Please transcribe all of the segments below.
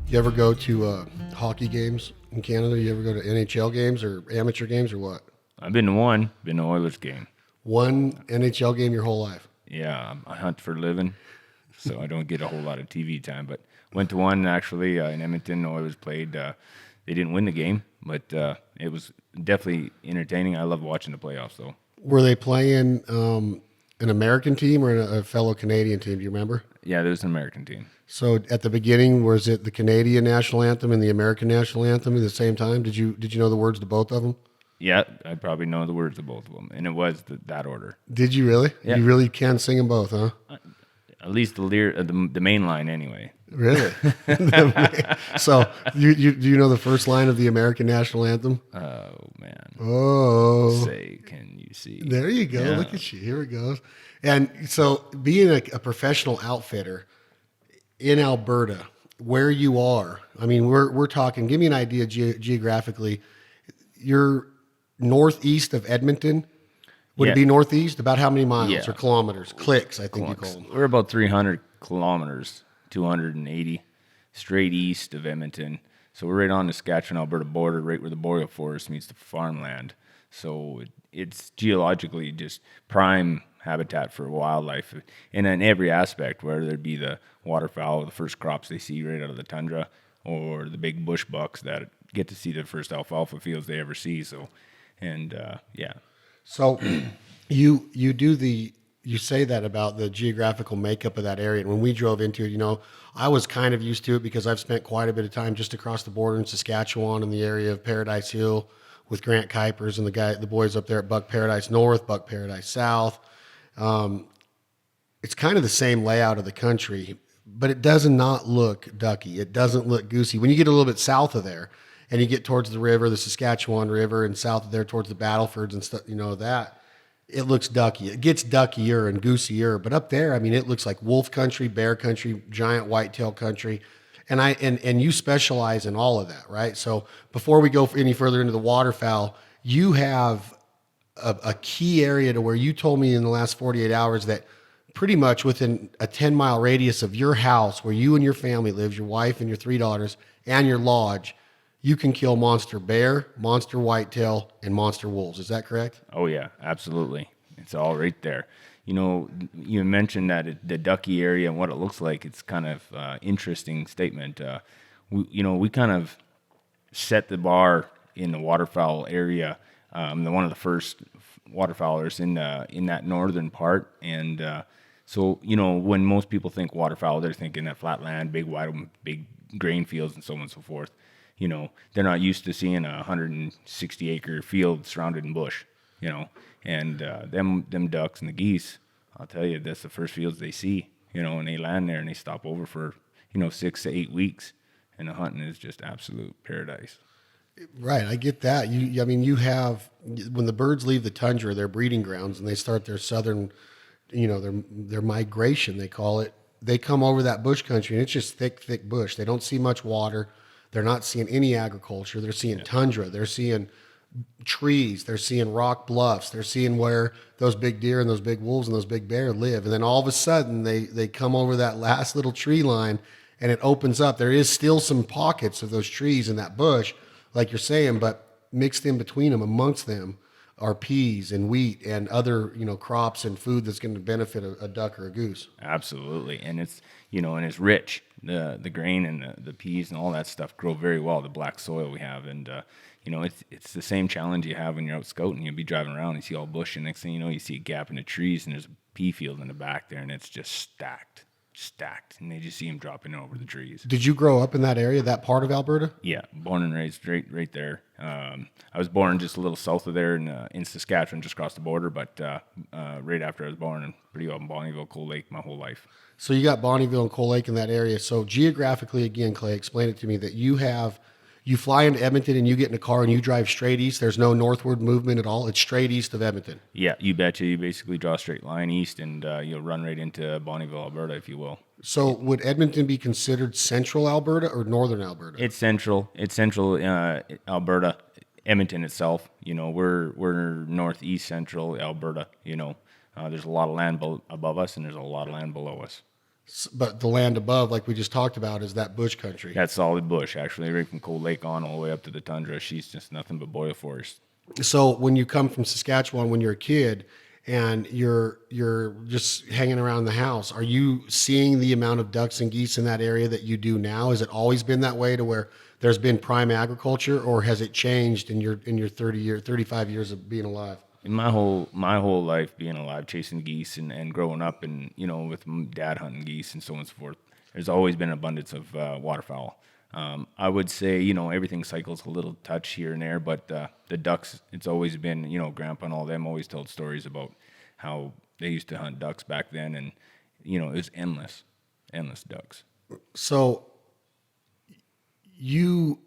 You ever go to hockey games in Canada? You ever go to NHL games or amateur games or what? I've been to one, been to Oilers game. One NHL game your whole life? Yeah, I hunt for a living, so I don't get a whole lot of TV time. But went to one actually in Edmonton. Oilers played. They didn't win the game, but it was definitely entertaining. I love watching the playoffs, though. Were they playing an American team or a fellow Canadian team? Do you remember? Yeah, there was an American team. So at the beginning, was it the Canadian national anthem and the American national anthem at the same time? Did you know the words to both of them? Yeah, I probably know the words of both of them, and it was that order. Did you really? Yeah. You really can sing them both, huh? At least the main line, anyway. Really? So do you know the first line of the American national anthem? Oh man! Oh, Say, can you see? there you go. Yeah. Look at you. Here it goes. And so being a professional outfitter in Alberta, where you are, I mean, we're talking, give me an idea geographically. You're northeast of Edmonton. Would Yeah. it be northeast? About how many miles Yeah. or kilometers? Clicks, I think you call them. We're about 300 kilometers, 280, straight east of Edmonton. So we're right on the Saskatchewan-Alberta border, right where the boreal forest meets the farmland. So it's geologically just prime habitat for wildlife, and in every aspect, whether it be the waterfowl, the first crops they see right out of the tundra, or the big bush bucks that get to see the first alfalfa fields they ever see. So, and yeah. So you say that about the geographical makeup of that area. And when we drove into it, I was kind of used to it because I've spent quite a bit of time just across the border in Saskatchewan in the area of Paradise Hill with Grant Kuipers and the boys up there at Buck Paradise North, Buck Paradise South. It's kind of the same layout of the country, but it does not look ducky. It doesn't look goosey. When you get a little bit south of there and you get towards the river, the Saskatchewan River, and south of there towards the Battlefords and stuff, that it looks ducky. It gets duckier and goosier, but up there, I mean, it looks like wolf country, bear country, giant whitetail country. And you specialize in all of that, right? So before we go any further into the waterfowl, you have a key area to where you told me in the last 48 hours that pretty much within a 10-mile radius of your house where you and your family lives, your wife and your 3 daughters and your lodge, you can kill monster bear, monster whitetail, and monster wolves. Is that correct? Oh yeah, absolutely. It's all right there. You mentioned that the Ducky area and what it looks like. It's kind of interesting statement. We kind of set the bar in the waterfowl area. One of the first waterfowlers in that northern part, and so when most people think waterfowl, they're thinking that flat land, big wide, big grain fields, and so on and so forth. They're not used to seeing a 160-acre field surrounded in bush. And them ducks and the geese, I'll tell you, that's the first fields they see. And they land there and they stop over for 6 to 8 weeks, and the hunting is just absolute paradise. Right, I get that. You have, when the birds leave the tundra, their breeding grounds, and they start their southern, their migration, they call it. They come over that bush country, and it's just thick bush. They don't see much water. They're not seeing any agriculture. They're seeing tundra. They're seeing trees. They're seeing rock bluffs. They're seeing where those big deer and those big wolves and those big bear live. And then all of a sudden, they come over that last little tree line, and it opens up. There is still some pockets of those trees in that bush, like you're saying, but mixed in between them, amongst them, are peas and wheat and other, crops and food that's going to benefit a duck or a goose. Absolutely, and it's and it's rich. The grain and the peas and all that stuff grow very well. The black soil we have, and it's the same challenge you have when you're out scouting. You'll be driving around, you see all bush, and next thing you know, you see a gap in the trees, and there's a pea field in the back there, and it's just stacked, and they just see them dropping over the trees. Did you grow up in that area, that part of Alberta? Yeah, born and raised right there. I was born just a little south of there in Saskatchewan, just across the border, but right after I was born, and pretty well in Bonnyville, Cold Lake, my whole life. So you got Bonnyville and Cold Lake in that area. So geographically, again, Clay, explain it to me that you fly into Edmonton and you get in a car and you drive straight east. There's no northward movement at all. It's straight east of Edmonton. Yeah, you betcha. You basically draw a straight line east, and you'll run right into Bonnyville, Alberta, if you will. So would Edmonton be considered central Alberta or northern Alberta? It's central. It's central Alberta. Edmonton itself, we're northeast central Alberta. There's a lot of land above us, and there's a lot of land below us. But the land above, like we just talked about, is that bush country. That's solid bush, actually, right from Cold Lake on all the way up to the tundra. She's just nothing but boil forest. So when you come from Saskatchewan when you're a kid and you're just hanging around the house, are you seeing the amount of ducks and geese in that area that you do now? Has it always been that way to where there's been prime agriculture, or has it changed in your 35 years of being alive? In my whole life being alive, chasing geese and growing up, and with dad hunting geese and so on and so forth, there's always been an abundance of waterfowl. I would say everything cycles a little touch here and there, but the ducks, it's always been Grandpa and all them always told stories about how they used to hunt ducks back then, and it was endless ducks. So you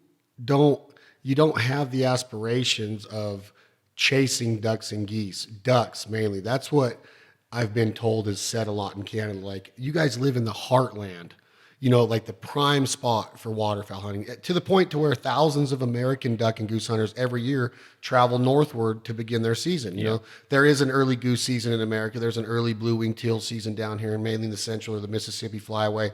don't have the aspirations of chasing ducks and geese, ducks mainly. That's what I've been told is said a lot in Canada. Like, you guys live in the heartland, like the prime spot for waterfowl hunting, to the point to where thousands of American duck and goose hunters every year travel northward to begin their season. There is an early goose season in America. There's an early blue-winged teal season down here, mainly in the central or the Mississippi Flyway.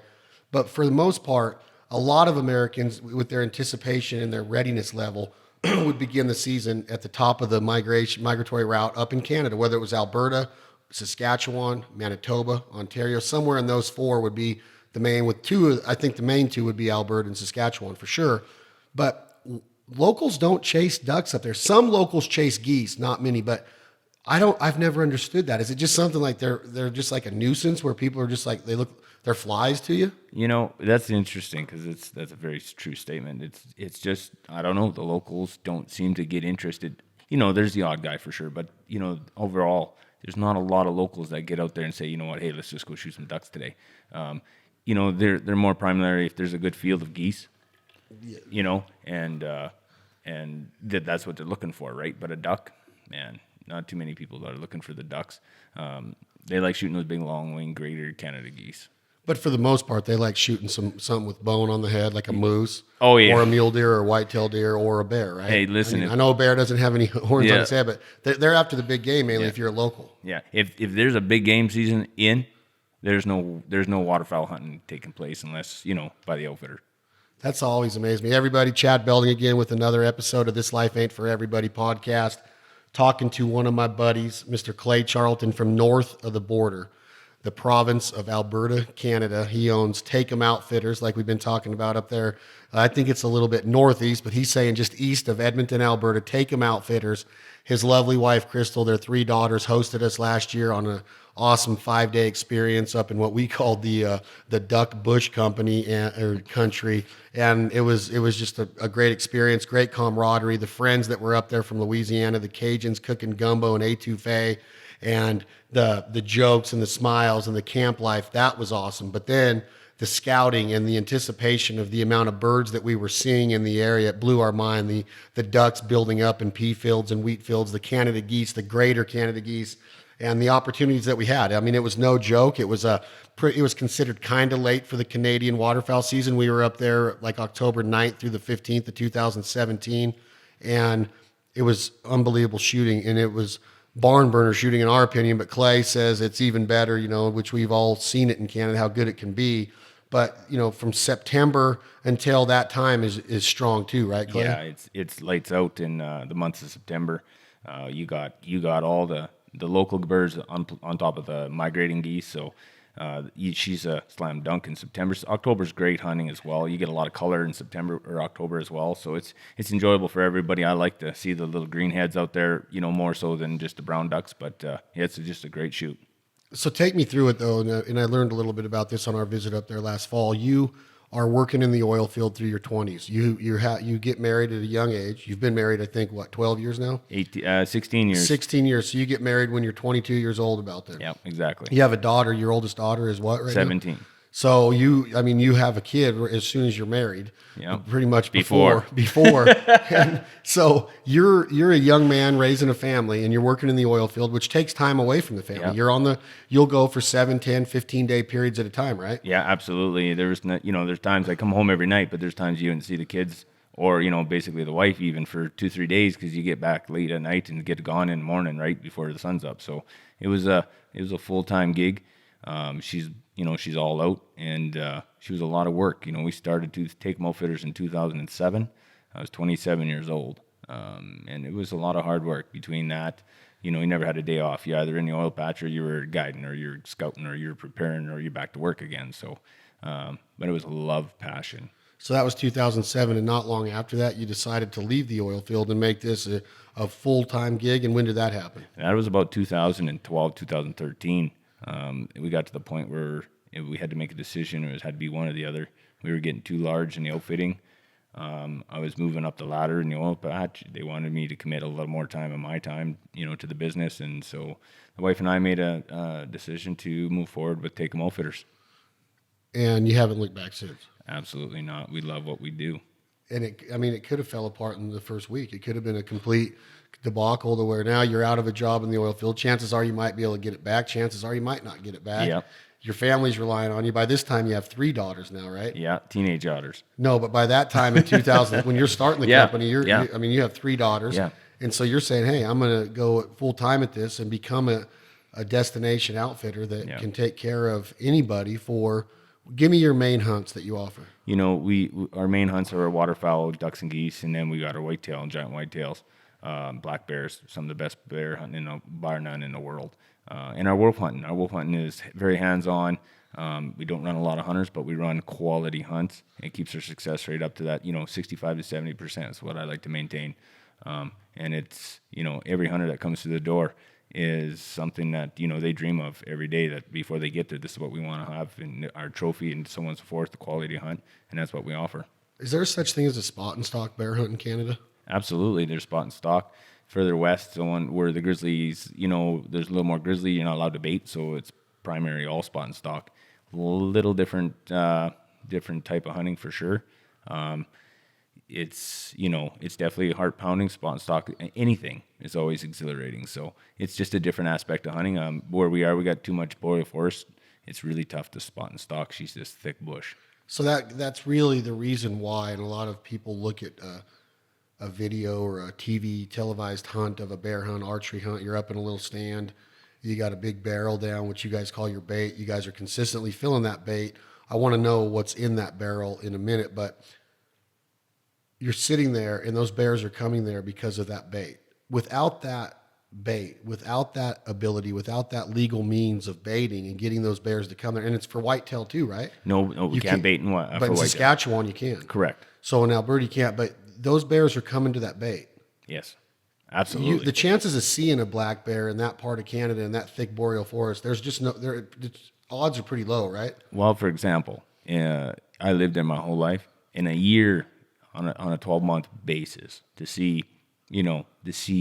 But for the most part, a lot of Americans, with their anticipation and their readiness level, would begin the season at the top of the migratory route up in Canada, whether it was Alberta, Saskatchewan, Manitoba, Ontario. Somewhere in those four would be the main, with two, I think the main two would be Alberta and Saskatchewan for sure. But locals don't chase ducks up there. Some locals chase geese, not many, but I've never understood that. Is it just something like they're just like a nuisance where people are just like, they're flies to you? That's interesting, because that's a very true statement. It's just, I don't know, the locals don't seem to get interested. There's the odd guy for sure, but overall, there's not a lot of locals that get out there and say, what, hey, let's just go shoot some ducks today. They're more primarily if there's a good field of geese, and that's what they're looking for, right? But a duck, man, not too many people that are looking for the ducks. They like shooting those big long-winged greater Canada geese. But for the most part, they like shooting something with bone on the head, like a moose, oh yeah, or a mule deer, or a white-tailed deer, or a bear, right? Hey, listen, I know a bear doesn't have any horns on his head, but they're after the big game mainly. If you're a local, if there's a big game season there's no waterfowl hunting taking place unless by the outfitter. That's always amazed me. Everybody, Chad Belding again with another episode of This Life Ain't For Everybody podcast, talking to one of my buddies, Mr. Clay Charlton from north of the border, the province of Alberta, Canada. He owns Take 'Em Outfitters, like we've been talking about up there. I think it's a little bit northeast, but he's saying just east of Edmonton, Alberta. Take 'Em Outfitters. His lovely wife, Crystal, their 3 daughters, hosted us last year on an awesome 5-day experience up in what we called the Duck Bush Company or country, and it was just a great experience, great camaraderie. The friends that were up there from Louisiana, the Cajuns cooking gumbo and etouffee, and the jokes and the smiles and the camp life, that was awesome. But then the scouting and the anticipation of the amount of birds that we were seeing in the area, it blew our mind. The ducks building up in pea fields and wheat fields, the Canada geese, the greater Canada geese, and the opportunities that we had. I mean, it was no joke. It was considered kind of late for the Canadian waterfowl season. We were up there like October 9th through the 15th of 2017, and it was unbelievable shooting, and it was barn burner shooting in our opinion, but Clay says it's even better, which we've all seen it in Canada, how good it can be. But, from September until that time is strong too, right, Clay? Yeah, it's lights out in the months of September. You got all the local birds on top of the migrating geese, so she's a slam dunk in September. So October's great hunting as well. You get a lot of color in September or October as well, so it's enjoyable for everybody. I like to see the little green heads out there, more so than just the brown ducks, but it's just a great shoot. So take me through it though, and I learned a little bit about this on our visit up there last fall. You are working in the oil field through your 20s. You get married at a young age. You've been married, I think, 12 years now? 16 years. 16 years. So you get married when you're 22 years old about then. Yeah, exactly. You have a daughter. Your oldest daughter is what right 17. now? So you have a kid as soon as you're married. Yeah. Pretty much before. And so you're a young man raising a family, and you're working in the oil field, which takes time away from the family. Yeah. You'll go for 7, 10, 15-day periods at a time, right? Yeah, absolutely. There's times I come home every night, but there's times you don't see the kids or, basically the wife even for 2-3 days, because you get back late at night and get gone in the morning right before the sun's up. So it was a full-time gig. She's, she's all out, and she was a lot of work. We started to take them outfitters in 2007. I was 27 years old, and it was a lot of hard work between that. You never had a day off. You're either in the oil patch, or you were guiding, or you're scouting, or you're preparing, or you're back to work again. So, but it was a love, passion. So that was 2007, and not long after that, you decided to leave the oil field and make this a full-time gig. And when did that happen? That was about 2012, 2013. We got to the point where we had to make a decision. It had to be one or the other. We were getting too large in the outfitting. I was moving up the ladder in the oil patch. They wanted me to commit a little more time of my time, to the business. And so the wife and I made a decision to move forward with Take 'em Outfitters. And you haven't looked back since? Absolutely not. We love what we do. And it could have fell apart in the first week. It could have been a complete debacle to where now you're out of a job in the oil field. Chances are you might be able to get it back. Chances are you might not get it back. Yeah. Your family's relying on you. By this time, you have 3 daughters now, right? Yeah, teenage daughters. No, but by that time in 2000, when you're starting the Yeah, company, yeah. you have 3 daughters. Yeah. And so you're saying, hey, I'm going to go full time at this and become a destination outfitter that Yeah. can take care of anybody give me your main hunts that you offer. Our main hunts are waterfowl, ducks and geese, and then we got our whitetail and giant whitetails, black bears, some of the best bear hunting bar none in the world. And our wolf hunting is very hands-on. We don't run a lot of hunters, but we run quality hunts. It keeps our success rate up to that, 65 to 70% is what I like to maintain. And it's, every hunter that comes through the door is something that, they dream of every day, that before they get there, this is what we want to have in our trophy and so on and so forth, the quality hunt. And that's what we offer. Is there such thing as a spot and stock bear hunt in Canada? Absolutely. There's spot and stock. Further west, the one where the grizzlies, there's a little more grizzly, you're not allowed to bait, so it's primary all spot and stock. A little different type of hunting for sure. It's definitely heart pounding. Spot and stock, anything is always exhilarating. So it's just a different aspect of hunting. Where we got too much boreal forest. It's really tough to spot and stock. She's this thick bush. So that's really the reason why, and a lot of people look at a video or a TV televised hunt of a bear hunt, archery hunt. You're up in a little stand. You got a big barrel down, which you guys call your bait. You guys are consistently filling that bait. I want to know what's in that barrel in a minute, but you're sitting there and those bears are coming there because of that bait. Without that bait, without that ability, without that legal means of baiting and getting those bears to come there, and it's for whitetail too, right? No, we can't bait in what? But in Saskatchewan, you can. Correct. So in Alberta, you can't. But those bears are coming to that bait. Yes, absolutely. The chances of seeing a black bear in that part of Canada in that thick boreal forest, there's just odds are pretty low, right? Well, for example, I lived there my whole life. In a year, on a 12-month basis, to see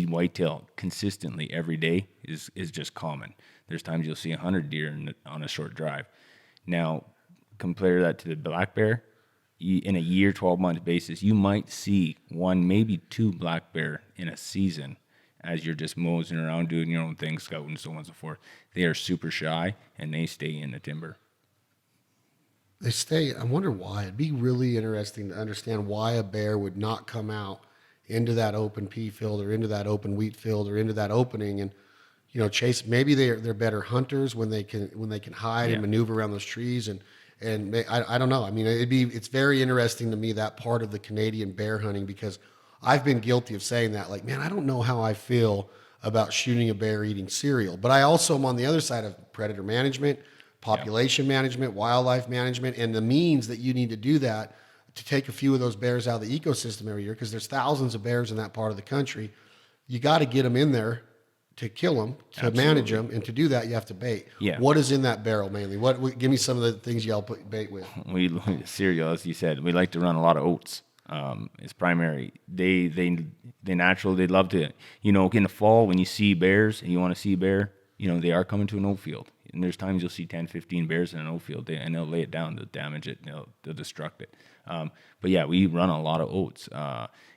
whitetail consistently every day is just common. There's times you'll see 100 deer on a short drive. Now, compare that to the black bear. In a year, 12-month basis, you might see 1, maybe 2 black bear in a season as you're just moseying around doing your own thing, scouting, so on and so forth. They are super shy, and they stay in the timber. They stay. I wonder why. It'd be really interesting to understand why a bear would not come out into that open pea field or into that open wheat field or into that opening and chase. Maybe they're better hunters when they can hide and maneuver around those trees and I don't know. I mean, it's very interesting to me, that part of the Canadian bear hunting, because I've been guilty of saying that, like, man, I don't know how I feel about shooting a bear eating cereal, but I also am on the other side of predator management, population management, wildlife management, and the means that you need to do that to take a few of those bears out of the ecosystem every year, because there's thousands of bears in that part of the country. You got to get them in there to kill them, to Absolutely. manage them, and to do that, you have to bait. Yeah. What is in that barrel mainly? Give me some of the things y'all put bait with. Cereal, as you said, we like to run a lot of oats. It's primary. They naturally, they love to, in the fall when you see bears and you want to see bear, they are coming to an oat field. And there's times you'll see 10, 15 bears in an oat field, and they'll lay it down, they'll damage it, they'll destruct it. But yeah, we run a lot of oats.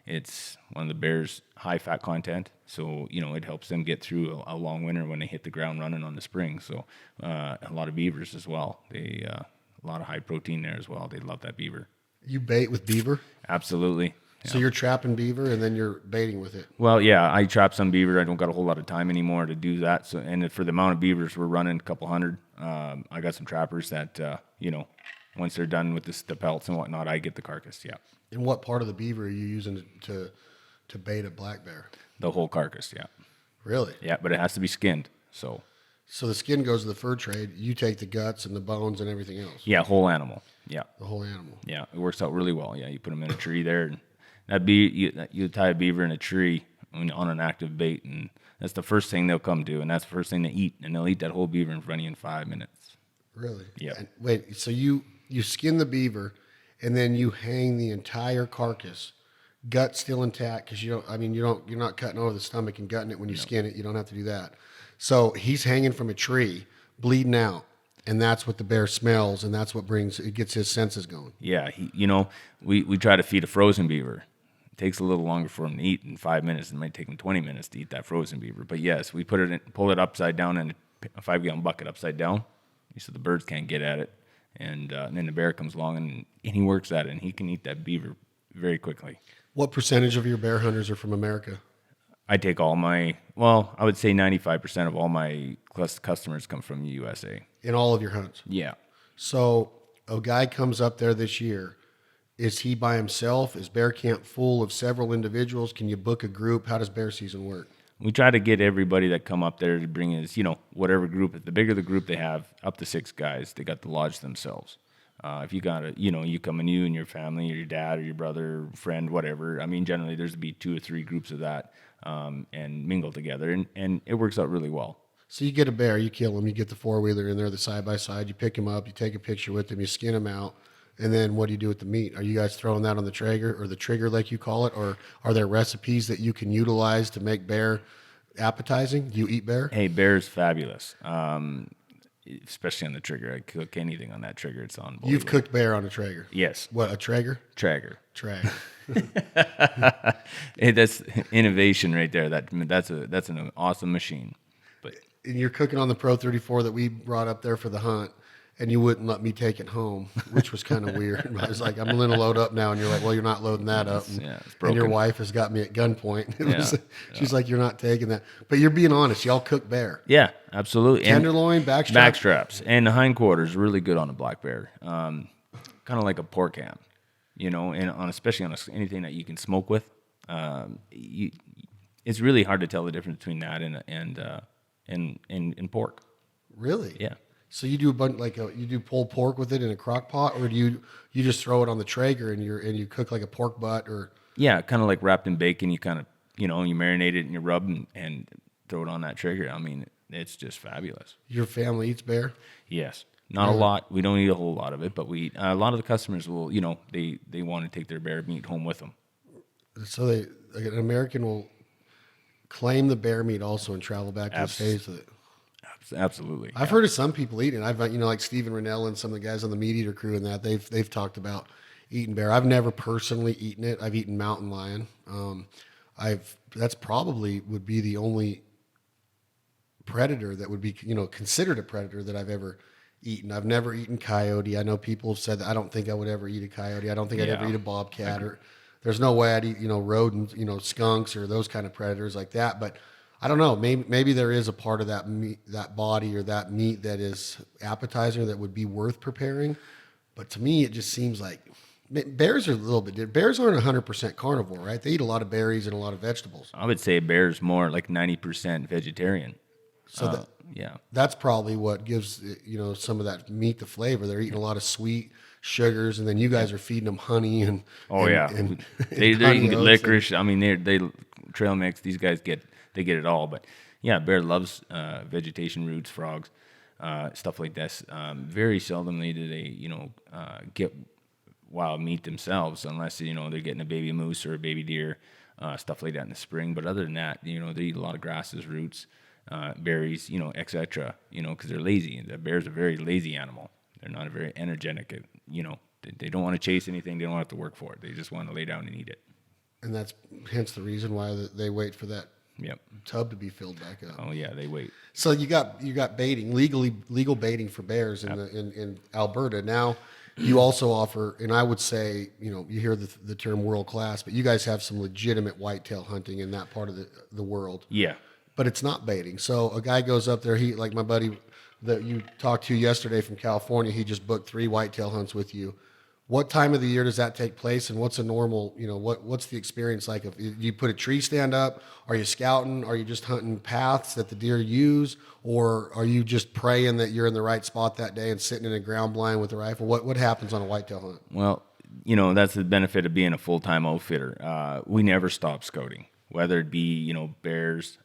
It's one of the bears' high fat content, so it helps them get through a long winter when they hit the ground running on the spring. So a lot of beavers as well. They a lot of high protein there as well. They love that beaver. You bait with beaver? Absolutely. So you're trapping beaver and then you're baiting with it? Well, yeah, I trap some beaver. I don't got a whole lot of time anymore to do that. So, and for the amount of beavers we're running, a couple hundred, I got some trappers that, once they're done with the pelts and whatnot, I get the carcass. Yeah. And what part of the beaver are you using to bait a black bear? The whole carcass. Yeah. Really? Yeah. But it has to be skinned. So the skin goes to the fur trade. You take the guts and the bones and everything else. yeah, whole animal. Yeah. The whole animal. Yeah. It works out really well. Yeah. You put them in a tree there, and you tie a beaver in a tree on an active bait, and that's the first thing they'll come to, and that's the first thing they eat, and they'll eat that whole beaver in front of you in 5 minutes. Really? Yeah. And wait, so you skin the beaver, and then you hang the entire carcass, gut still intact, because you're not cutting over the stomach and gutting it when you skin it. You don't have to do that. So he's hanging from a tree, bleeding out, and that's what the bear smells, and that's what gets his senses going. Yeah. We try to feed a frozen beaver. It takes a little longer for him to eat in 5 minutes. It might take him 20 minutes to eat that frozen beaver. But yes, we pull it upside down in a 5-gallon bucket upside down, so the birds can't get at it. And then the bear comes along and he works at it, and he can eat that beaver very quickly. What percentage of your bear hunters are from America? I take I would say 95% of all my customers come from the USA. In all of your hunts? Yeah. So a guy comes up there this year. Is he by himself? Is bear camp full of several individuals? Can you book a group? How does bear season work? We try to get everybody that come up there to bring is, whatever group. The bigger the group they have, up to 6 guys, they got the lodge themselves. If you got you come and you and your family or your dad or your brother, friend, whatever. I mean, generally there's to be 2 or 3 groups of that and mingle together, and it works out really well. So you get a bear, you kill him, you get the 4-wheeler in there, the side-by-side, you pick him up, you take a picture with him, you skin him out, and then what do you do with the meat? Are you guys throwing that on the trigger, or the trigger like you call it, or are there recipes that you can utilize to make bear appetizing? Do you eat bear? Hey, bear is fabulous, especially on the trigger. I cook anything on that trigger. It's unbelievable. You've cooked bear on a Traeger? Yes. What, a Traeger? Traeger. Hey, that's innovation right there. That's an awesome machine. But and you're cooking on the Pro 34 that we brought up there for the hunt, and you wouldn't let me take it home, which was kind of weird. I was like, I'm going to load up now, and you're like, well, you're not loading that up. It's and your wife has got me at gunpoint. She's like, you're not taking that. But you're being honest. Y'all cook bear. Yeah, absolutely. Tenderloin, backstraps, and the hindquarters really good on a black bear. Kind of like a pork ham, and especially on anything that you can smoke with. It's really hard to tell the difference between that and pork. Really? Yeah. So you do a bunch you do pulled pork with it in a crock pot, or do you just throw it on the Traeger and you cook like a pork butt, or? Yeah, kind of like wrapped in bacon. You kind of you marinate it and you rub and throw it on that trigger. I mean, it's just fabulous. Your family eats bear? Yes, not a lot. We don't eat a whole lot of it, but we eat. A lot of the customers will they want to take their bear meat home with them. So an American will claim the bear meat also and travel back to the States with it. Absolutely. I've heard of some people eating it. I've like Stephen Rennell and some of the guys on the Meat Eater crew and that they've talked about eating bear. I've never personally eaten it. I've eaten mountain lion. That's probably would be the only predator that would be considered a predator that I've ever eaten. I've never eaten coyote. I know people have said that. I don't think I would ever eat a coyote. I don't think I'd ever eat a bobcat, or there's no way I'd eat rodents, skunks or those kind of predators like that. But I don't know. Maybe there is a part of that meat, that body or that meat that is appetizer that would be worth preparing. But to me, it just seems like bears are a little bit different. Bears aren't 100% carnivore, right? They eat a lot of berries and a lot of vegetables. I would say bear's more like 90% vegetarian. So that's probably what gives some of that meat the flavor. They're eating a lot of sweet sugars, and then you guys are feeding them honey and they're eating licorice. I mean, they trail mix. These guys get it all. But yeah, bear loves vegetation, roots, frogs, stuff like this. Very seldomly do they get wild meat themselves, unless they're getting a baby moose or a baby deer, stuff like that in the spring. But other than that, they eat a lot of grasses, roots, berries, etc. Because they're lazy. The bear's a very lazy animal. They're not a very energetic. They don't want to chase anything. They don't have to work for it. They just want to lay down and eat it. And that's hence the reason why they wait for that Yep. tub to be filled back up. Oh yeah, they wait. So you got baiting, legal baiting for bears in Alberta. Now you also offer, and I would say, you hear the term world class, but you guys have some legitimate whitetail hunting in that part of the world. Yeah. But it's not baiting. So a guy goes up there, like my buddy that you talked to yesterday from California, he just booked 3 whitetail hunts with you. What time of the year does that take place, and what's a normal, what's the experience like? If you put a tree stand up, are you scouting? Are you just hunting paths that the deer use, or are you just praying that you're in the right spot that day and sitting in a ground blind with a rifle? What happens on a whitetail hunt? Well, that's the benefit of being a full-time outfitter. We never stop scouting, whether it be, bears,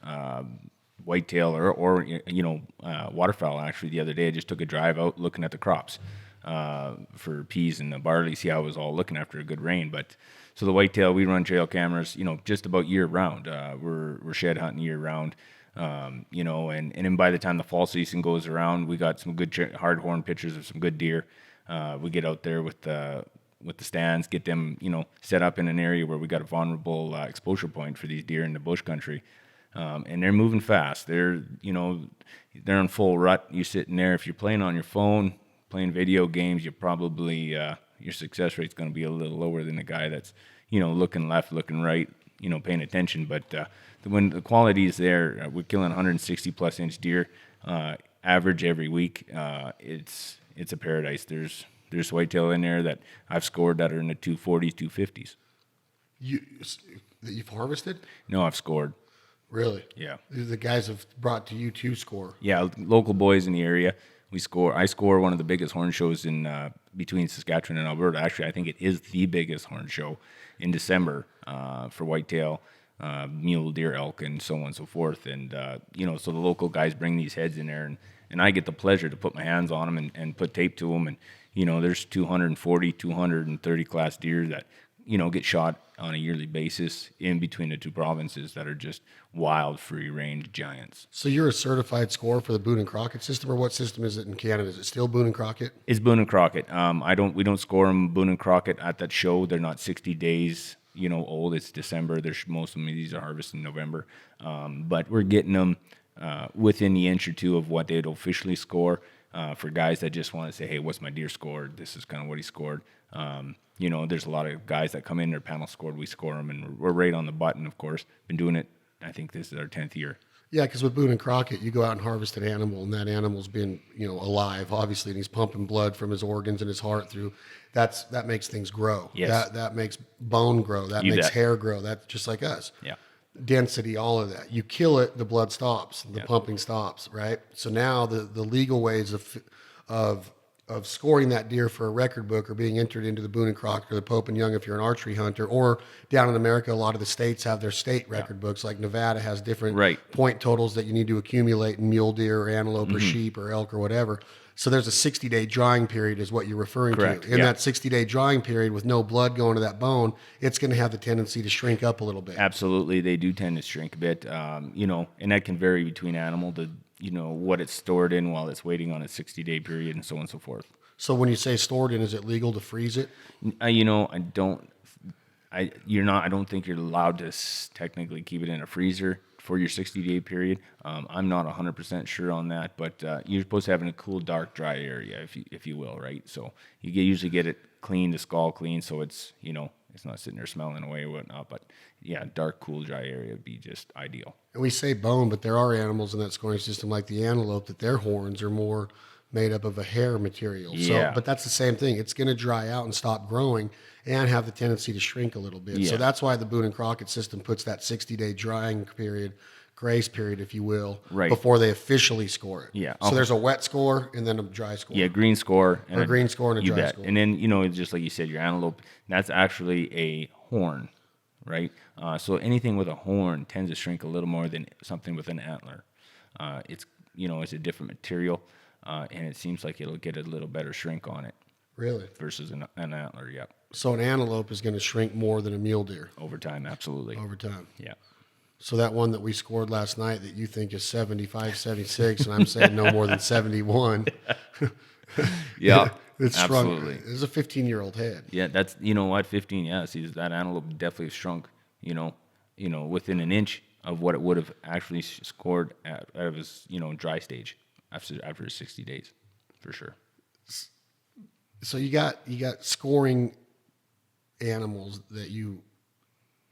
whitetail, or waterfowl. Actually, the other day I just took a drive out looking at the crops for peas and the barley, see how it was all looking after a good rain. But so the whitetail, we run trail cameras, just about year round. We're shed hunting year round. And then by the time the fall season goes around, we got some good hard horn pictures of some good deer. We get out there with the stands, get them, set up in an area where we got a vulnerable exposure point for these deer in the bush country. And they're moving fast. They're in full rut. You're sitting there. If you're playing on your phone, playing video games, you're probably, your success rate's going to be a little lower than the guy that's, looking left, looking right, paying attention. But when the quality is there, we're killing 160 plus inch deer, average every week. It's a paradise. There's whitetail in there that I've scored that are in the 240s, 250s. That you've harvested? No, I've scored. Really? Yeah. The guys have brought to you to score. Yeah, local boys in the area. We score. I score one of the biggest horn shows in between Saskatchewan and Alberta. Actually, I think it is the biggest horn show in December for whitetail, mule deer, elk, and so on and so forth. And so the local guys bring these heads in there, and I get the pleasure to put my hands on them and put tape to them. And there's 240, 230 class deer that get shot on a yearly basis in between the two provinces that are just wild, free-range giants. So you're a certified scorer for the Boone and Crockett system, or what system is it in Canada? Is it still Boone and Crockett? It's Boone and Crockett. We don't score them Boone and Crockett at that show. They're not 60 days, old. It's December. Most of them, these are harvested in November. But we're getting them within the inch or two of what they'd officially score. For guys that just want to say, hey, what's my deer scored? This is kind of what he scored. There's a lot of guys that come in, their panel scored, we score them, and we're right on the button, of course. Been doing it, I think this is our 10th year. Yeah, because with Boone and Crockett, you go out and harvest an animal, and that animal's been, alive, obviously, and he's pumping blood from his organs and his heart through. That makes things grow. Yes. That makes bone grow. That makes hair grow. That's just like us. Yeah. Density, all of that. You kill it, the blood stops, the pumping stops, right? So now the legal ways of scoring that deer for a record book or being entered into the Boone and Crockett or the Pope and Young if you're an archery hunter, or down in America, a lot of the states have their state record books. Like Nevada has different point totals that you need to accumulate in mule deer or antelope or sheep or elk or whatever. So there's a 60-day drying period is what you're referring Correct. to. In that 60-day drying period with no blood going to that bone, it's going to have the tendency to shrink up a little bit. Absolutely. They do tend to shrink a bit, and that can vary between animal to, what it's stored in while it's waiting on a 60-day period and so on and so forth. So when you say stored in, is it legal to freeze it? I don't think you're allowed to technically keep it in a freezer for your 60-day period. I'm not 100% sure on that, but you're supposed to have it in a cool, dark, dry area, if you will, right? So you usually get it clean, the skull clean, so it's it's not sitting there smelling away or whatnot. But yeah, dark, cool, dry area would be just ideal. And we say bone, but there are animals in that scoring system, like the antelope, that their horns are more made up of a hair material. Yeah. So, but that's the same thing. It's going to dry out and stop growing and have the tendency to shrink a little bit. Yeah. So that's why the Boone and Crockett system puts that 60-day drying period, grace period, if you will, before they officially score it. Yeah. So there's a wet score and then a dry score. Yeah, green score. And a green score and a dry score. And then, just like you said, your antelope, that's actually a horn, right? So anything with a horn tends to shrink a little more than something with an antler. It's a different material. And it seems like it'll get a little better shrink on it. Really? Versus an antler, yeah. So an antelope is going to shrink more than a mule deer? Over time, absolutely. Over time. Yeah. So that one that we scored last night that you think is 75, 76, and I'm saying no more than 71. Yeah, it's absolutely. Shrunk. It's a 15-year-old head. Yeah, that's, 15, yeah. See, that antelope definitely shrunk, within an inch of what it would have actually scored out of his, dry stage. After 60 days, for sure. So you got scoring animals that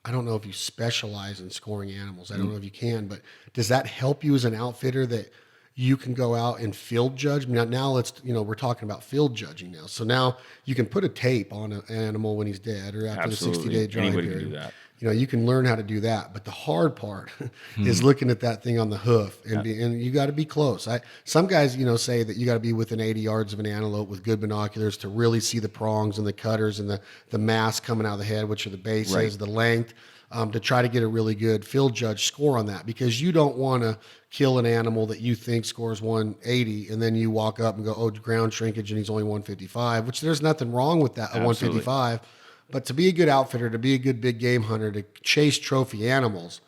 I don't know if you specialize in scoring animals. I don't know if you can, but does that help you as an outfitter that you can go out and field judge. Now let's, we're talking about field judging now. So now you can put a tape on an animal when he's dead or after the Absolutely. 60-day drying Anybody period. can do that. You can learn how to do that. But the hard part is looking at that thing on the hoof and you got to be close. Some guys, say that you got to be within 80 yards of an antelope with good binoculars to really see the prongs and the cutters and the mass coming out of the head, which are the bases, Right. the length, to try to get a really good field judge score on that, because you don't want to kill an animal that you think scores 180 and then you walk up and go, oh, ground shrinkage, and he's only 155, which there's nothing wrong with that, a Absolutely. 155. But to be a good outfitter, to be a good big game hunter, to chase trophy animals,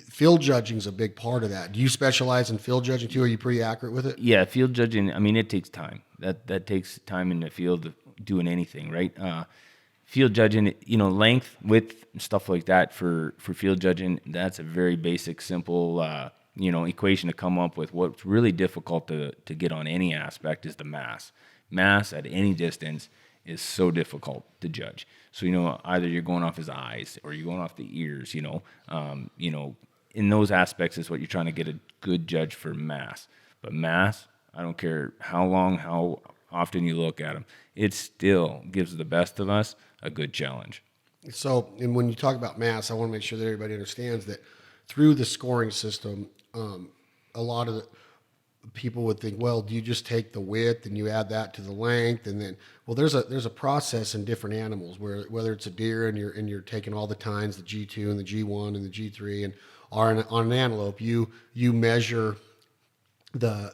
field judging is a big part of that. Do you specialize in field judging too? Are you pretty accurate with it? Yeah, field judging. I mean, it takes time. That takes time in the field of doing anything, right? Field judging, length, width, stuff like that for field judging. That's a very basic, simple, equation to come up with. What's really difficult to get on any aspect is the mass. Mass at any distance is so difficult to judge. So, either you're going off his eyes or you're going off the ears, in those aspects is what you're trying to get a good judge for mass. But mass, I don't care how long, how often you look at them, it still gives the best of us a good challenge. So, and when you talk about mass, I want to make sure that everybody understands that through the scoring system, a lot of the people would think, well, do you just take the width and you add that to the length, and then, well, there's a process in different animals where whether it's a deer and you're taking all the tines, the G2 and the G1 and the G3, and on an antelope, you measure the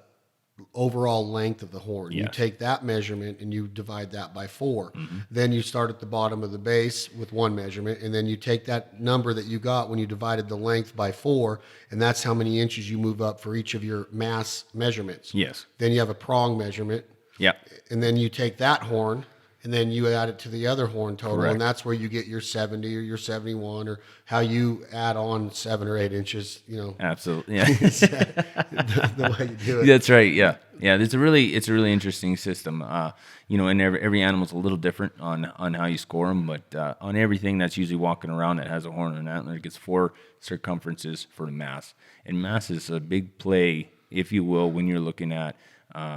overall length of the horn. Yes. You take that measurement and you divide that by 4. Then you start at the bottom of the base with one measurement, and then you take that number that you got when you divided the length by 4, and that's how many inches you move up for each of your mass measurements. Yes. Then you have a prong measurement, Yeah. and then you take that horn and then you add it to the other horn total. Correct. And that's where you get your 70 or your 71, or how you add on 7 or 8 inches, Absolutely. Yeah. the way you do it. That's right. Yeah. Yeah. It's a really interesting system. And every animal's a little different on how you score them, but on everything that's usually walking around that has a horn and an antler, it gets 4 circumferences for the mass. And mass is a big play, if you will, when you're looking at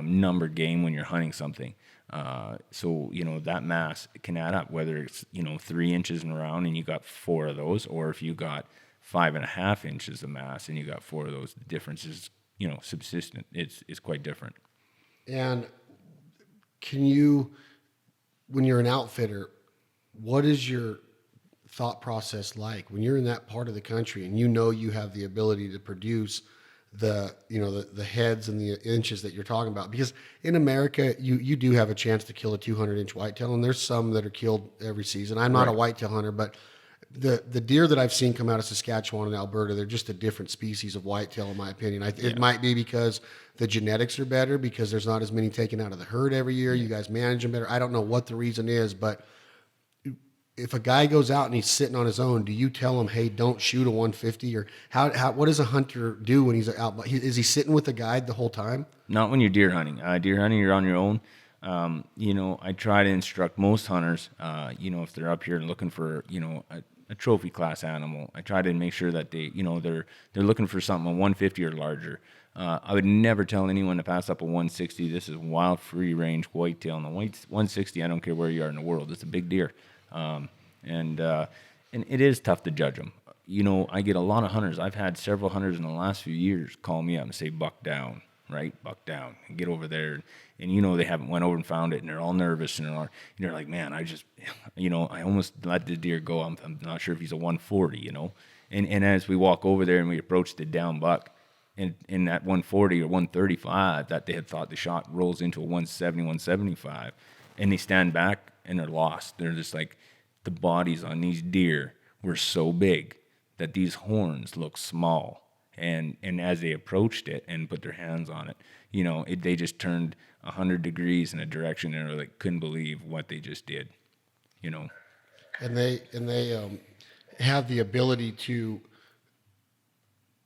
numbered game, when you're hunting something. So that mass can add up, whether it's 3 inches in a round and you got 4 of those, or if you got 5.5 inches of mass and you got 4 of those, the difference is subsistent. It's quite different. And can you, when you're an outfitter, what is your thought process like when you're in that part of the country and you have the ability to produce the heads and the inches that you're talking about? Because in America, you do have a chance to kill a 200-inch whitetail, and there's some that are killed every season. I'm not a whitetail hunter, but the deer that I've seen come out of Saskatchewan and Alberta, they're just a different species of whitetail, in my opinion. It might be because the genetics are better, because there's not as many taken out of the herd every year. You guys manage them better. I don't know what the reason is, but if a guy goes out and he's sitting on his own, do you tell him, hey, don't shoot a 150? Or what does a hunter do when he's out? Is he sitting with a guide the whole time? Not when you're deer hunting. Deer hunting, you're on your own. I try to instruct most hunters, if they're up here looking for, a trophy class animal, I try to make sure that they, they're looking for something, a 150 or larger. I would never tell anyone to pass up a 160. This is wild, free range whitetail. And the 160, I don't care where you are in the world. It's a big deer. And it is tough to judge them. I get a lot of hunters. I've had several hunters in the last few years call me up and say, buck down, right? Buck down, and get over there. And they haven't went over and found it, and they're all nervous, and they're like, man, I just, I almost let the deer go. I'm not sure if he's a 140, And as we walk over there and we approach the down buck, and in that 140 or 135 that they had thought the shot rolls into a 170, 175, and they stand back and they're lost. They're just like, the bodies on these deer were so big that these horns look small. And as they approached it and put their hands on it, they just turned 100 degrees in a direction, and they like couldn't believe what they just did, And they have the ability to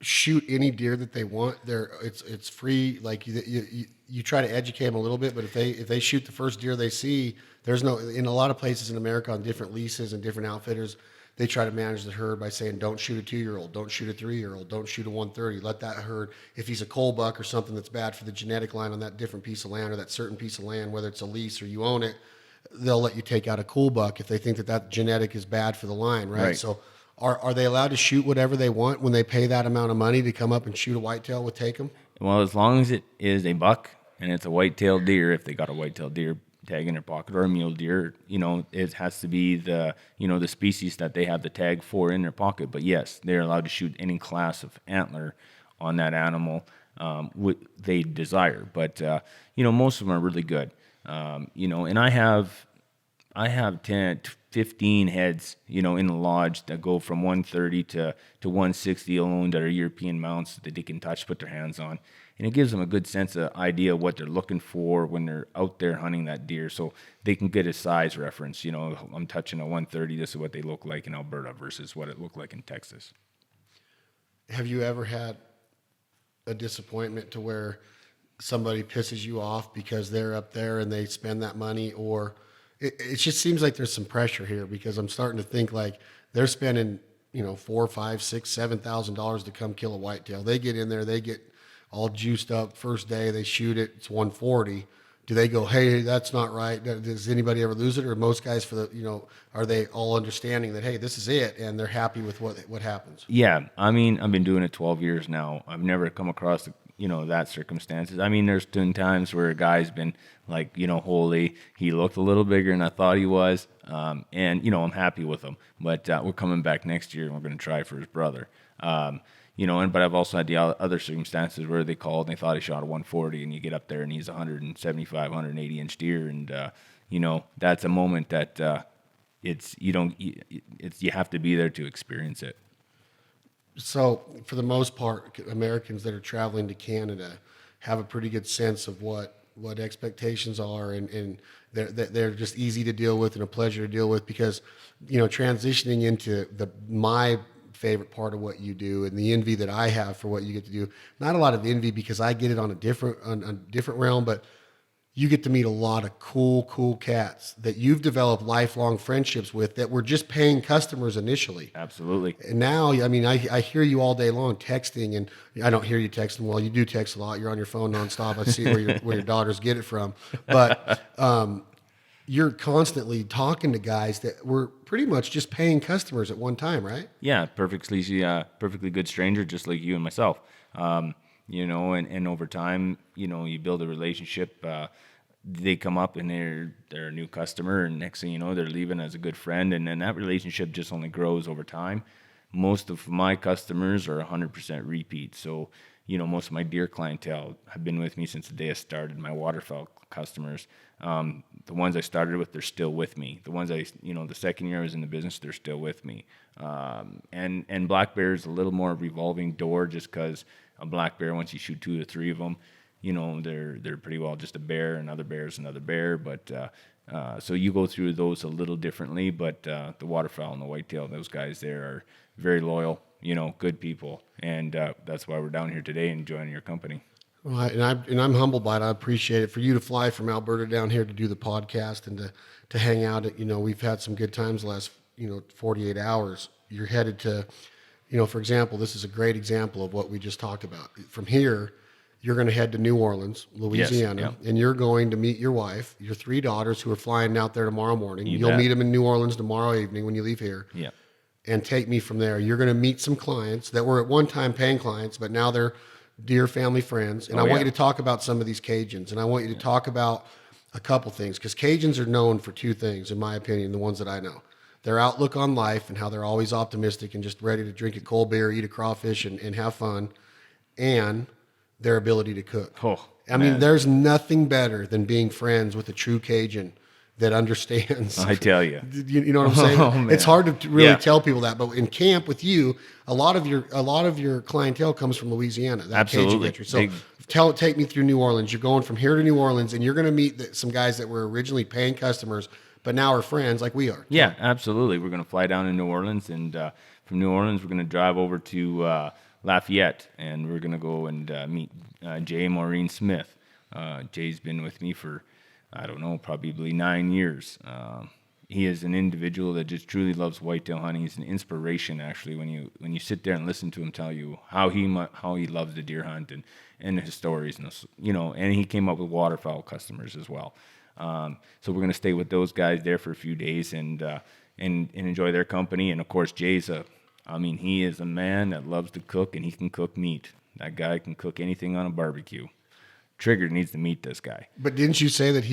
shoot any deer that they want. It's free. Like you try to educate them a little bit, but if they shoot the first deer they see, there's no, in a lot of places in America on different leases and different outfitters, they try to manage the herd by saying, don't shoot a 2-year-old, don't shoot a 3-year-old, don't shoot a 130. Let that herd, if he's a coal buck or something that's bad for the genetic line on that different piece of land or that certain piece of land, whether it's a lease or you own it, they'll let you take out a cool buck if they think that that genetic is bad for the line, right? So are they allowed to shoot whatever they want when they pay that amount of money to come up and shoot a whitetail with take them? Well, as long as it is a buck and it's a white-tailed deer, if they got a white-tailed deer tag in their pocket, or a mule deer, it has to be the species that they have the tag for in their pocket. But yes, they're allowed to shoot any class of antler on that animal they desire. But most of them are really good. And I have 10, 15 heads, in the lodge that go from 130 to 160 alone that are European mounts that they can touch, put their hands on. And it gives them a good sense of idea of what they're looking for when they're out there hunting that deer. So they can get a size reference. I'm touching a 130. This is what they look like in Alberta versus what it looked like in Texas. Have you ever had a disappointment to where somebody pisses you off because they're up there and they spend that money, or it just seems like there's some pressure here because I'm starting to think like they're spending, $4,000, $5,000, $6,000, $7,000 to come kill a whitetail. They get in there, they get all juiced up. First day they shoot it, it's 140. Do they go, hey, that's not right? Does anybody ever lose it? Or most guys are they all understanding that, hey, this is it, and they're happy with what happens? Yeah, I've been doing it 12 years now. I've never come across that circumstances. There's been times where a guy's been like, holy, he looked a little bigger than I thought he was. And I'm happy with him, but we're coming back next year and we're going to try for his brother. But I've also had the other circumstances where they called and they thought he shot a 140 and you get up there and he's a 175, 180 inch deer. And, that's a moment that, you have to be there to experience it. So for the most part, Americans that are traveling to Canada have a pretty good sense of what expectations are, and they're just easy to deal with and a pleasure to deal with because, transitioning into my favorite part of what you do and the envy that I have for what you get to do, not a lot of envy because I get it on a different realm, but you get to meet a lot of cool cats that you've developed lifelong friendships with that were just paying customers initially. Absolutely. And now, I hear you all day long texting, and I don't hear you texting. Well, you do text a lot. You're on your phone nonstop. I see where your daughters get it from. But you're constantly talking to guys that were pretty much just paying customers at one time, right? Yeah, perfectly good stranger, just like you and myself. And over time, you build a relationship. They come up and they're a new customer, and next thing you know, they're leaving as a good friend, and then that relationship just only grows over time. Most of my customers are 100% repeat. So, most of my deer clientele have been with me since the day I started. My waterfowl customers, the ones I started with, they're still with me. The ones the second year I was in the business, they're still with me. And black bear is a little more revolving door just because a black bear, once you shoot 2 to 3 of them, they're pretty well just a bear. Another bear is another bear. But so you go through those a little differently. But the waterfowl and the whitetail, those guys there are very loyal, good people. And that's why we're down here today and joining your company. Well, and I'm humbled by it. I appreciate it for you to fly from Alberta down here to do the podcast and to hang out. We've had some good times the last 48 hours. You're headed to, for example, this is a great example of what we just talked about. From here, you're going to head to New Orleans, Louisiana, yes, and you're going to meet your wife, your 3 daughters who are flying out there tomorrow morning. You'll bet. meet them in New Orleans tomorrow evening when you leave here. Yeah. And take me from there. You're going to meet some clients that were at one time paying clients, but now they're dear family friends. And I want you to talk about some of these Cajuns, and I want you to talk about a couple things, because Cajuns are known for 2 things, in my opinion, the ones that I know. Their outlook on life and how they're always optimistic and just ready to drink a cold beer, eat a crawfish, and have fun, and their ability to cook. Oh, I mean, there's nothing better than being friends with a true Cajun that understands. I tell you. You know what I'm saying? Oh, it's hard to really tell people that, but in camp with you, a lot of your clientele comes from Louisiana. That Absolutely. Cajun country. So take me through New Orleans. You're going from here to New Orleans, and you're going to meet some guys that were originally paying customers, but now are friends like we are. Yeah, absolutely. We're going to fly down to New Orleans, and from New Orleans, we're going to drive over to Lafayette, and we're going to go and meet Jay and Maureen Smith. Jay's been with me for, I don't know, probably 9 years. he is an individual that just truly loves whitetail hunting. He's an inspiration, actually, when you sit there and listen to him tell you how he loves the deer hunt and his stories, and and he came up with waterfowl customers as well. So we're gonna stay with those guys there for a few days and enjoy their company. And of course, he is a man that loves to cook, and he can cook meat. That guy can cook anything on a barbecue. Trigger needs to meet this guy. But didn't you say that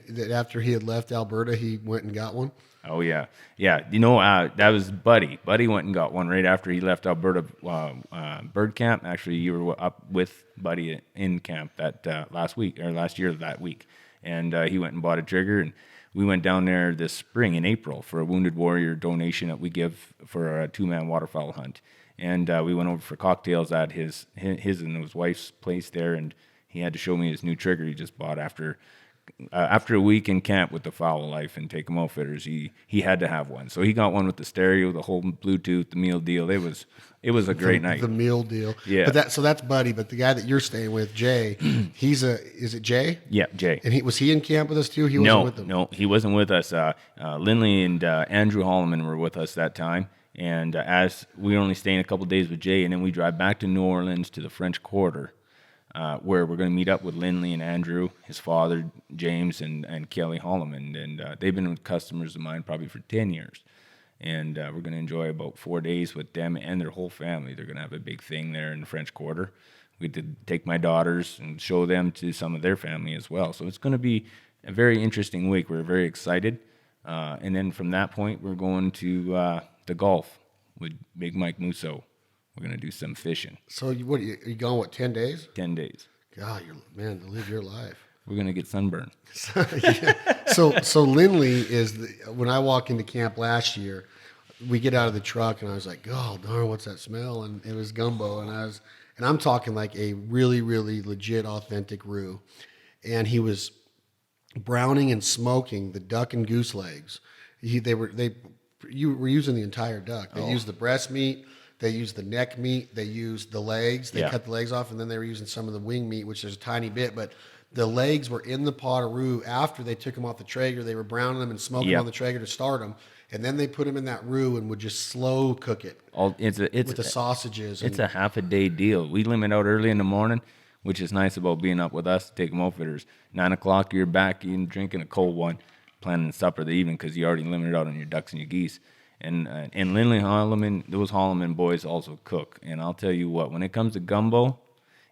that after he had left Alberta, he went and got one? Oh yeah. That was Buddy. Buddy went and got one right after he left Alberta bird camp. Actually, you were up with Buddy in camp that last year that week, and he went and bought a trigger, and we went down there this spring in April for a Wounded Warrior donation that we give for a 2-man waterfowl hunt, and we went over for cocktails at his and his wife's place there, and he had to show me his new trigger he just bought after a week in camp with the Fowl Life and Take 'em Outfitters. He had to have one, so he got one with the stereo, the whole Bluetooth, the meal deal. It was a great night. The meal deal, yeah. But that's Buddy. But the guy that you're staying with, Jay, is it Jay? Yeah, Jay. And was he in camp with us too? He wasn't with them. No, he wasn't with us. Lindley and Andrew Holloman were with us that time, and as we were only staying a couple days with Jay, and then we drive back to New Orleans to the French Quarter. Where we're going to meet up with Lindley and Andrew, his father, James, and Kelly Holloman. And they've been customers of mine probably for 10 years. And we're going to enjoy about 4 days with them and their whole family. They're going to have a big thing there in the French Quarter. We did take my daughters and show them to some of their family as well. So it's going to be a very interesting week. We're very excited. And then from that point, we're going to the Gulf with Big Mike Musso. We're going to do some fishing. So are you going, 10 days? 10 days. God, to live your life. We're going to get sunburned. So Lindley when I walked into camp last year, we get out of the truck and I was like, oh, darn, what's that smell? And it was gumbo. And I'm talking like a really, really legit, authentic roux. And he was browning and smoking the duck and goose legs. You were using the entire duck. They used the breast meat. They used the neck meat. They used the legs. They cut the legs off, and then they were using some of the wing meat, which is a tiny bit. But the legs were in the pot of roux after they took them off the Traeger. They were browning them and smoking them on the Traeger to start them. And then they put them in that roux and would just slow cook it with the sausages. It's a half a day deal. We limit out early in the morning, which is nice about being up with us. Take 'em Outfitters. 9 o'clock, you're back. You're drinking a cold one, planning supper the evening because you already limited out on your ducks and your geese. And Lindley Holloman, those Holloman boys also cook. And I'll tell you what, when it comes to gumbo,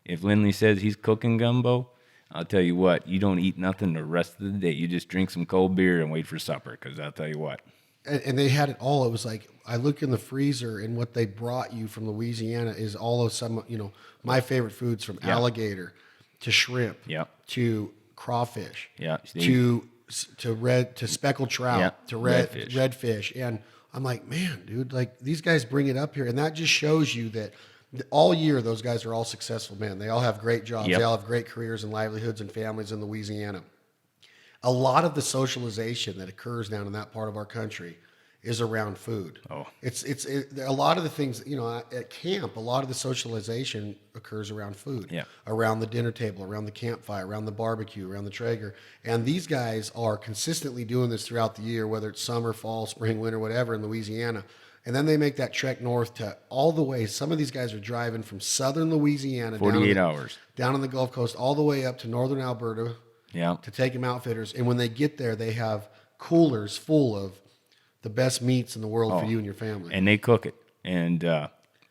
if Lindley says he's cooking gumbo, I'll tell you what, you don't eat nothing the rest of the day. You just drink some cold beer and wait for supper, because I'll tell you what. And they had it all. It was like, I look in the freezer, and what they brought you from Louisiana is all of my favorite foods, from alligator to shrimp to crawfish to speckled trout to redfish. And I'm like, man, dude, like these guys bring it up here. And that just shows you that all year those guys are all successful men. They all have great jobs. They all have great careers and livelihoods and families in Louisiana. A lot of the socialization that occurs down in that part of our country is around food. Oh, it's a lot of the things, at camp, a lot of the socialization occurs around food, around the dinner table, around the campfire, around the barbecue, around the Traeger. And these guys are consistently doing this throughout the year, whether it's summer, fall, spring, winter, whatever, in Louisiana. And then they make that trek north to all the way. Some of these guys are driving from southern Louisiana 48 hours down on the Gulf Coast all the way up to northern Alberta to Take 'em Outfitters. And when they get there, they have coolers full of the best meats in the world for you and your family. And they cook it. And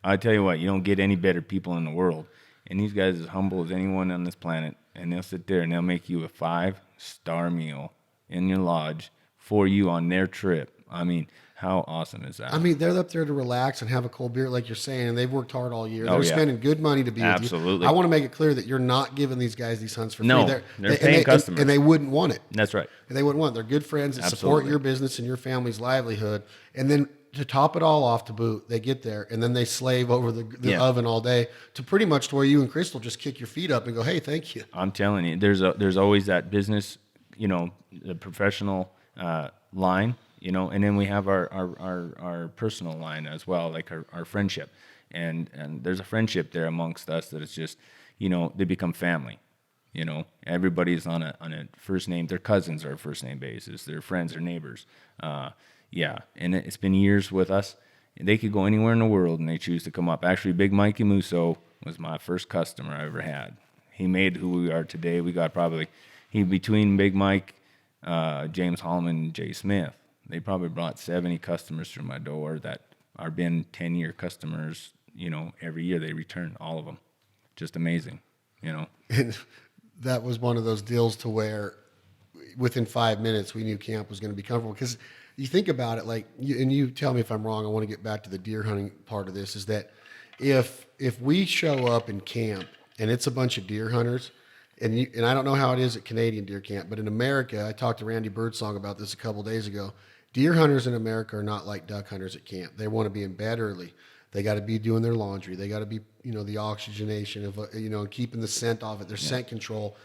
I tell you what, you don't get any better people in the world. And these guys are as humble as anyone on this planet. And they'll sit there and they'll make you a 5-star meal in your lodge for you on their trip. I mean, how awesome is that? I mean, they're up there to relax and have a cold beer, like you're saying, and they've worked hard all year. They're spending good money to be with you. Absolutely. I want to make it clear that you're not giving these guys these hunts for free. No, they're paying customers. And they wouldn't want it. That's right. And they wouldn't want it. They're good friends that support your business and your family's livelihood. And then to top it all off to boot, they get there, and then they slave over the oven all day to pretty much to where you and Crystal just kick your feet up and go, hey, thank you. I'm telling you, there's always that business, the professional line. And then we have our personal line as well, like our friendship. And there's a friendship there amongst us that it's just, they become family. You know, everybody's on a first name. Their cousins are first name basis. Their friends or neighbors. Yeah, and it's been years with us. They could go anywhere in the world, and they choose to come up. Actually, Big Mikey Musso was my first customer I ever had. He made who we are today. We got between Big Mike, James Holloman, and Jay Smith. They probably brought 70 customers through my door that are been 10-year customers. You know, every year they return, all of them. Just amazing, you know. And that was one of those deals to where within 5 minutes we knew camp was going to be comfortable. Because you think about it, like, and you tell me if I'm wrong, I want to get back to the deer hunting part of this, is that if we show up in camp and it's a bunch of deer hunters, and I don't know how it is at Canadian deer camp, but in America, I talked to Randy Birdsong about this a couple days ago, deer hunters in America are not like duck hunters at camp. They want to be in bed early. They got to be doing their laundry. They got to be, you know, the oxygenation of, you know, keeping the scent off it, their scent control.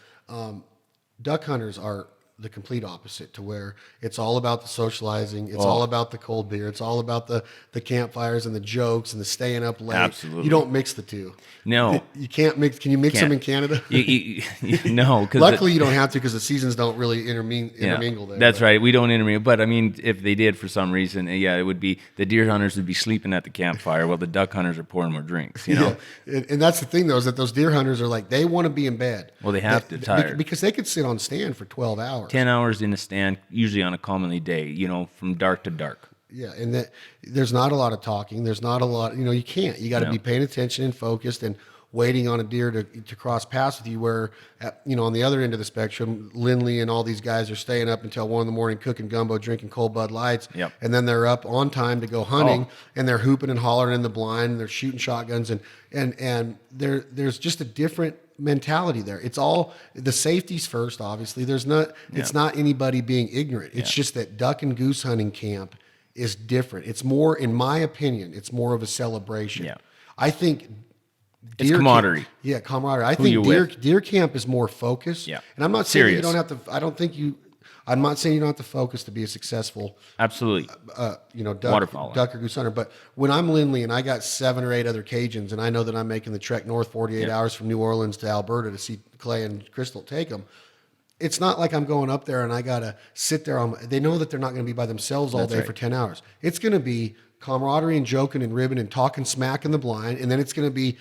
Duck hunters are the complete opposite, to where it's all about the socializing. It's all about the cold beer. It's all about the campfires and the jokes and the staying up late. Absolutely. You don't mix the two. No. You can't mix. Can you mix them in Canada? No. Luckily, you don't have to, because the seasons don't really intermingle there. That's right. We don't intermingle. But, I mean, if they did for some reason, yeah, it would be the deer hunters would be sleeping at the campfire while the duck hunters are pouring more drinks, you know? Yeah. And that's the thing, though, is that those deer hunters are like, they want to be in bed. Well, they have to, tired. Because they could sit on stand for 12 hours. 10 hours in a stand, usually on a commonly day, you know, from dark to dark. Yeah, and that there's not a lot of talking. There's not a lot, you know, you can't. You got to be paying attention and focused and waiting on a deer to cross paths with you, where, you know, on the other end of the spectrum, Lindley and all these guys are staying up until 1 a.m, cooking gumbo, drinking cold Bud Lights. Yep. And then they're up on time to go hunting, and they're hooping and hollering in the blind, and they're shooting shotguns, and there's just a different mentality there. It's all the safety's first, obviously. It's not anybody being ignorant. It's just that duck and goose hunting camp is different. It's more, in my opinion, it's more of a celebration. Yeah. I think It's camaraderie. Camaraderie. I think deer camp is more focused. Yeah. And I'm not saying Serious. you don't have to. I'm not saying you don't have to focus to be a successful, Absolutely. Duck or goose hunter. But when I'm Lindley and I got 7 or 8 other Cajuns, and I know that I'm making the trek north 48 hours from New Orleans to Alberta to see Clay and Crystal take them, it's not like I'm going up there and I got to sit there. They know that they're not going to be by themselves all day for 10 hours. It's going to be camaraderie and joking and ribbing and talking smack in the blind. And then it's going to be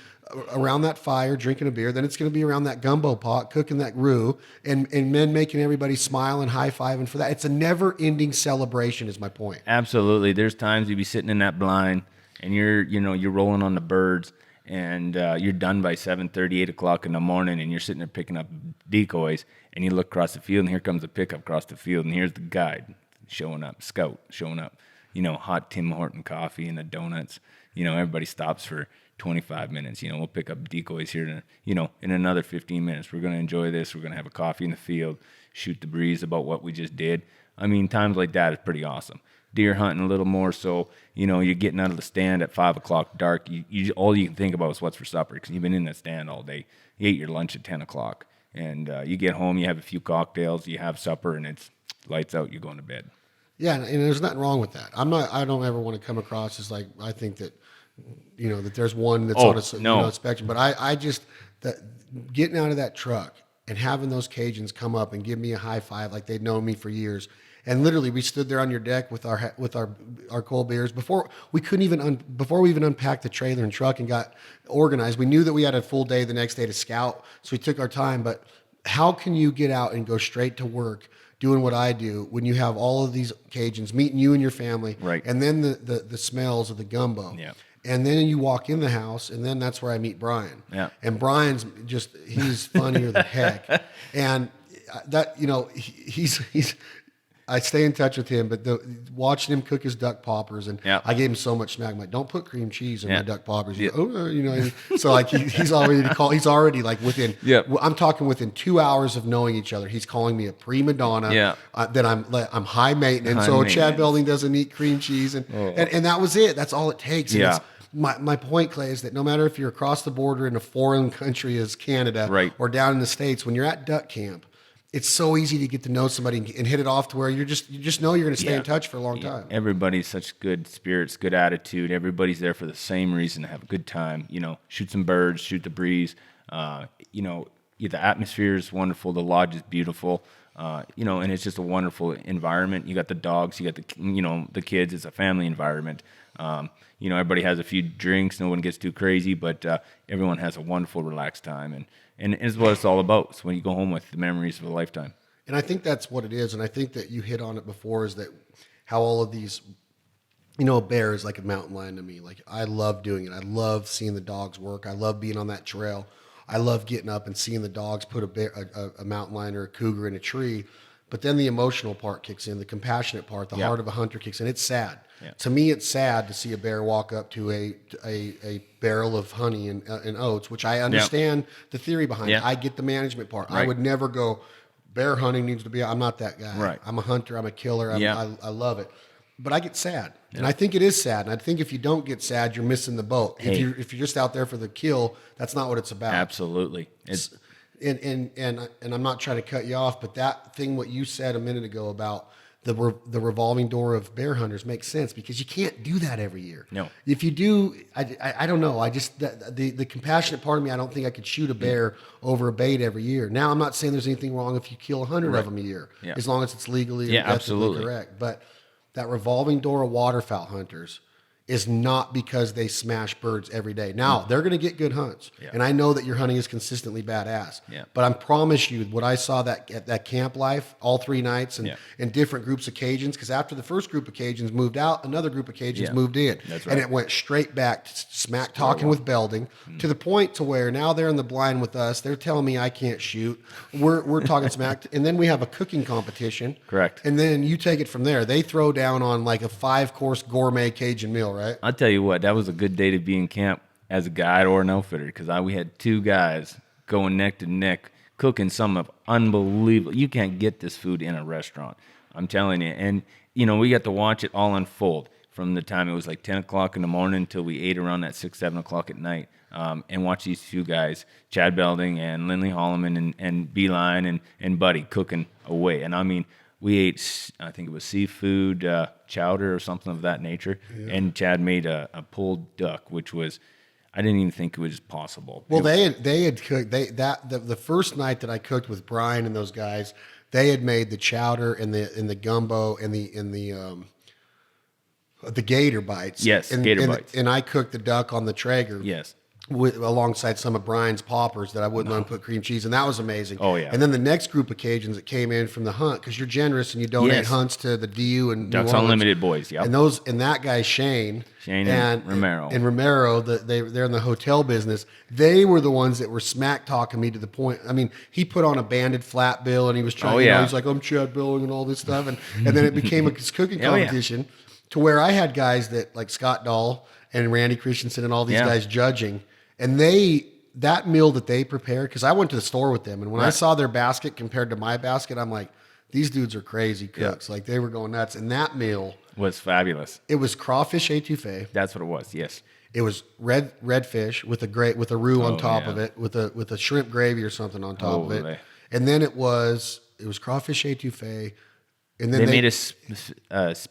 around that fire, drinking a beer. Then it's going to be around that gumbo pot, cooking that roux, and men making everybody smile and high-fiving for that. It's a never-ending celebration, is my point. Absolutely. There's times you'd be sitting in that blind and you're rolling on the birds, and you're done by 7:30, 8 o'clock in the morning, and you're sitting there picking up decoys, and you look across the field, and here comes a pickup across the field, and here's the guide showing up, scout showing up, hot Tim Horton coffee and the donuts. Everybody stops for 25 minutes. We'll pick up decoys here, in another 15 minutes. We're going to enjoy this. We're going to have a coffee in the field, shoot the breeze about what we just did. I mean, times like that is pretty awesome. Deer hunting a little more so, you're getting out of the stand at 5 o'clock dark. All you can think about is what's for supper, because you've been in that stand all day. You ate your lunch at 10 o'clock, and you get home, you have a few cocktails, you have supper, and it's lights out, you're going to bed. Yeah, and there's nothing wrong with that. I don't ever want to come across as like, I think that, that there's one that's on a spectrum. But I just, getting out of that truck and having those Cajuns come up and give me a high five like they'd known me for years. And literally, we stood there on your deck with our cold beers before we even unpacked the trailer and truck and got organized. We knew that we had a full day the next day to scout, so we took our time. But how can you get out and go straight to work doing what I do when you have all of these Cajuns meeting you and your family, right? And then the smells of the gumbo, yeah. And then you walk in the house, and then that's where I meet Brian. Yeah. And Brian's he's funnier than heck, and that he's. I stay in touch with him, but watching him cook his duck poppers, and I gave him so much smack. I'm like, don't put cream cheese in my duck poppers. Yeah. So like he's already like within. Yeah. I'm talking within 2 hours of knowing each other. He's calling me a prima donna. Yeah. That I'm high maintenance. Chad Belding doesn't eat cream cheese, and that was it. That's all it takes. Yeah. My point, Clay, is that no matter if you're across the border in a foreign country as Canada, right, or down in the States, when you're at duck camp, it's so easy to get to know somebody and hit it off to where you just know you're going to stay in touch for a long time. Everybody's such good spirits, good attitude. Everybody's there for the same reason, to have a good time. Shoot some birds, shoot the breeze. the atmosphere is wonderful. The lodge is beautiful. And it's just a wonderful environment. You got the dogs, you got the kids. It's a family environment. Everybody has a few drinks. No one gets too crazy, but everyone has a wonderful, relaxed time. And it's what it's all about. It's when you go home with the memories of a lifetime. And I think that's what it is. And I think that you hit on it before, is that how all of these, a bear is like a mountain lion to me. Like, I love doing it. I love seeing the dogs work. I love being on that trail. I love getting up and seeing the dogs put a mountain lion or a cougar in a tree. But then the emotional part kicks in, the compassionate part, the heart of a hunter kicks in. It's sad. Yeah. To me, it's sad to see a bear walk up to a barrel of honey and oats, which I understand the theory behind it. I get the management part. Right. I would never go, bear hunting needs to be, I'm not that guy. Right. I'm a hunter. I'm a killer. I love it. But I get sad. Yeah. And I think it is sad. And I think if you don't get sad, you're missing the boat. Hey. If you're just out there for the kill, that's not what it's about. Absolutely. And I'm not trying to cut you off, but that thing, what you said a minute ago about the revolving door of bear hunters makes sense, because you can't do that every year. No. If you do, I don't know. I just, the compassionate part of me, I don't think I could shoot a bear over a bait every year. Now, I'm not saying there's anything wrong if you kill 100 of them a year, as long as it's legally and ethically correct. But that revolving door of waterfowl hunters is not because they smash birds every day. Now, they're going to get good hunts. Yeah. And I know that your hunting is consistently badass. Yeah. But I promise you, what I saw at that camp life, all 3 nights, and different groups of Cajuns, because after the first group of Cajuns moved out, another group of Cajuns moved in. That's right. And it went straight back to smack talking with Belding, to the point to where now they're in the blind with us. They're telling me I can't shoot. We're talking smack. And then we have a cooking competition. Correct. And then you take it from there. They throw down on like a 5-course gourmet Cajun meal, right? I'll tell you what, that was a good day to be in camp as a guide or an outfitter, because we had 2 guys going neck to neck, cooking some of unbelievable. You can't get this food in a restaurant. I'm telling you. And, we got to watch it all unfold from the time it was like 10 o'clock in the morning until we ate around that 6, 7 o'clock at night, and watch these 2 guys, Chad Belding and Lindley Holloman and Beeline and Buddy, cooking away. And I mean, we ate, I think it was seafood chowder or something of that nature, and Chad made a pulled duck, which was, I didn't even think it was possible. Well, they had cooked the first night that I cooked with Brian and those guys. They had made the chowder and the gumbo and the gator bites. Yes, gator bites. And I cooked the duck on the Traeger. Yes. Alongside some of Brian's poppers that I wouldn't let him put cream cheese, and that was amazing. Oh yeah! And then the next group of Cajuns that came in from the hunt, because you're generous and you donate hunts to the DU and Ducks Unlimited boys, yeah. And that guy Shane and Romero they're in the hotel business. They were the ones that were smack talking me to the point. I mean, he put on a banded flat bill and he was trying. He's like, I'm Chad Billing and all this stuff, and then it became a cooking competition to where I had guys that like Scott Dahl and Randy Christensen and all these guys judging. And that meal that they prepared, because I went to the store with them, and when I saw their basket compared to my basket, I'm like, these dudes are crazy cooks. Like, they were going nuts. And that meal was fabulous. It was crawfish étouffée. That's what it was. Yes. It was red fish with a roux on top of it, with a shrimp gravy or something on top of it. And then it was crawfish étouffée. And then they made a it was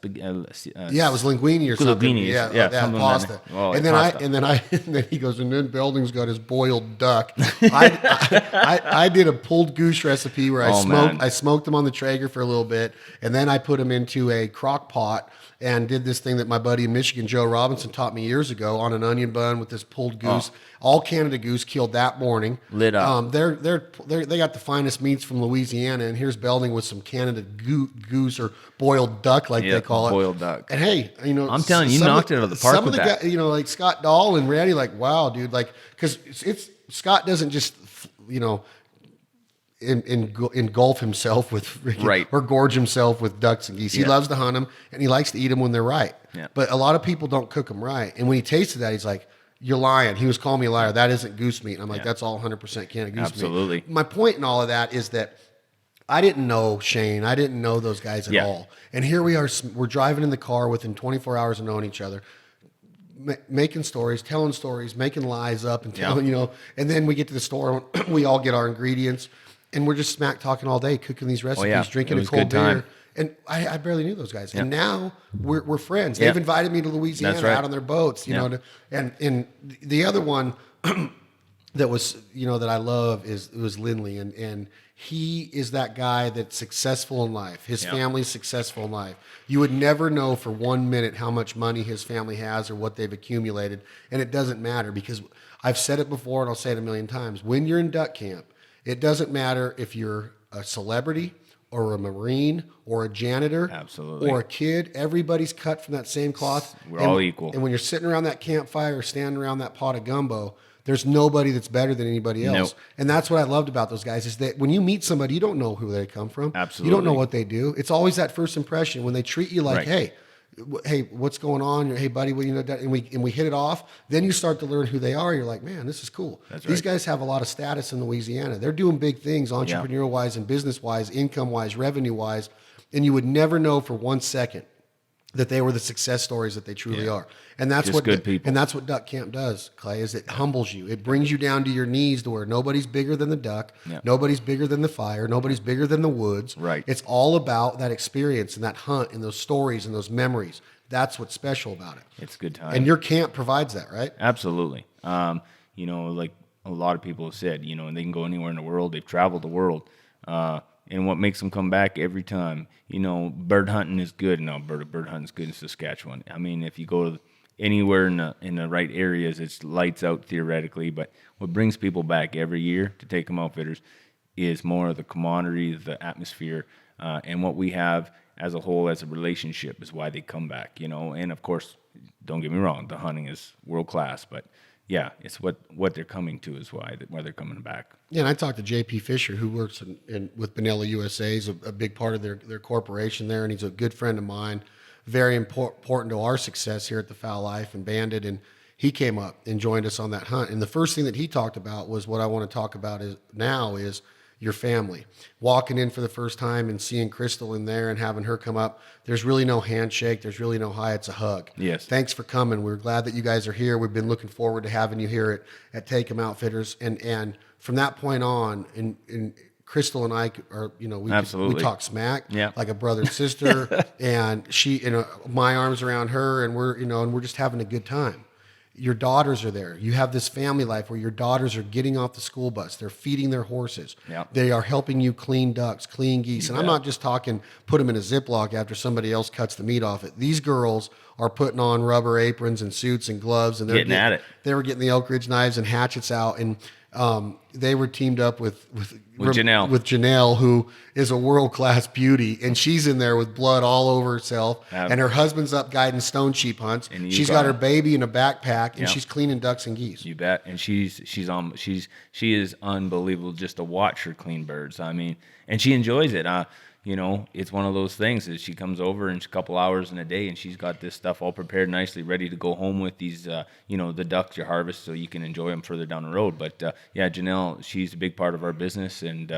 linguine or something. That pasta. And then he goes, and then Belding's got his boiled duck. I did a pulled goose recipe where I smoked them on the Traeger for a little bit, and then I put them into a crock pot and did this thing that my buddy in Michigan, Joe Robinson, taught me years ago on an onion bun with this pulled goose. All Canada goose killed that morning. Lit up. They got the finest meats from Louisiana, and here's Belding with some Canada goose or boiled duck, like they call it. Boiled duck. And hey, I'm telling you, you knocked it out of the park with that. Guys, like Scott Dahl and Randy, like, wow, dude, like, because Scott doesn't just, engulf himself with or gorge himself with ducks and geese. He loves to hunt them, and he likes to eat them when they're right. Yeah. But a lot of people don't cook them right. And when he tasted that, he's like, you're lying. He was calling me a liar. That isn't goose meat. And I'm like, that's all 100% Canada goose meat. Absolutely. My point in all of that is that I didn't know Shane. I didn't know those guys at all. And here we are. We're driving in the car within 24 hours of knowing each other, making stories, telling stories, making lies up and telling, and then we get to the store. We all get our ingredients. And we're just smack talking all day, cooking these recipes, drinking a cold beer. And I barely knew those guys. And now we're friends. They've invited me to Louisiana out on their boats, know. And the other one, that was, that I love was Lindley, and he is that guy that's successful in life. His Yeah. family's successful in life. You would never know for 1 minute how much money his family has or what they've accumulated, and it doesn't matter because I've said it before and I'll say it a million times. When you're in duck camp, it doesn't matter if you're a celebrity or a Marine or a janitor Absolutely. or a kid. Everybody's cut from that same cloth. We're all equal. And when you're sitting around that campfire or standing around that pot of gumbo, there's nobody that's better than anybody else. Nope. And that's what I loved about those guys is that when you meet somebody, you don't know who they come from. Absolutely. You don't know what they do. It's always that first impression when they treat you like, Right. hey, what's going on? Hey, buddy, well, and we hit it off. Then you start to learn who they are. You're like, man, this is cool. That's These right. guys have a lot of status in Louisiana. They're doing big things, entrepreneurial wise and business wise, income wise, revenue wise, and you would never know for 1 second that they were the success stories that they truly are. And that's Just what good people. And that's what duck camp does, Clay, is it humbles you. It brings you down to your knees to where nobody's bigger than the duck, Yeah. nobody's bigger than the fire, nobody's bigger than the woods. Right. It's all about that experience and that hunt and those stories and those memories. That's what's special about it. It's a good time. And your camp provides that, right? Absolutely. Like a lot of people have said, and they can go anywhere in the world. They've traveled the world. And what makes them come back every time, bird hunting is good in Alberta. Bird hunting is good in Saskatchewan. I mean, if you go anywhere in the right areas, it's lights out theoretically. But what brings people back every year to take them outfitters is more of the camaraderie, the atmosphere, and what we have as a whole as a relationship is why they come back, And of course, don't get me wrong, the hunting is world class, but yeah, it's what they're coming to is why they're coming back. Yeah, and I talked to J.P. Fisher, who works with Benella USA. He's a big part of their corporation there, and he's a good friend of mine, very important to our success here at the Foul Life and Bandit. And he came up and joined us on that hunt. And the first thing that he talked about was what I want to talk about is your family. Walking in for the first time and seeing Crystal in there and having her come up, there's really no handshake. There's really no hi. It's a hug. Yes. Thanks for coming. We're glad that you guys are here. We've been looking forward to having you here at Take 'Em Outfitters. And from that point on, in Crystal and I are, we Absolutely. talk smack, Yeah. like a brother and sister, and she, my arms around her, and we're just having a good time. Your daughters are there. You have this family life where your daughters are getting off the school bus. They're feeding their horses. Yeah. They are helping you clean ducks, clean geese. And I'm bet. not just talking put them in a Ziploc after somebody else cuts the meat off it. These girls are putting on rubber aprons and suits and gloves, and they're Getting at it. They were getting the Elk Ridge knives and hatchets out, and they were teamed up with Janelle. with Janelle, who is a world-class beauty, and she's in there with blood all over herself, and her husband's up guiding stone sheep hunts. She's got her baby in a backpack, and she's cleaning ducks and geese. You bet. And she is unbelievable just to watch her clean birds. I mean, and she enjoys it. It's one of those things that she comes over in a couple hours in a day, and she's got this stuff all prepared nicely, ready to go home with these, the ducks you harvest, so you can enjoy them further down the road. But Janelle, she's a big part of our business, and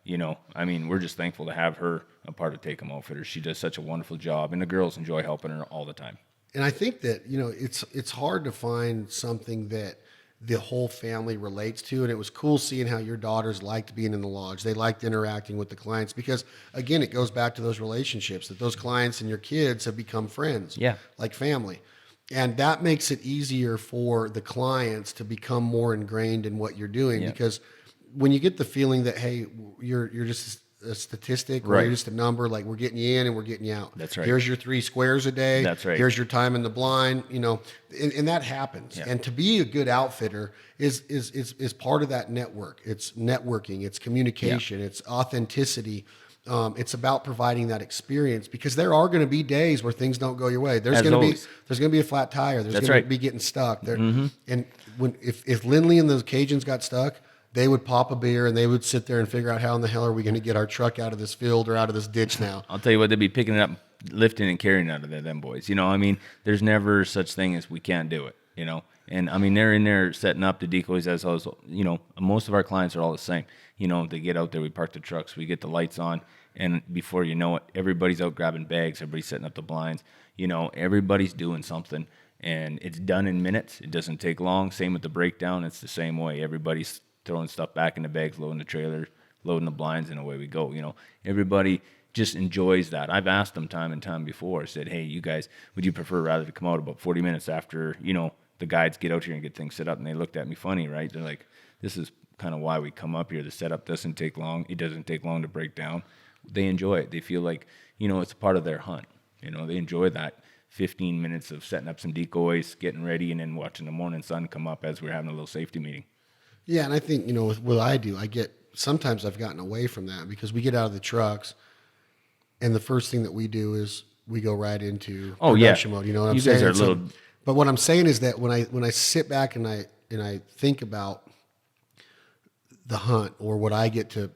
we're just thankful to have her a part of Take 'Em Outfitters. She does such a wonderful job, and the girls enjoy helping her all the time. And I think that it's hard to find something that the whole family relates to. And it was cool seeing how your daughters liked being in the lodge. They liked interacting with the clients because, again, it goes back to those relationships that those clients and your kids have become friends, like family. And that makes it easier for the clients to become more ingrained in what you're doing because when you get the feeling that, hey, you're just a statistic or you're just a number, like we're getting you in and we're getting you out. That's right. Here's your 3 squares a day. That's right. Here's your time in the blind, and that happens. Yeah. And to be a good outfitter is part of that network. It's networking, it's communication, it's authenticity. It's about providing that experience because there are going to be days where things don't go your way. There's going to be a flat tire. There's going to be getting stuck there. And if Lindley and those Cajuns got stuck, they would pop a beer and they would sit there and figure out how in the hell are we going to get our truck out of this field or out of this ditch now. I'll tell you what, they'd be picking it up, lifting and carrying it out of there, them boys. There's never such thing as we can't do it, And they're in there setting up the decoys as well. Most of our clients are all the same. They get out there, we park the trucks, we get the lights on, and before you know it, everybody's out grabbing bags, everybody's setting up the blinds. Everybody's doing something, and it's done in minutes. It doesn't take long. Same with the breakdown. It's the same way. Everybody's throwing stuff back in the bags, loading the trailer, loading the blinds, and away we go. Everybody just enjoys that. I've asked them time and time before. I said, hey, you guys, would you prefer rather to come out about 40 minutes after, the guides get out here and get things set up? And they looked at me funny, right? They're like, this is kind of why we come up here. The setup doesn't take long. It doesn't take long to break down. They enjoy it. They feel like, it's a part of their hunt. They enjoy that 15 minutes of setting up some decoys, getting ready, and then watching the morning sun come up as we're having a little safety meeting. Yeah, and I think, with what I do, sometimes I've gotten away from that because we get out of the trucks and the first thing that we do is we go right into production mode. You know what I'm saying? Guys are but what I'm saying is that when I sit back and I think about the hunt or what I get to,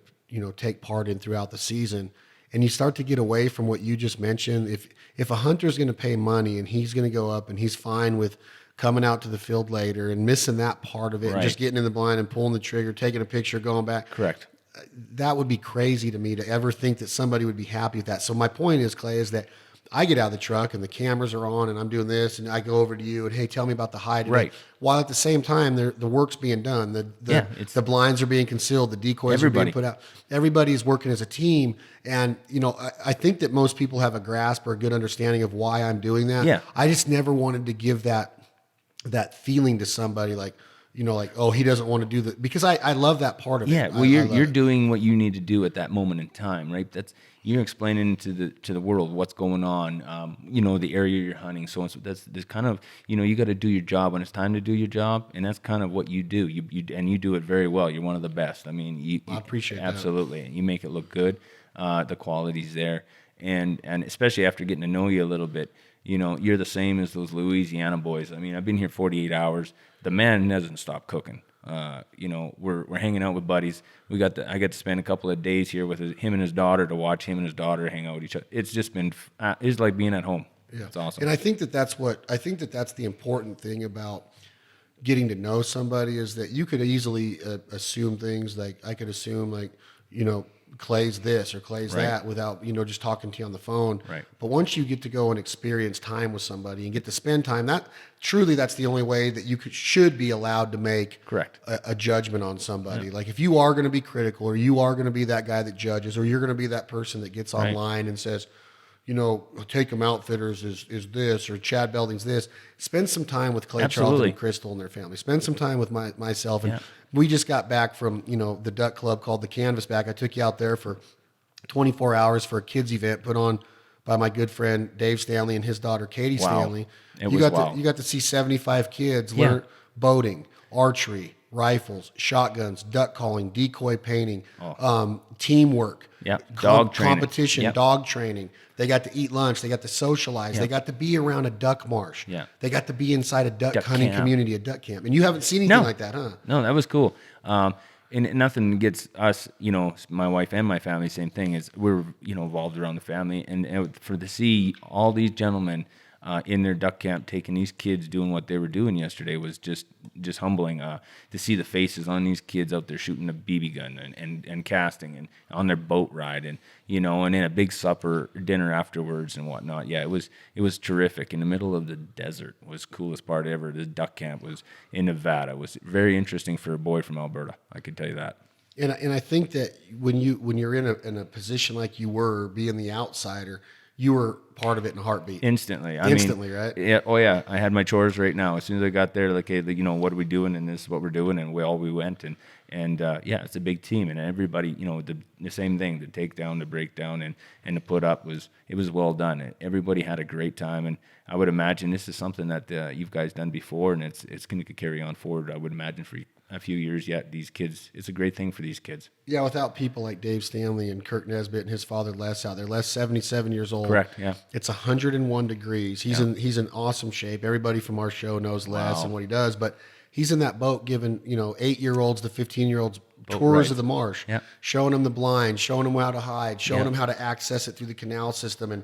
take part in throughout the season, and you start to get away from what you just mentioned. If a hunter's going to pay money and he's going to go up and he's fine with coming out to the field later and missing that part of it, and just getting in the blind and pulling the trigger, taking a picture, going back. Correct. That would be crazy to me to ever think that somebody would be happy with that. So my point is, Clay, is that I get out of the truck and the cameras are on and I'm doing this and I go over to you and, hey, tell me about the hide today. Right. While at the same time, the work's being done. The blinds are being concealed. The decoys are being put out. Everybody's working as a team. And, I think that most people have a grasp or a good understanding of why I'm doing that. Yeah. I just never wanted to give that feeling to somebody like, oh, he doesn't want to do that, because I love that part of it. Yeah, well, you're doing what you need to do at that moment in time, right? You're explaining to the world what's going on, the area you're hunting. So that's kind of, you got to do your job when it's time to do your job, and that's kind of what you do. You do it very well. You're one of the best. I mean, I appreciate that. Absolutely. You make it look good. The quality's there, and especially after getting to know you a little bit. You're the same as those Louisiana boys. I mean, I've been here 48 hours. The man doesn't stop cooking. We're hanging out with buddies. I got to spend a couple of days here with him and his daughter to watch him and his daughter hang out with each other. It's just been, it's like being at home. Yeah. It's awesome. And I think that's the important thing about getting to know somebody, is that you could easily assume things. Like I could assume Clay's this or Clay's that without, just talking to you on the phone. Right. But once you get to go and experience time with somebody and get to spend time, that's the only way that you should be allowed to make a judgment on somebody. Yeah. Like if you are going to be critical, or you are going to be that guy that judges, or you're going to be that person that gets online and says, Take 'em Outfitters is this, or Chad Belding's this. Spend some time with Clay, Charlton, and Crystal and their family. Spend some time with myself. And we just got back from, the duck club called the Canvasback. I took you out there for 24 hours for a kids event put on by my good friend Dave Stanley and his daughter Katie Stanley. You got to see 75 kids learn boating, archery, rifles, shotguns, duck calling, decoy painting, teamwork, dog training, competition, dog training. They got to eat lunch. They got to socialize. They got to be around a duck marsh. They got to be inside a duck hunting camp. Community, a duck camp. And you haven't seen anything like that, huh? No, that was cool. And nothing gets us, my wife and my family, same thing, is we're, involved around the family. And to see all these gentlemen in their duck camp taking these kids doing what they were doing yesterday was just humbling. To see the faces on these kids out there shooting a BB gun and casting and on their boat ride and then a big dinner afterwards and whatnot. Yeah, it was terrific. In the middle of the desert was the coolest part ever. The duck camp was in Nevada. It was very interesting for a boy from Alberta. I can tell you that. And I think that when you're in a position like you were, being the outsider, you were part of it in a heartbeat. Instantly. Right? Yeah. Oh, yeah. I had my chores right now. As soon as I got there, like, hey, what are we doing? And this is what we're doing. And we went. And it's a big team. And everybody, the same thing, the takedown, the breakdown, and the put up was well done. Everybody had a great time. And I would imagine this is something that you've guys done before, and it's going to carry on forward, I would imagine, for a few years yet. These kids, it's a great thing for these kids. Yeah, without people like Dave Stanley and Kirk Nesbitt and his father Les out there. Les, 77 years old. Correct. Yeah. It's 101 degrees. He's in awesome shape. Everybody from our show knows Les and what he does, but he's in that boat giving 8-year-olds to 15-year-olds tours of the marsh, showing them the blind, showing them how to hide, showing them how to access it through the canal system, and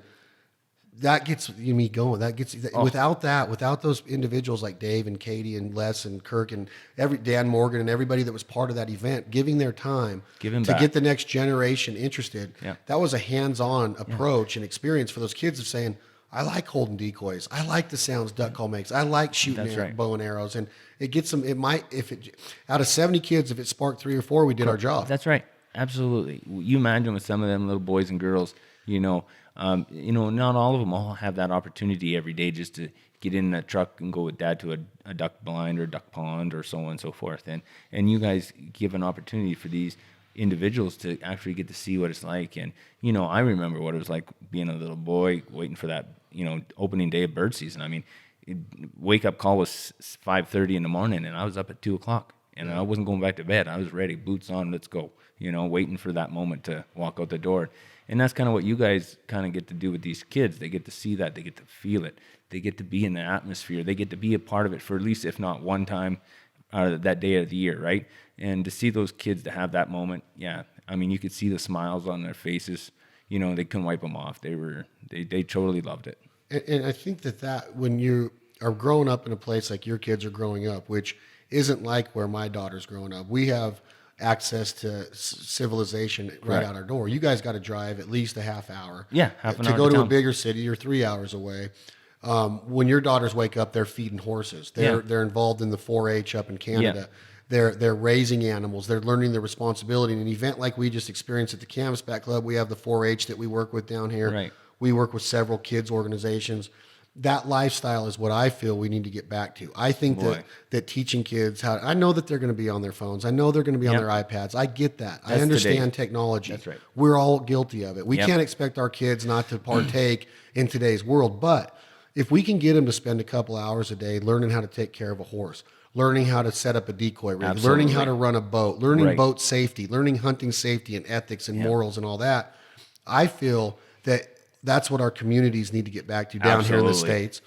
that gets me going. Without those individuals like Dave and Katie and Les and Kirk and Dan Morgan and everybody that was part of that event, giving their time to get the next generation interested. Yeah. That was a hands-on approach and experience for those kids of saying, I like holding decoys. I like the sounds duck call makes. I like shooting bow and arrows. And it gets them, out of 70 kids, if it sparked 3 or 4, we did our job. That's right. Absolutely. You imagine with some of them little boys and girls, Not all of them all have that opportunity every day just to get in that truck and go with dad to a duck blind or duck pond or so on and so forth. And you guys give an opportunity for these individuals to actually get to see what it's like. And, I remember what it was like being a little boy waiting for that, opening day of bird season. I mean, wake up call was 5:30 in the morning and I was up at 2:00 and I wasn't going back to bed. I was ready, boots on, let's go, waiting for that moment to walk out the door. And that's kind of what you guys kind of get to do with these kids. They get to see that, they get to feel it, they get to be in the atmosphere, they get to be a part of it for at least, if not one time, that day of the year, right? And to see those kids to have that moment, yeah, I mean, you could see the smiles on their faces. They couldn't wipe them off. They totally loved it. And I think that when you are growing up in a place like your kids are growing up, which isn't like where my daughter's growing up, we have access to civilization right out our door. You guys got to drive at least a half hour. Yeah, half an hour to go to a town. bigger city. You're 3 hours away. When your daughters wake up, they're feeding horses. They're involved in the 4-H up in Canada. They're raising animals. They're learning their responsibility. In an event like we just experienced at the Canvasback Club, we have the 4-H that we work with down here. Right. We work with several kids organizations. That lifestyle is what I feel we need to get back to. I think that teaching kids how, I know that they're going to be on their phones. I know they're going to be on their iPads. I get that. I understand technology. That's right. We're all guilty of it. We can't expect our kids not to partake in today's world. But if we can get them to spend a couple hours a day learning how to take care of a horse, learning how to set up a decoy rig, learning how to run a boat, learning boat safety, learning hunting safety and ethics and morals and all that, I feel that that's what our communities need to get back to down here in the States.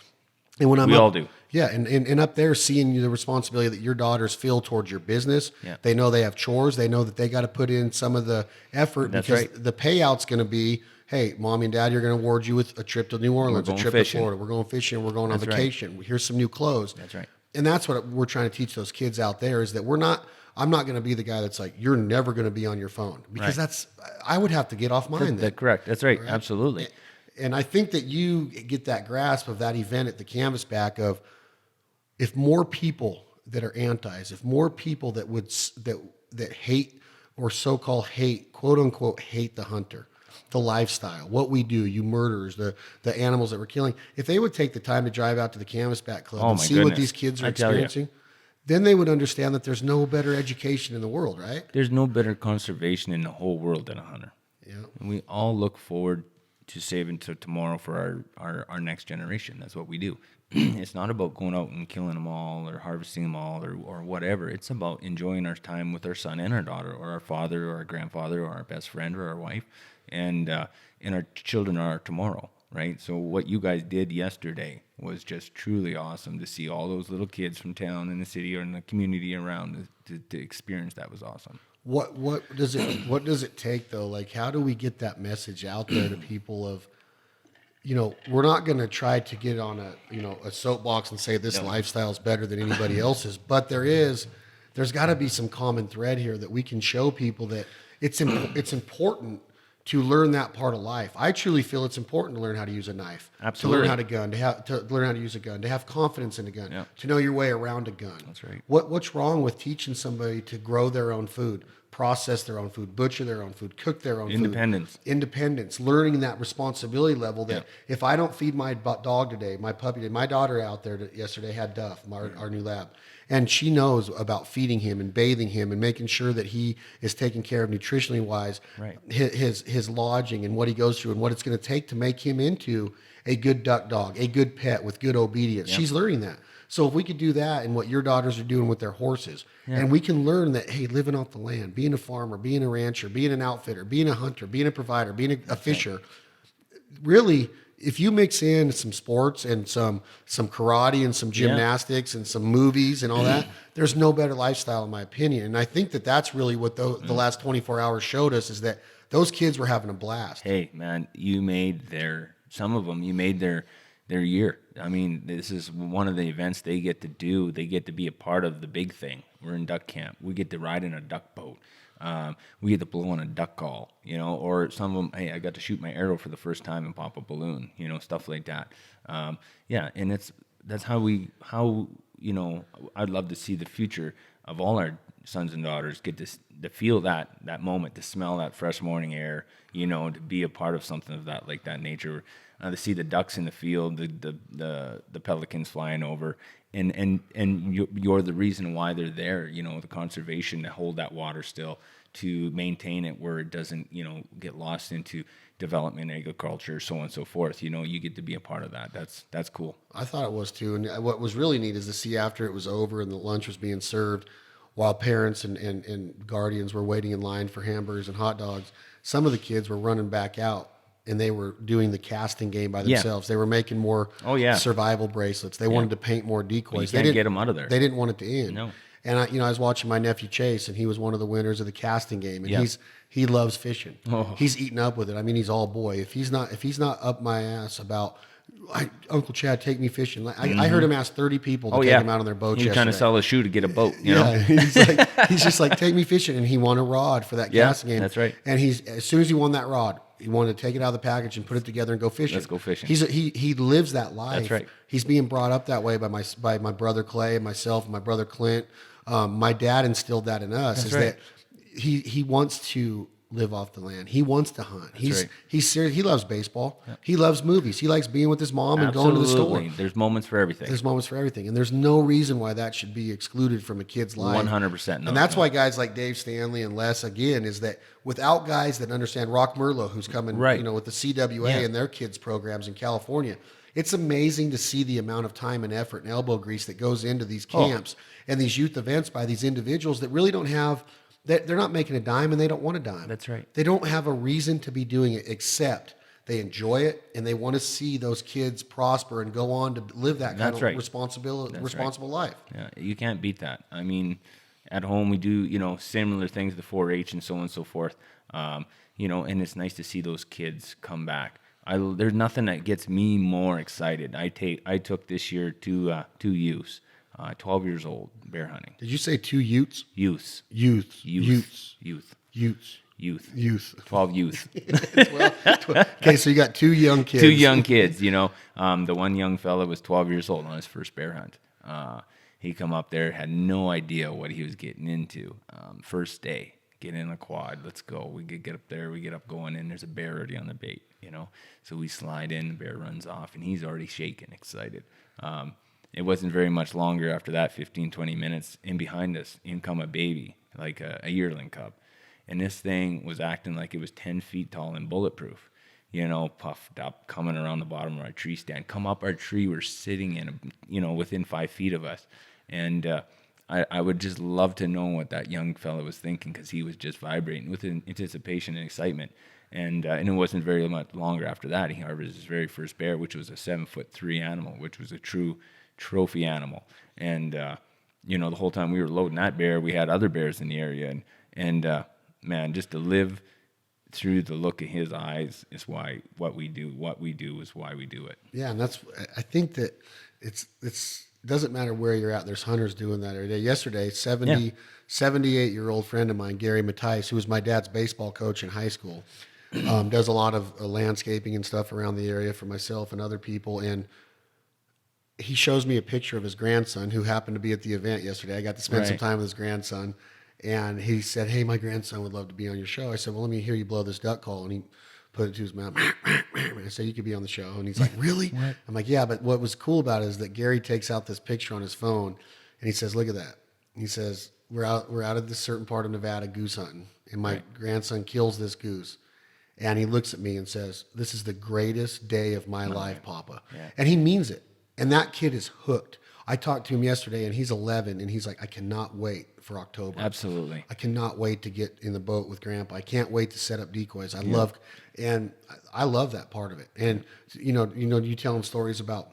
And when I'm all do. Yeah, and up there seeing the responsibility that your daughters feel towards your business. They know they have chores. They know that they got to put in some of the effort because the payout's going to be, hey, mommy and dad, you're going to award you with a trip to New Orleans, a trip to Florida. We're going fishing. We're going on vacation. Here's some new clothes. That's right. And that's what we're trying to teach those kids out there is that I'm not going to be the guy that's like, you're never going to be on your phone because I would have to get off mine then. That's correct. That's right. Absolutely. And I think that you get that grasp of that event at the Canvasback of if more people that are antis, if more people that would that hate or so-called hate, quote unquote, hate the hunter, the lifestyle, what we do, you murderers, the animals that we're killing, if they would take the time to drive out to the Canvasback Club and see what these kids are experiencing, then they would understand that there's no better education in the world, right? There's no better conservation in the whole world than a hunter. Yeah. And we all look forward to saving to tomorrow for our next generation. That's what we do. It's not about going out and killing them all or harvesting them all or whatever. It's about enjoying our time with our son and our daughter or our father or our grandfather or our best friend or our wife. And our children are our tomorrow, right? So what you guys did yesterday was just truly awesome to see all those little kids from town and the city or in the community around to experience. That was awesome. What does it take though? Like, how do we get that message out there to people of, we're not going to try to get on a soapbox and say this lifestyle is better than anybody else's, but there's got to be some common thread here that we can show people that it's important to learn that part of life. I truly feel it's important to learn how to use a knife, Absolutely. to learn how to learn how to use a gun, to have confidence in a gun, to know your way around a gun. That's right. What's wrong with teaching somebody to grow their own food, process their own food, butcher their own food, cook their own Independence. food? Independence. Learning that responsibility level that if I don't feed my dog today, my puppy today, my daughter out there yesterday had Duff, our new lab. And she knows about feeding him and bathing him and making sure that he is taken care of nutritionally wise, his lodging and what he goes through and what it's going to take to make him into a good duck dog, a good pet with good obedience. She's learning that. So if we could do that and what your daughters are doing with their horses, and we can learn that, hey, living off the land, being a farmer, being a rancher, being an outfitter, being a hunter, being a provider, being a fisher, really, if you mix in some sports and some karate and some gymnastics and some movies and all that, there's no better lifestyle in my opinion. And I think that that's really what the last 24 hours showed us is that those kids were having a blast. Hey, man, you made some of them made their year. I mean, this is one of the events they get to do. They get to be a part of the big thing. We're in duck camp. We get to ride in a duck boat. We get to blow on a duck call, or some of them, hey, I got to shoot my arrow for the first time and pop a balloon, stuff like that. And that's how I'd love to see the future of all our sons and daughters get to feel that moment, to smell that fresh morning air, to be a part of something of that, like that nature, to see the ducks in the field, the pelicans flying over, and you're the reason why they're there, the conservation to hold that water still, to maintain it where it doesn't, get lost into development, agriculture, so on and so forth. You get to be a part of that. That's cool. I thought it was too. And what was really neat is to see after it was over and the lunch was being served, while parents and guardians were waiting in line for hamburgers and hot dogs, some of the kids were running back out and they were doing the casting game by themselves. They were making more survival bracelets. They wanted to paint more decoys. Well, you can't get them out of there. They didn't want it to end. No. And I was watching my nephew Chase, and he was one of the winners of the casting game, and he loves fishing. Oh. He's eating up with it. I mean, he's all boy. If he's not up my ass about, Uncle Chad, take me fishing. I heard him ask 30 people to take him out on their boat. He's trying to sell a shoe to get a boat. You know? he's just like, take me fishing, and he won a rod for that casting game. That's right. And as soon as he won that rod, he wanted to take it out of the package and put it together and go fishing. Let's go fishing. He lives that life. That's right. He's being brought up that way by my brother Clay, myself, and my brother Clint. My dad instilled that in us. That's right. That he wants to live off the land. He wants to hunt. He's serious. He loves baseball. Yeah. He loves movies. He likes being with his mom and going to the store. There's moments for everything. And there's no reason why that should be excluded from a kid's life. 100%. And that's why guys like Dave Stanley and Les, again, is that without guys that understand, Rock Merlo, who's coming, with the CWA and their kids programs in California, it's amazing to see the amount of time and effort and elbow grease that goes into these camps and these youth events by these individuals that really don't have. They're not making a dime, and they don't want a dime. That's right. They don't have a reason to be doing it except they enjoy it, and they want to see those kids prosper and go on to live that kind of responsible life. Yeah, you can't beat that. I mean, at home we do similar things, the 4-H and so on and so forth. And it's nice to see those kids come back. There's nothing that gets me more excited. I took this year two youths. 12 years old, bear hunting. Did you say 2 Utes? Youths. Youth. 12 youth. Okay, so you got 2 young kids. 2 young kids, The one young fella was 12 years old on his first bear hunt. He come up there, had no idea what he was getting into. First day, get in a quad, let's go. We get up there, we get up going in, there's a bear already on the bait, So we slide in, the bear runs off, and he's already shaking, excited. It wasn't very much longer after that, 15, 20 minutes, in behind us, in come a baby, like a yearling cub. And this thing was acting like it was 10 feet tall and bulletproof, puffed up, coming around the bottom of our tree stand. Come up our tree, we're sitting in, within 5 feet of us. And I would just love to know what that young fella was thinking, because he was just vibrating with anticipation and excitement. And it wasn't very much longer after that. He harvested his very first bear, which was a 7'3" animal, which was a true trophy animal. And the whole time we were loading that bear, we had other bears in the area, and man, just to live through the look in his eyes is why what we do is why we do it. Yeah, and I think that it doesn't matter where you're at. There's hunters doing that every day. Yesterday, 78-year-old friend of mine, Gary Mattice, who was my dad's baseball coach in high school, does a lot of landscaping and stuff around the area for myself and other people. And he shows me a picture of his grandson, who happened to be at the event yesterday. I got to spend some time with his grandson, and he said, "Hey, my grandson would love to be on your show." I said, "Well, let me hear you blow this duck call." And he put it to his mouth. I said, "You could be on the show." And he's like, "Really?" I'm like, "Yeah." But what was cool about it is that Gary takes out this picture on his phone, and he says, "Look at that." He says, we're out of this certain part of Nevada goose hunting, and my grandson kills this goose. And he looks at me and says, "This is the greatest day of my life, Papa." Yeah. And he means it. And that kid is hooked. I talked to him yesterday, and he's 11, and he's like, "I cannot wait for October. Absolutely. I cannot wait to get in the boat with Grandpa. I can't wait to set up decoys." I love that part of it. And you tell him stories about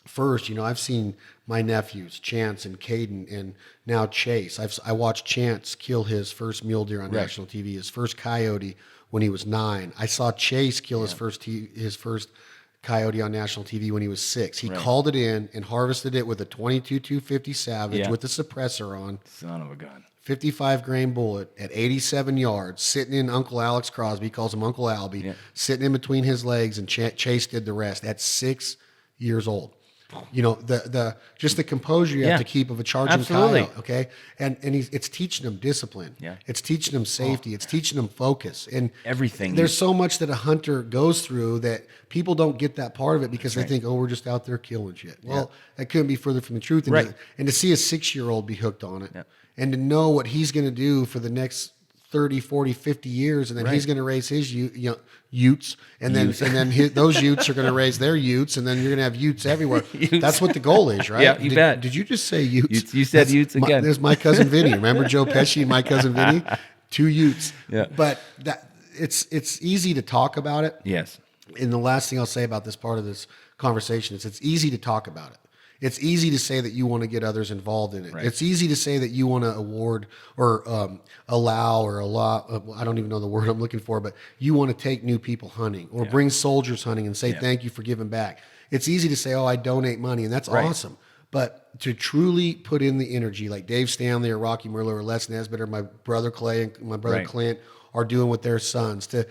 first. I've seen my nephews, Chance and Caden, and now Chase. I watched Chance kill his first mule deer on national TV, his first coyote when he was 9. I saw Chase kill his first coyote on national TV when he was 6. He called it in and harvested it with a 22-250 Savage with a suppressor on. Son of a gun. 55 grain bullet at 87 yards, sitting in Uncle Alex Crosby, calls him Uncle Albie, sitting in between his legs, and Chase did the rest at 6 years old. You know, just the composure you have to keep of a charging Absolutely. coyote, okay? And it's teaching them discipline. Yeah. It's teaching them safety. It's teaching them focus. And Everything. there's so much that a hunter goes through that people don't get that part of it because they think, oh, we're just out there killing shit. Well, that couldn't be further from the truth. And, and to see a 6-year-old be hooked on it and to know what he's going to do for the next 30, 40, 50 years, and then he's going to raise his utes, and then those utes are going to raise their utes, and then you're going to have utes everywhere. That's what the goal is, right? Yeah, you bet. Did you just say utes? You said utes again. There's my cousin Vinny. Remember Joe Pesci and my cousin Vinny? 2 utes. Yeah. But it's easy to talk about it. Yes. And the last thing I'll say about this part of this conversation is it's easy to talk about it. It's easy to say that you want to get others involved in it. Right. It's easy to say that you want to award or allow I don't even know the word I'm looking for, but you want to take new people hunting or bring soldiers hunting and say thank you for giving back. It's easy to say, oh, I donate money, and that's awesome. But to truly put in the energy, like Dave Stanley or Rocky Merlo or Les Nesbitt or my brother Clay and my brother Clint are doing with their sons, to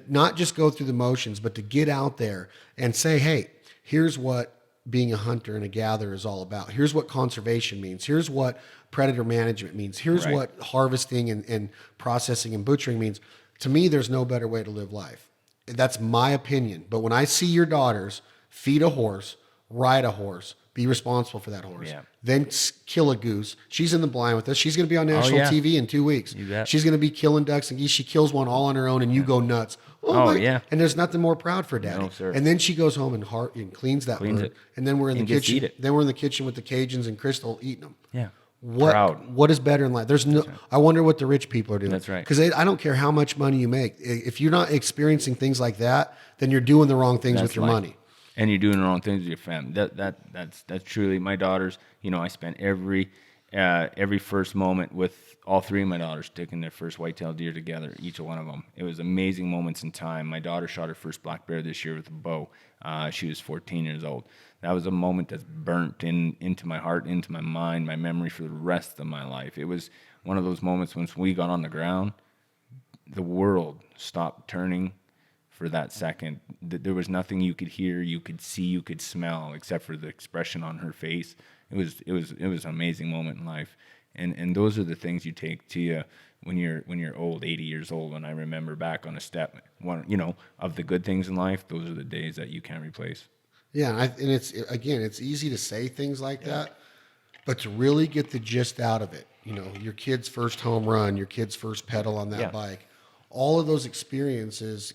not just go through the motions, but to get out there and say, hey, here's what being a hunter and a gatherer is all about. Here's what conservation means. Here's what predator management means. Here's what harvesting and processing and butchering means. To me, there's no better way to live life. That's my opinion. But when I see your daughters feed a horse, ride a horse, be responsible for that horse, then kill a goose. She's in the blind with us. She's going to be on national TV in 2 weeks. You bet. She's going to be killing ducks and geese. She kills one all on her own, and you go nuts. And there's nothing more proud for daddy. No, sir. And then she goes home and cleans that bird. And then we're in the kitchen. Then we're in the kitchen with the Cajuns and Crystal eating them. Yeah. What is better in life? There's no. I wonder what the rich people are doing. That's right. Because I don't care how much money you make. If you're not experiencing things like that, then you're doing the wrong things with your money. And you're doing the wrong things with your family. That's truly my daughters. You know, I spent every first moment with all 3 of my daughters taking their first whitetail deer together, each one of them. It was amazing moments in time. My daughter shot her first black bear this year with a bow. She was 14 years old. That was a moment that's burnt into my heart, into my mind, my memory for the rest of my life. It was one of those moments when we got on the ground, the world stopped turning for that second. There was nothing you could hear, you could see, you could smell, except for the expression on her face. It was an amazing moment in life, and those are the things you take to you when you're old, 80 years old. When I remember back on a step, of the good things in life, those are the days that you can't replace. Yeah, and it's easy to say things like that, but to really get the gist out of it, your kid's first home run, your kid's first pedal on that bike, all of those experiences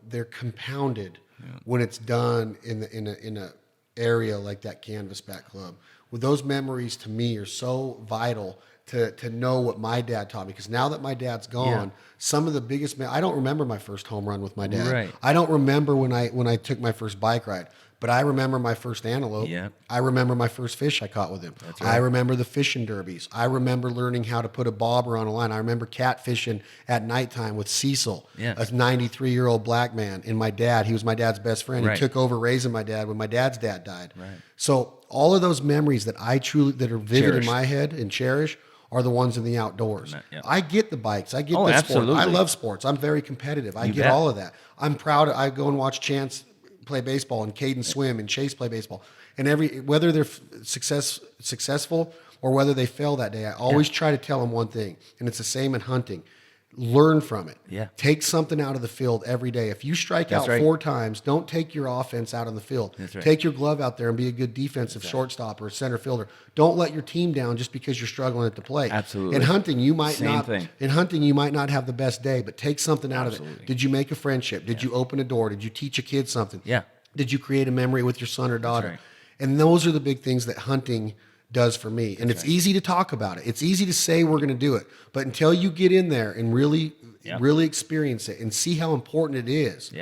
they're compounded when it's done in a area like that Canvasback Club. Well, those memories to me are so vital to know what my dad taught me, because now that my dad's gone, some of the biggest I don't remember my first home run with my dad. Right. I don't remember when I took my first bike ride. But I remember my first antelope. Yeah. I remember my first fish I caught with him. That's right. I remember the fishing derbies. I remember learning how to put a bobber on a line. I remember catfishing at nighttime with Cecil, a 93-year-old black man, and my dad. He was my dad's best friend. Right. He took over raising my dad when my dad's dad died. Right. So all of those memories that that are vivid in my head and cherish are the ones in the outdoors. Yeah. I get the bikes. I get the absolutely. sport. I love sports. I'm very competitive. I get all of that. I'm proud. I go and watch Chance play baseball and Caden swim and Chase play baseball, and whether they're successful or whether they fail that day, I always try to tell them one thing, and it's the same in hunting: learn from it. Yeah. Take something out of the field every day. If you strike out 4 times, don't take your offense out on the field. That's right. Take your glove out there and be a good defensive shortstop or center fielder. Don't let your team down just because you're struggling at the plate. Absolutely. In hunting, you might not. Thing. In hunting, you might not have the best day, but take something out of it. Did you make a friendship? Did you open a door? Did you teach a kid something? Yeah. Did you create a memory with your son or daughter? Right. And those are the big things that hunting does for me. And it's easy to talk about it. It's easy to say we're going to do it. But until you get in there and really experience it and see how important it is,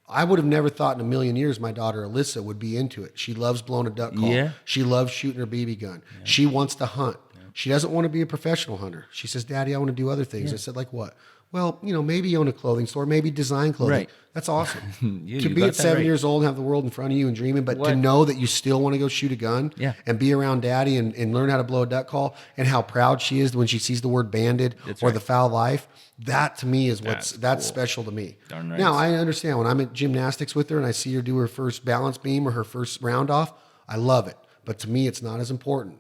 I would have never thought in a million years my daughter Alyssa would be into it. She loves blowing a duck call. Yeah. She loves shooting her BB gun. She wants to hunt. She doesn't want to be a professional hunter. She says, Daddy, I want to do other things. I said, like what? Well, maybe own a clothing store, maybe design clothing. Right. That's awesome. You To be got at that 7 right. years old and have the world in front of you and dreaming, but to know that you still want to go shoot a gun and be around Daddy and learn how to blow a duck call, and how proud she is when she sees the word banded or the foul life, that to me is that's cool. Special to me. Darn right. Now, I understand when I'm at gymnastics with her and I see her do her first balance beam or her first round off, I love it. But to me, it's not as important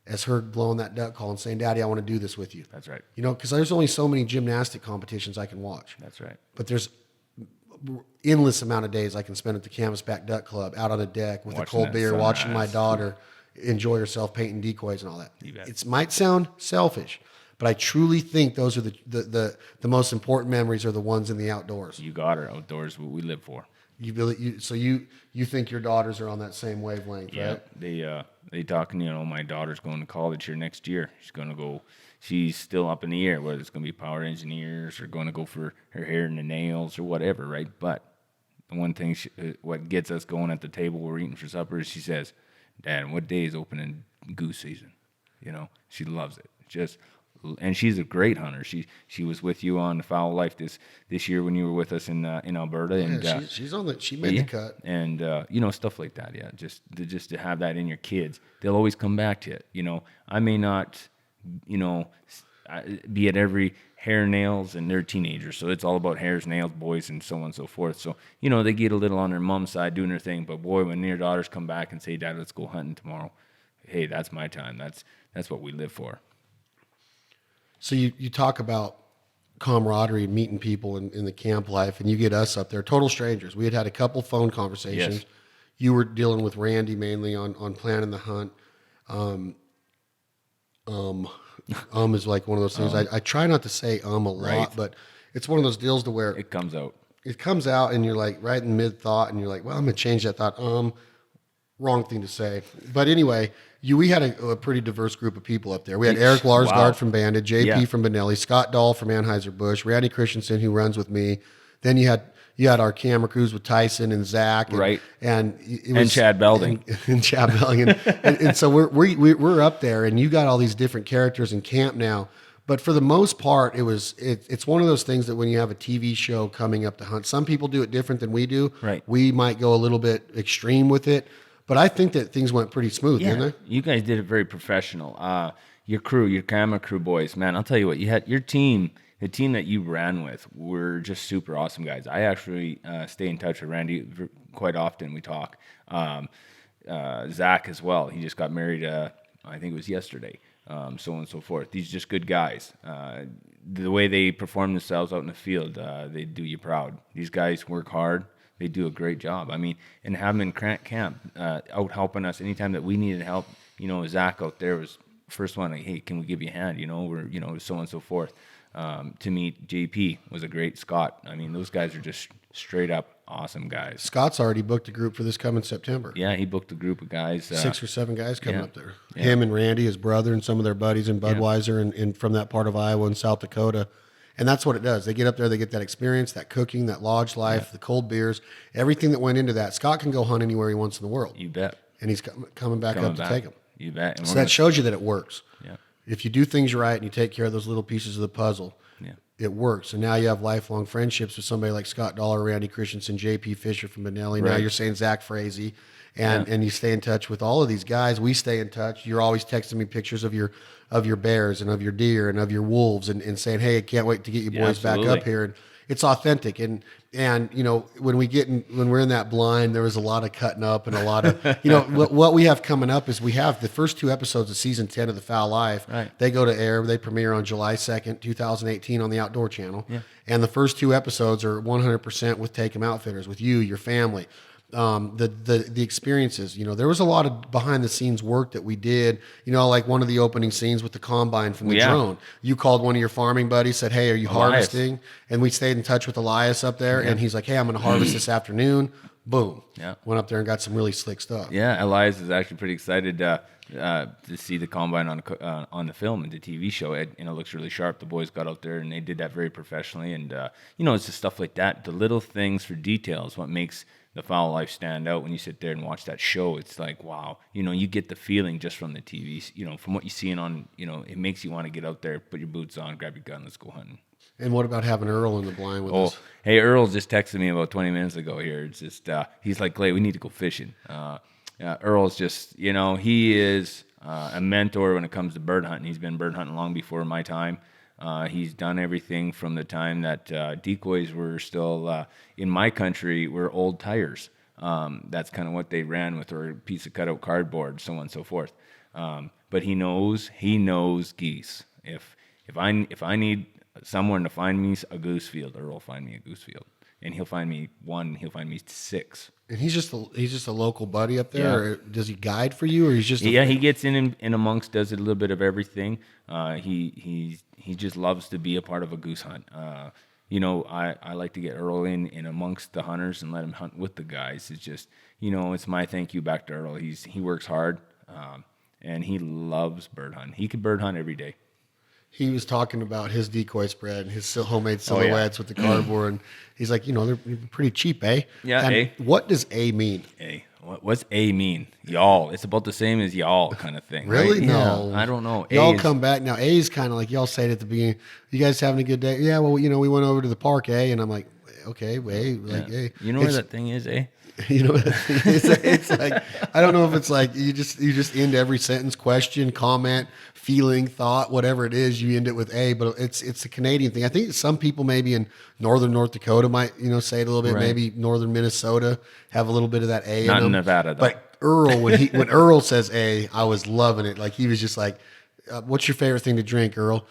as her blowing that duck call and saying, Daddy, I want to do this with you. That's right. You know, because there's only so many gymnastic competitions I can watch. That's right. But there's endless amount of days I can spend at the Canvasback Duck Club, out on a deck with a cold beer, watching my daughter enjoy herself painting decoys and all that. It might sound selfish, but I truly think those are the most important memories are the ones in the outdoors. You got her outdoors, what we live for. So you think your daughters are on that same wavelength, right? They talking. You know, my daughter's going to college here next year. She's still up in the air whether it's going to be power engineers or going to go for her hair and the nails or whatever, right? But the one thing, what gets us going at the table we're eating for supper is she says, Dad, what day is opening goose season? You know, she loves it. And she's a great hunter. She was with you on the Fowl Life this year when you were with us in Alberta. And she's on she made the cut. And you know, stuff like that. Yeah, just to have that in your kids, they'll always come back to it. You know, I may not, you know, be at every hair, nails, and they're teenagers, so it's all about hairs, nails, boys, and so on and so forth. So, you know, they get a little on their mom's side doing their thing, but boy, when their daughters come back and say, Dad, let's go hunting tomorrow, hey, that's my time. That's what we live for. So you talk about camaraderie, meeting people in the camp life, and you get us up there, total strangers. We had a couple phone conversations. Yes. You were dealing with Randy mainly on planning the hunt. Is like one of those things. I try not to say a lot, Right. but it's one of those deals to where It comes out. it comes out and you're like right in mid thought and you're like, well, I'm going to change that thought. Wrong thing to say. But anyway, we had a pretty diverse group of people up there. We had Eric Larsgaard Wow. from Banded, JP from Benelli, Scott Dahl from Anheuser-Busch, Randy Christensen, who runs with me. Then you had our camera crews with Tyson and Zach, and, Right. and it was, And Chad Belding. and Chad Belding, and so we're up there, and you got all these different characters in camp now. But for the most part, it's one of those things that when you have a TV show coming up to hunt, some people do it different than we do. Right. We might go a little bit extreme with it, but I think that things went pretty smooth, didn't they? You guys did it very professional. Your crew, your camera crew boys, man, I'll tell you what, you had your team. The team that you ran with were just super awesome guys. I actually stay in touch with Randy quite often. We talk. Zach as well. He just got married, I think it was yesterday, so on and so forth. These are just good guys. The way they perform themselves out in the field, they do you proud. These guys work hard. They do a great job. I mean, and have them in camp out helping us anytime that we needed help. You know, Zach out there was first one, like, hey, can we give you a hand? You know, or, you know, so on and so forth. To meet JP was a great Scott. I mean, those guys are just straight up awesome guys. Scott's already booked a group for this coming September. Yeah, he booked a group of guys. 6 or 7 guys coming up there. Yeah. Him and Randy, his brother, and some of their buddies in Budweiser and from that part of Iowa and South Dakota. And that's what it does. They get up there, they get that experience, that cooking, that lodge life, the cold beers, everything that went into that. Scott can go hunt anywhere he wants in the world. You bet. And he's coming back up to take them. You bet. And So that shows you that it works. Yeah. If you do things right and you take care of those little pieces of the puzzle, Yeah. it works. And now you have lifelong friendships with somebody like Scott Dollar, Randy Christensen, JP Fisher from Benelli. Now Right. you're saying Zach Frazee. And you stay in touch with all of these guys. We stay in touch. You're always texting me pictures of your bears and of your deer and of your wolves and saying, hey, I can't wait to get you boys back up here. And it's authentic. And you know, when we're in that blind, there was a lot of cutting up and a lot of, you know, what we have coming up is we have the first 2 episodes of season 10 of The Foul Life. Right. They go to air. They premiere on July 2nd, 2018 on the Outdoor Channel. Yeah. And the first 2 episodes are 100% with Take 'Em Outfitters, with you, your family. The experiences, you know, there was a lot of behind the scenes work that we did, you know, like one of the opening scenes with the combine from the drone. You called one of your farming buddies, said, hey, are you harvesting? And we stayed in touch with Elias up there, and he's like, hey, I'm going to harvest this afternoon. Boom. Yeah. Went up there and got some really slick stuff. Yeah, Elias is actually pretty excited to see the combine on the film and the TV show. It looks really sharp. The boys got out there and they did that very professionally. And you know, it's just stuff like that. The little things for details, what makes The Foul Life stand out. When you sit there and watch that show, it's like, wow. You know, you get the feeling just from the TV. You know, from what you see on. You know, it makes you want to get out there, put your boots on, grab your gun, let's go hunting. And what about having Earl in the blind with us? Hey, Earl just texted me about 20 minutes ago here. It's just, he's like, Clay, we need to go fishing. Earl's just, you know, he is a mentor when it comes to bird hunting. He's been bird hunting long before my time. He's done everything from the time that decoys were still, in my country, were old tires. That's kind of what they ran with, or a piece of cutout cardboard, so on and so forth. But he knows geese. If I need someone to find me a goose field, Earl will find me a goose field, and he'll find me one. He'll find me 6. And he's just a local buddy up there. Yeah. Or does he guide for you, or he's just He gets in amongst, does a little bit of everything. He just loves to be a part of a goose hunt. I like to get Earl in amongst the hunters and let him hunt with the guys. It's just, it's my thank you back to Earl. He works hard, and he loves bird hunting. He could bird hunt every day. He was talking about his decoy spread and his homemade silhouettes with the cardboard, and he's like, they're pretty cheap, eh? Yeah, and eh? What does A mean? A. What's A mean? Y'all. It's about the same as y'all kind of thing. Really? Right? No. Yeah, I don't know. Y'all come back. Now, A is kind of like y'all say it at the beginning. You guys having a good day? Yeah, well, we went over to the park, eh? And I'm like, okay, A. Like, yeah. A. You know where that thing is, eh? It's like, I don't know if it's like you just end every sentence, question, comment, feeling, thought, whatever it is, you end it with A, but it's a Canadian thing. I think some people maybe in northern North Dakota might, say it a little bit, Right. maybe northern Minnesota have a little bit of that A Not in in them. Nevada, though. But Earl, when Earl says A, I was loving it. Like he was just like, what's your favorite thing to drink, Earl?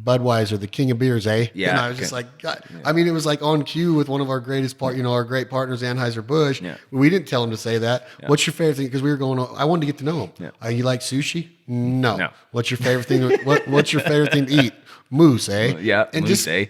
Budweiser, the king of beers, eh? Yeah. And I was just like, God. I mean, it was like on cue with one of our greatest our great partners, Anheuser-Busch. Yeah. We didn't tell him to say that. Yeah. What's your favorite thing? Because we were going, I wanted to get to know him. Yeah. You like sushi? No. No. What's your favorite thing? What's your favorite thing to eat? Moose, eh? Yeah, And moose, eh?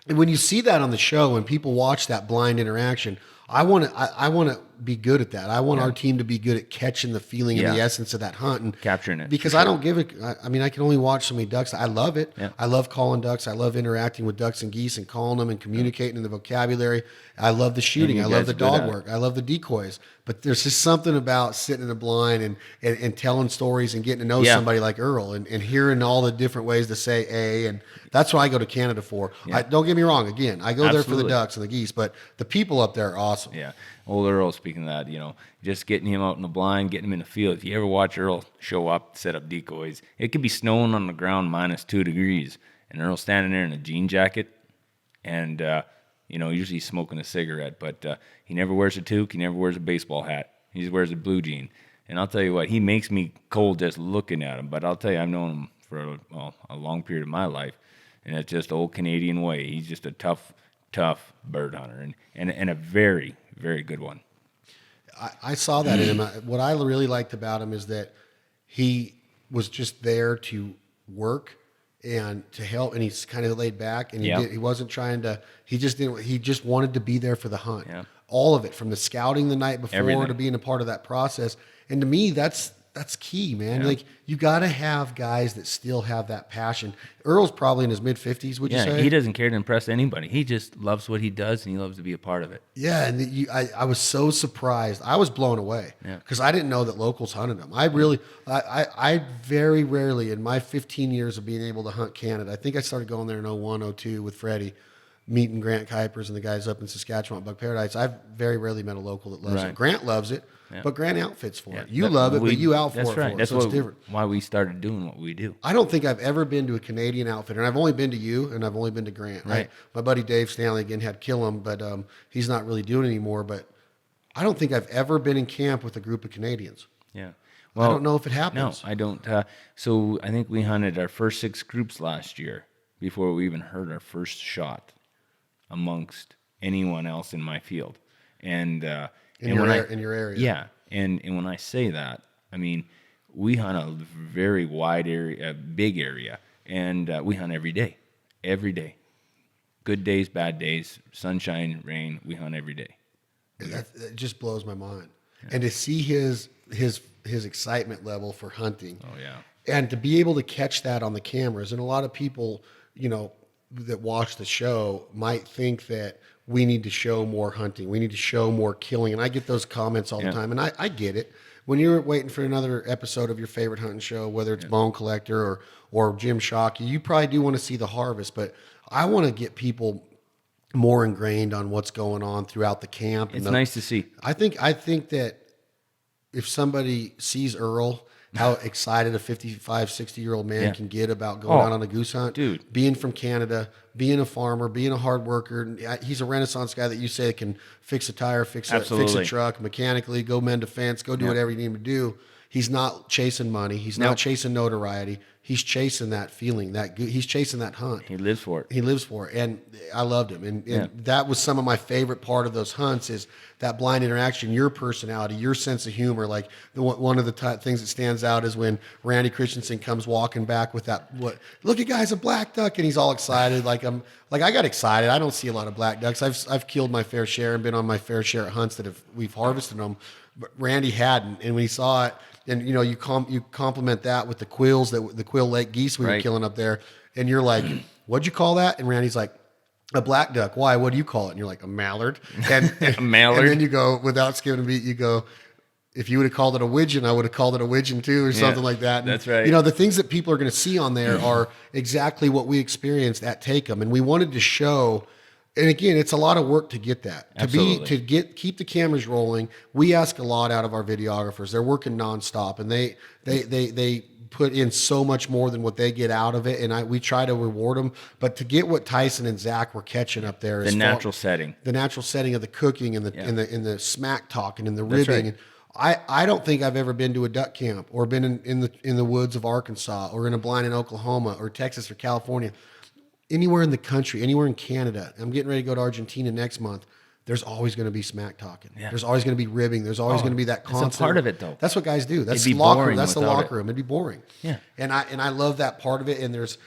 and when you see that on the show and people watch that blind interaction, I want to be good at that. I want our team to be good at catching the feeling and the Yeah. essence of that hunt and Capturing it, Because for I sure. don't give it. I mean, I can only watch so many ducks. I love it. Yeah. I love calling ducks. I love interacting with ducks and geese and calling them and communicating in the vocabulary. I love the shooting. you I love guys the are good dog at it. work. I love the decoys. But there's just something about sitting in a blind and telling stories and getting to know Yeah. somebody like Earl and hearing all the different ways to say A. And that's what I go to Canada for. Yeah. Don't get me wrong. Again, I go there for the Absolutely. ducks and the geese, but the people up there are awesome. Yeah. Old Earl, speaking of that, just getting him out in the blind, getting him in the field. If you ever watch Earl show up, set up decoys, it could be snowing on the ground -2 degrees, and Earl's standing there in a jean jacket, and, usually he's smoking a cigarette, but he never wears a toque, he never wears a baseball hat. He just wears a blue jean. And I'll tell you what, he makes me cold just looking at him, but I'll tell you, I've known him for a long period of my life, and it's just the old Canadian way. He's just a tough bird hunter, and a very, very good one. I saw that in him. What I really liked about him is that he was just there to work and to help, and he's kind of laid back, and Yeah. he wasn't trying to. He just wanted to be there for the hunt. Yeah. All of it, from the scouting the night before Everything. to being a part of that process. And to me, that's key, man. Yeah. Like you got to have guys that still have that passion. Earl's probably in his mid-50s, would you Yeah, say? he doesn't care to impress anybody. He just loves what he does, and he loves to be a part of it. Yeah, and I was so surprised. I was blown away Yeah. because I didn't know that locals hunted them. I very rarely in my 15 years of being able to hunt Canada, I think I started going there in 01, 02 with Freddie, meeting Grant Kuipers and the guys up in Saskatchewan, Buck Paradise. I've very rarely met a local that loves it. Right. Grant loves it, Yeah. but Grant outfits for Yeah, it. You love it, but you outfit That's for right. it. That's So it's different. why we started doing what we do. I don't think I've ever been to a Canadian outfitter, and I've only been to you, and I've only been to Grant. Right. My buddy Dave Stanley again had kill him, but he's not really doing it anymore. But I don't think I've ever been in camp with a group of Canadians. Yeah. I don't know if it happens. No, I don't. So I think we hunted our first 6 groups last year before we even heard our first shot amongst anyone else in my field. And In your area. Yeah. And when I say that, I mean, we hunt a very wide area, a big area, and we hunt every day. Every day. Good days, bad days, sunshine, rain, we hunt every day. That just blows my mind. Yeah. And to see his excitement level for hunting. Oh, yeah. And to be able to catch that on the cameras. And a lot of people, that watch the show might think that we need to show more hunting. We need to show more killing. And I get those comments all the time. And I get it. When you're waiting for another episode of your favorite hunting show, whether it's Bone Collector or Jim Shockey, you probably do want to see the harvest. But I want to get people more ingrained on what's going on throughout the camp. It's nice to see. I think that if somebody sees Earl how excited a 55, 60-year-old man Yeah. can get about going Oh, out on a goose hunt. dude. Being from Canada, being a farmer, being a hard worker. He's a Renaissance guy that you say can fix a tire, fix a Absolutely. truck mechanically, go mend a fence, go do Yeah. whatever you need him to do. He's not chasing money. He's Nope. not chasing notoriety. He's chasing that feeling. He's chasing that hunt. He lives for it. He lives for it, and I loved him. And Yeah. that was some of my favorite part of those hunts is that blind interaction, your personality, your sense of humor. Like one of the things that stands out is when Randy Christensen comes walking back with that, look at guys, a black duck, and he's all excited. I got excited. I don't see a lot of black ducks. I've killed my fair share and been on my fair share of hunts we've harvested them, but Randy hadn't. And when he saw it, and you compliment that with the quills, the quill lake geese we were Right. killing up there, and you're like, what'd you call that? And Randy's like, a black duck. Why? What do you call it? And you're like, a mallard. And A mallard. And then you go, without skipping a beat, you go, if you would have called it a widgeon, I would have called it a widgeon too, or something like that. And, that's right. The things that people are going to see on there are exactly what we experienced at Take 'em, and we wanted to show. And again, it's a lot of work to get that. Absolutely. Keep the cameras rolling. We ask a lot out of our videographers. They're working nonstop, and they put in so much more than what they get out of it. And we try to reward them. But to get what Tyson and Zach were catching up there, The natural setting. the natural setting of the cooking and the smack talking and the That's ribbing. right. And I don't think I've ever been to a duck camp or been in the woods of Arkansas or in a blind in Oklahoma or Texas or California. Anywhere in the country, anywhere in Canada. I'm getting ready to go to Argentina next month. There's always going to be smack talking. Yeah. There's always going to be ribbing. There's always going to be that it's a constant. part of it, though. That's what guys do. That's It'd be locker room. boring That's the without locker it. room. It'd be boring. Yeah. And I love that part of it. And there's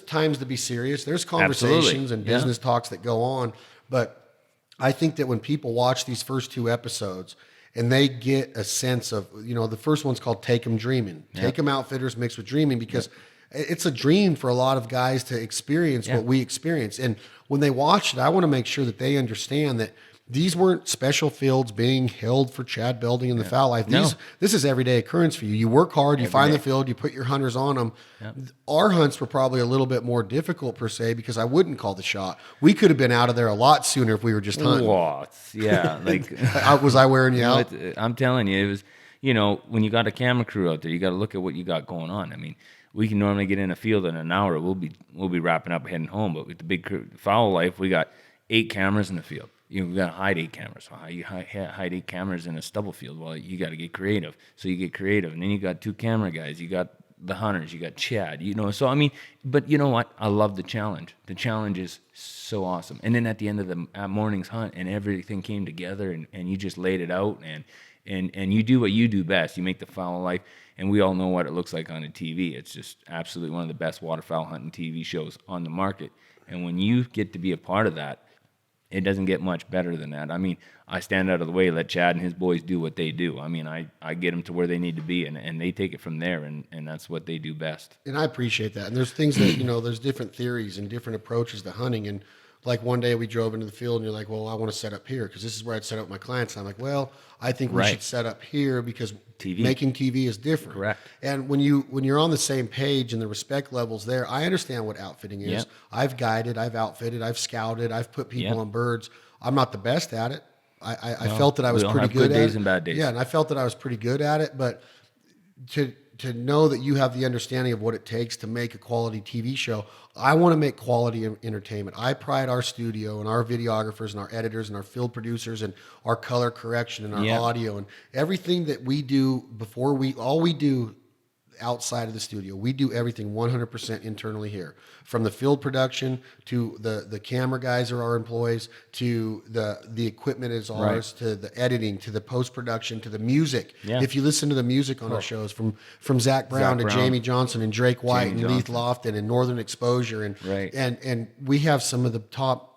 times to be serious. There's conversations Absolutely. and Yeah. business talks that go on. But I think that when people watch these first two episodes and they get a sense of, the first one's called Take 'em Dreaming. Take 'em Outfitters mixed with dreaming, because it's a dream for a lot of guys to experience what we experience. And when they watch it, I want to make sure that they understand that these weren't special fields being held for Chad Belding in the foul life. This is everyday occurrence for you. You work hard, you find the field, you put your hunters on them. Our hunts were probably a little bit more difficult per se, because I wouldn't call the shot. We could have been out of there a lot sooner if we were just hunting. Yeah, like Was I wearing you out? I'm telling you, it was. When you got a camera crew out there, you got to look at what you got going on. I mean, we can normally get in a field in an hour. We'll be wrapping up heading home. But with the big foul life, we got 8 cameras in the field. We got to hide 8 cameras. So how you hide 8 cameras in a stubble field? Well, you got to get creative. So you get creative, and then you got 2 camera guys. You got the hunters. You got Chad. So I mean, but you know what? I love the challenge. The challenge is so awesome. And then at the end of the morning's hunt, and everything came together, and you just laid it out, and you do what you do best. You make the foul life, and we all know what it looks like on the TV. It's just absolutely one of the best waterfowl hunting TV shows on the market. And when you get to be a part of that, it doesn't get much better than that. I mean, I stand out of the way, let Chad and his boys do what they do. I mean, I get them to where they need to be, and they take it from there, and that's what they do best. And I appreciate that. And there's things that, there's different theories and different approaches to hunting. And like one day we drove into the field and you're like, well, I want to set up here because this is where I'd set up my clients. And I'm like, well, I think we should set up here because making TV is different. Correct. And when you're on the same page and the respect levels there, I understand what outfitting is. Yep. I've guided, I've outfitted, I've scouted, I've put people on birds. I'm not the best at it. I felt that I was we all pretty have good good at days it. and bad days. Yeah, and I felt that I was pretty good at it, but to know that you have the understanding of what it takes to make a quality TV show. I want to make quality entertainment. I pride our studio and our videographers and our editors and our field producers and our color correction and our audio and everything that we do all we do outside of the studio. We do everything 100% internally here, from the field production to the camera guys are our employees, to the equipment is ours, to the editing, to the post-production, to the music. Yeah. If you listen to the music on our shows, from Zach Brown to Jamie Johnson and Drake White and Leith Lofton and Northern Exposure and we have some of the top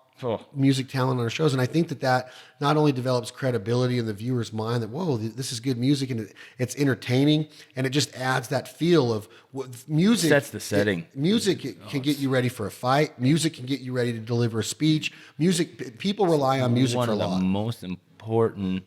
music talent on our shows. And I think that not only develops credibility in the viewer's mind that, whoa, this is good music and it's entertaining, and it just adds that feel of music. Sets the setting. Music can get you ready for a fight. Music can get you ready to deliver a speech. People rely on music for a lot. One of the most important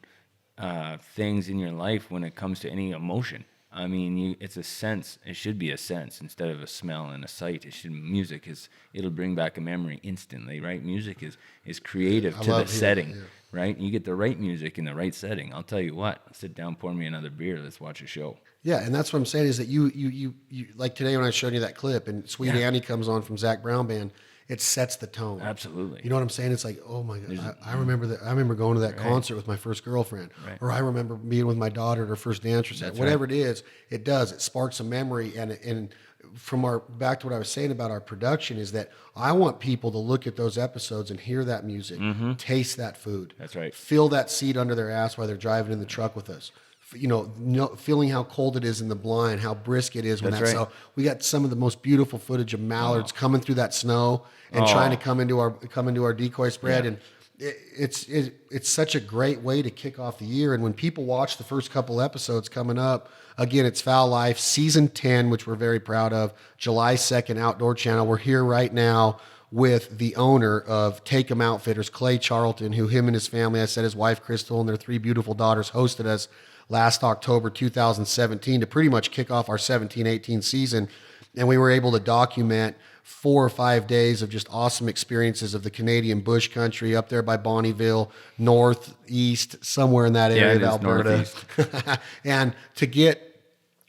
things in your life when it comes to any emotion. I mean, it's a sense. It should be a sense instead of a smell and a sight. It'll bring back a memory instantly, right? Music is creative to the setting, right? You get the right music in the right setting. I'll tell you what, sit down, pour me another beer. Let's watch a show. Yeah, and that's what I'm saying is that you like today when I showed you that clip and Sweet Annie comes on from Zach Brown Band, it sets the tone. Absolutely. You know what I'm saying? It's like, oh my God, I remember that. I remember going to that concert with my first girlfriend, or I remember being with my daughter at her first dance recital. Whatever it is, it does. It sparks a memory, and from back to what I was saying about our production is that I want people to look at those episodes and hear that music, taste that food. That's right. Feel that seat under their ass while they're driving in the truck with us. Feeling how cold it is in the blind, how brisk it is when that's so. We got some of the most beautiful footage of mallards coming through that snow and trying to come into our decoy spread, and it's such a great way to kick off the year. And when people watch the first couple episodes coming up, again, it's Foul Life season 10, which we're very proud of. July 2nd, Outdoor Channel. We're here right now with the owner of Take 'Em Outfitters, Clay Charlton, who him and his family, I said his wife Crystal and their 3 beautiful daughters, hosted us last October 2017 to pretty much kick off our 17-18 season. And we were able to document 4 or 5 days of just awesome experiences of the Canadian bush country up there by Bonnyville, northeast, somewhere in that area of Alberta. And to get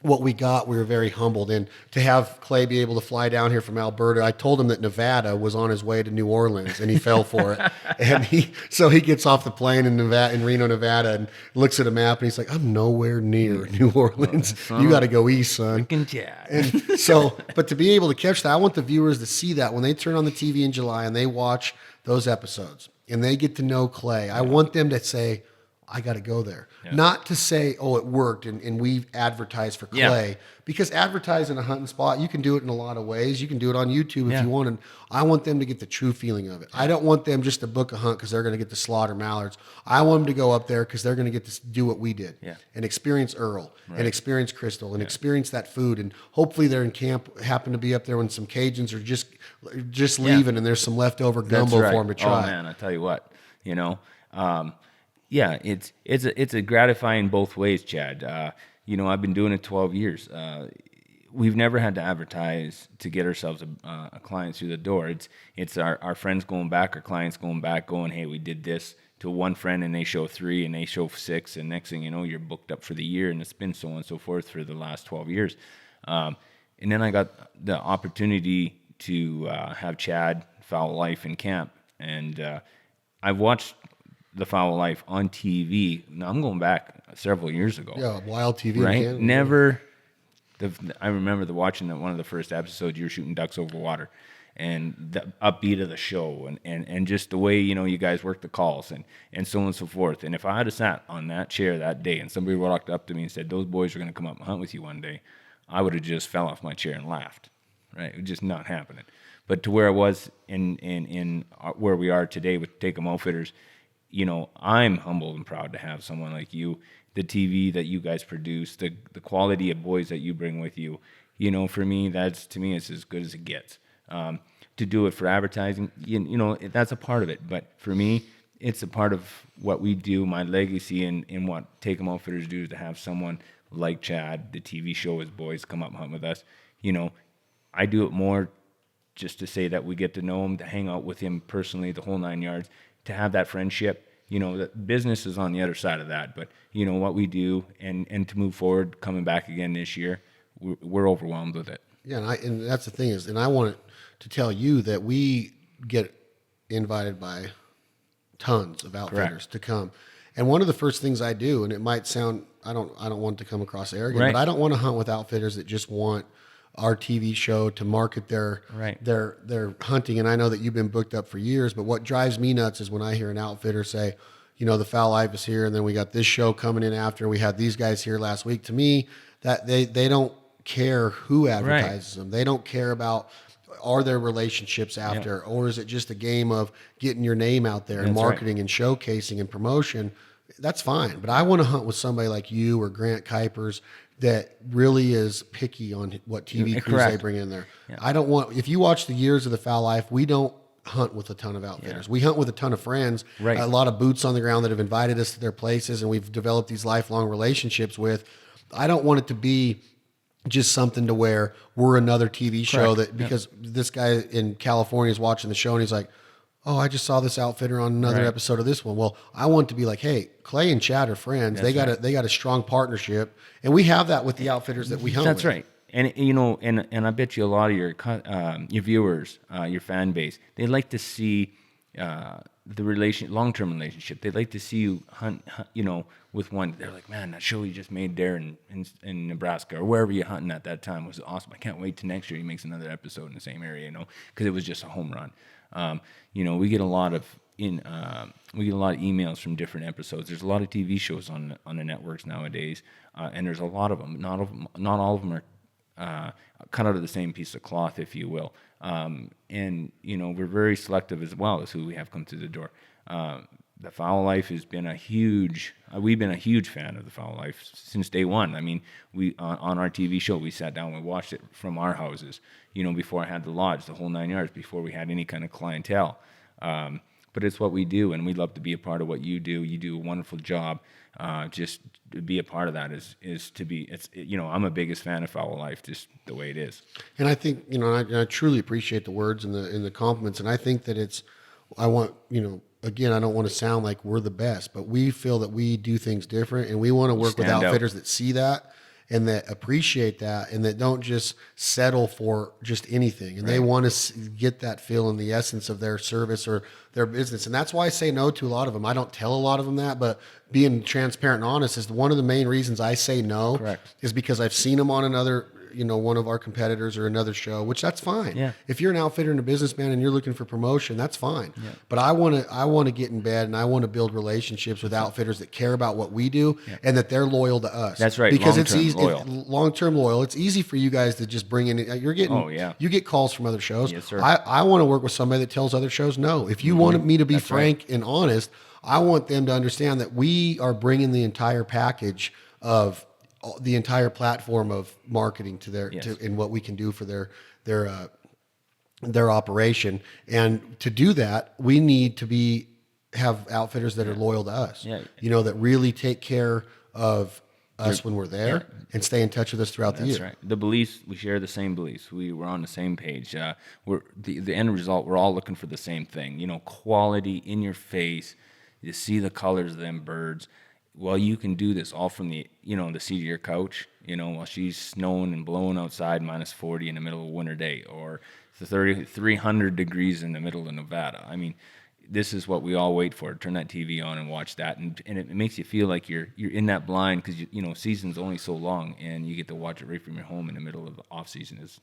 what we got, we were very humbled. And to have Clay be able to fly down here from Alberta, I told him that Nevada was on his way to New Orleans, and he fell for it. And he gets off the plane in Reno, Nevada, and looks at a map, and he's like, "I'm nowhere near New Orleans. You got to go east, son." And so, but to be able to catch that, I want the viewers to see that when they turn on the TV in July and they watch those episodes and they get to know Clay. I want them to say, I got to go there. Yeah. Not to say, oh, it worked and we advertised for Clay. Because advertising a hunting spot, you can do it in a lot of ways. You can do it on YouTube if you want. And I want them to get the true feeling of it. I don't want them just to book a hunt because they're going to get to slaughter mallards. I want them to go up there because they're going to get to do what we did and experience Earl and experience Crystal and experience that food. And hopefully they're in camp, happen to be up there when some Cajuns are just leaving and there's some leftover gumbo for them to try. Oh, man, I tell you what, it's a gratifying both ways, Chad. I've been doing it 12 years. We've never had to advertise to get ourselves a client through the door. It's our friends going back, our clients going back, going, hey, we did this to one friend, and they show 3, and they show 6, and next thing you know, you're booked up for the year, and it's been so on and so forth for the last 12 years. And then I got the opportunity to have Chad Foul Life in camp, and I've watched the Foul Life on TV. Now I'm going back several years ago. Yeah, Wild TV. Right? Never. I remember watching one of the first episodes. You were shooting ducks over water, and the upbeat of the show, and just the way you guys work the calls, and so on and so forth. And if I had sat on that chair that day, and somebody walked up to me and said, "Those boys are going to come up and hunt with you one day," I would have just fell off my chair and laughed. Right? It was just not happening. But to where I was in where we are today with Take 'Em Outfitters. I'm humbled and proud to have someone like you, the TV that you guys produce, the quality of boys that you bring with you. For me, it's as good as it gets. To do it for advertising, that's a part of it. But for me, it's a part of what we do, my legacy, and what Take 'Em Outfitters do, to have someone like Chad, the TV show, his boys come up and hunt with us. I do it more just to say that we get to know him, to hang out with him personally, the whole 9 yards. To have that friendship, the business is on the other side of that, but what we do and to move forward, coming back again this year, we're overwhelmed with it. Yeah, and that's the thing is, and I wanted to tell you that we get invited by tons of outfitters to come, and one of the first things I do, and it might sound, I don't want to come across arrogant, but I don't want to hunt with outfitters that just want our TV show to market their hunting. And I know that you've been booked up for years, but what drives me nuts is when I hear an outfitter say, the Foul Life is here, and then we got this show coming in after, and we had these guys here last week. To me, that they don't care who advertises them. They don't care about, are there relationships after, or is it just a game of getting your name out there and marketing and showcasing and promotion? That's fine. But I want to hunt with somebody like you or Grant Kuipers that really is picky on what TV crews they bring in there. Yeah. I don't want, if you watch the years of the Foul Life, we don't hunt with a ton of outfitters. We hunt with a ton of friends, a lot of boots on the ground that have invited us to their places, and we've developed these lifelong relationships with. I don't want it to be just something to where we're another TV show that because this guy in California is watching the show and he's like, oh, I just saw this outfitter on another episode of this one. Well, I want it to be like, hey, Clay and Chad are friends. They got a strong partnership, and we have that with the outfitters that we hunt with. That's right. And you know, and I bet you a lot of your viewers, your fan base, they like to see the long-term relationship. They like to see you hunt, you know, with one. They're like, man, that show you just made there in Nebraska or wherever you're hunting at that time was awesome. I can't wait till next year he makes another episode in the same area, you know, because it was just a home run. You know, we get a lot of emails from different episodes. There's a lot of TV shows on the networks nowadays, and there's a lot of them. Not all of them are cut out of the same piece of cloth, if you will. And you know, we're very selective as well as who we have come through the door. The Foul Life has been we've been a huge fan of the Foul Life since day one. I mean, we on our TV show, we sat down and watched it from our houses, you know, before I had the lodge, the whole 9 yards, before we had any kind of clientele. But it's what we do, and we love to be a part of what you do. You do a wonderful job. Just to be a part of that is to be. You know, I'm a biggest fan of Foul Life, just the way it is. And I think, you know, I truly appreciate the words and the compliments, and I think that I want, you know, again, I don't want to sound like we're the best, but we feel that we do things different, and we want to work with outfitters that see that and that appreciate that and that don't just settle for just anything. And they want to get that feel in the essence of their service or their business. And that's why I say no to a lot of them. I don't tell a lot of them that, but being transparent and honest is one of the main reasons I say no. Correct. Is because I've seen them on another, you know, one of our competitors or another show, which that's fine. Yeah. If you're an outfitter and a businessman and you're looking for promotion, that's fine. Yeah. But I want to get in bed and I want to build relationships with outfitters that care about what we do and that they're loyal to us. That's right. Because it's Long-term easy, loyal. long-term loyal. It's easy for you guys to just bring in. You're getting. You get calls from other shows. Yes, sir. I want to work with somebody that tells other shows no. If you wanted me to be frank and honest, I want them to understand that we are bringing the entire package of the entire platform of marketing to their and what we can do for their operation. And to do that, we need to have outfitters that are loyal to us. Yeah. You know, that really take care of us when we're there and stay in touch with us throughout the year. That's right. The beliefs, we share the same beliefs. We're on the same page. We're the end result, we're all looking for the same thing. You know, quality in your face. You see the colors of them birds. Well, you can do this all from the seat of your couch, you know, while she's snowing and blowing outside -40 in the middle of a winter day, or 300 degrees in the middle of Nevada. I mean, this is what we all wait for. Turn that TV on and watch that, and it makes you feel like you're in that blind because you know season's only so long, and you get to watch it right from your home in the middle of the off season is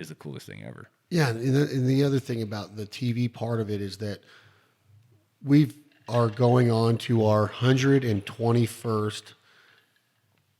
the coolest thing ever. Yeah, and the other thing about the TV part of it is that we are going on to our 121st,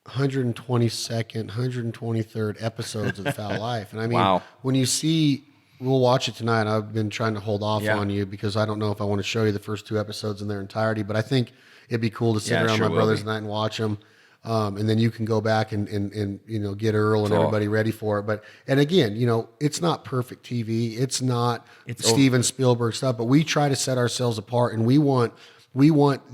122nd, 123rd episodes of the Foul Life, and I mean, when you see. We'll watch it tonight. I've been trying to hold off on you because I don't know if I want to show you the first 2 episodes in their entirety, but I think it'd be cool to sit around my brothers tonight and watch them. And then you can go back and you know, get Earl and everybody ready for it. And again, you know, it's not perfect TV. It's not Steven Spielberg stuff, but we try to set ourselves apart, and we want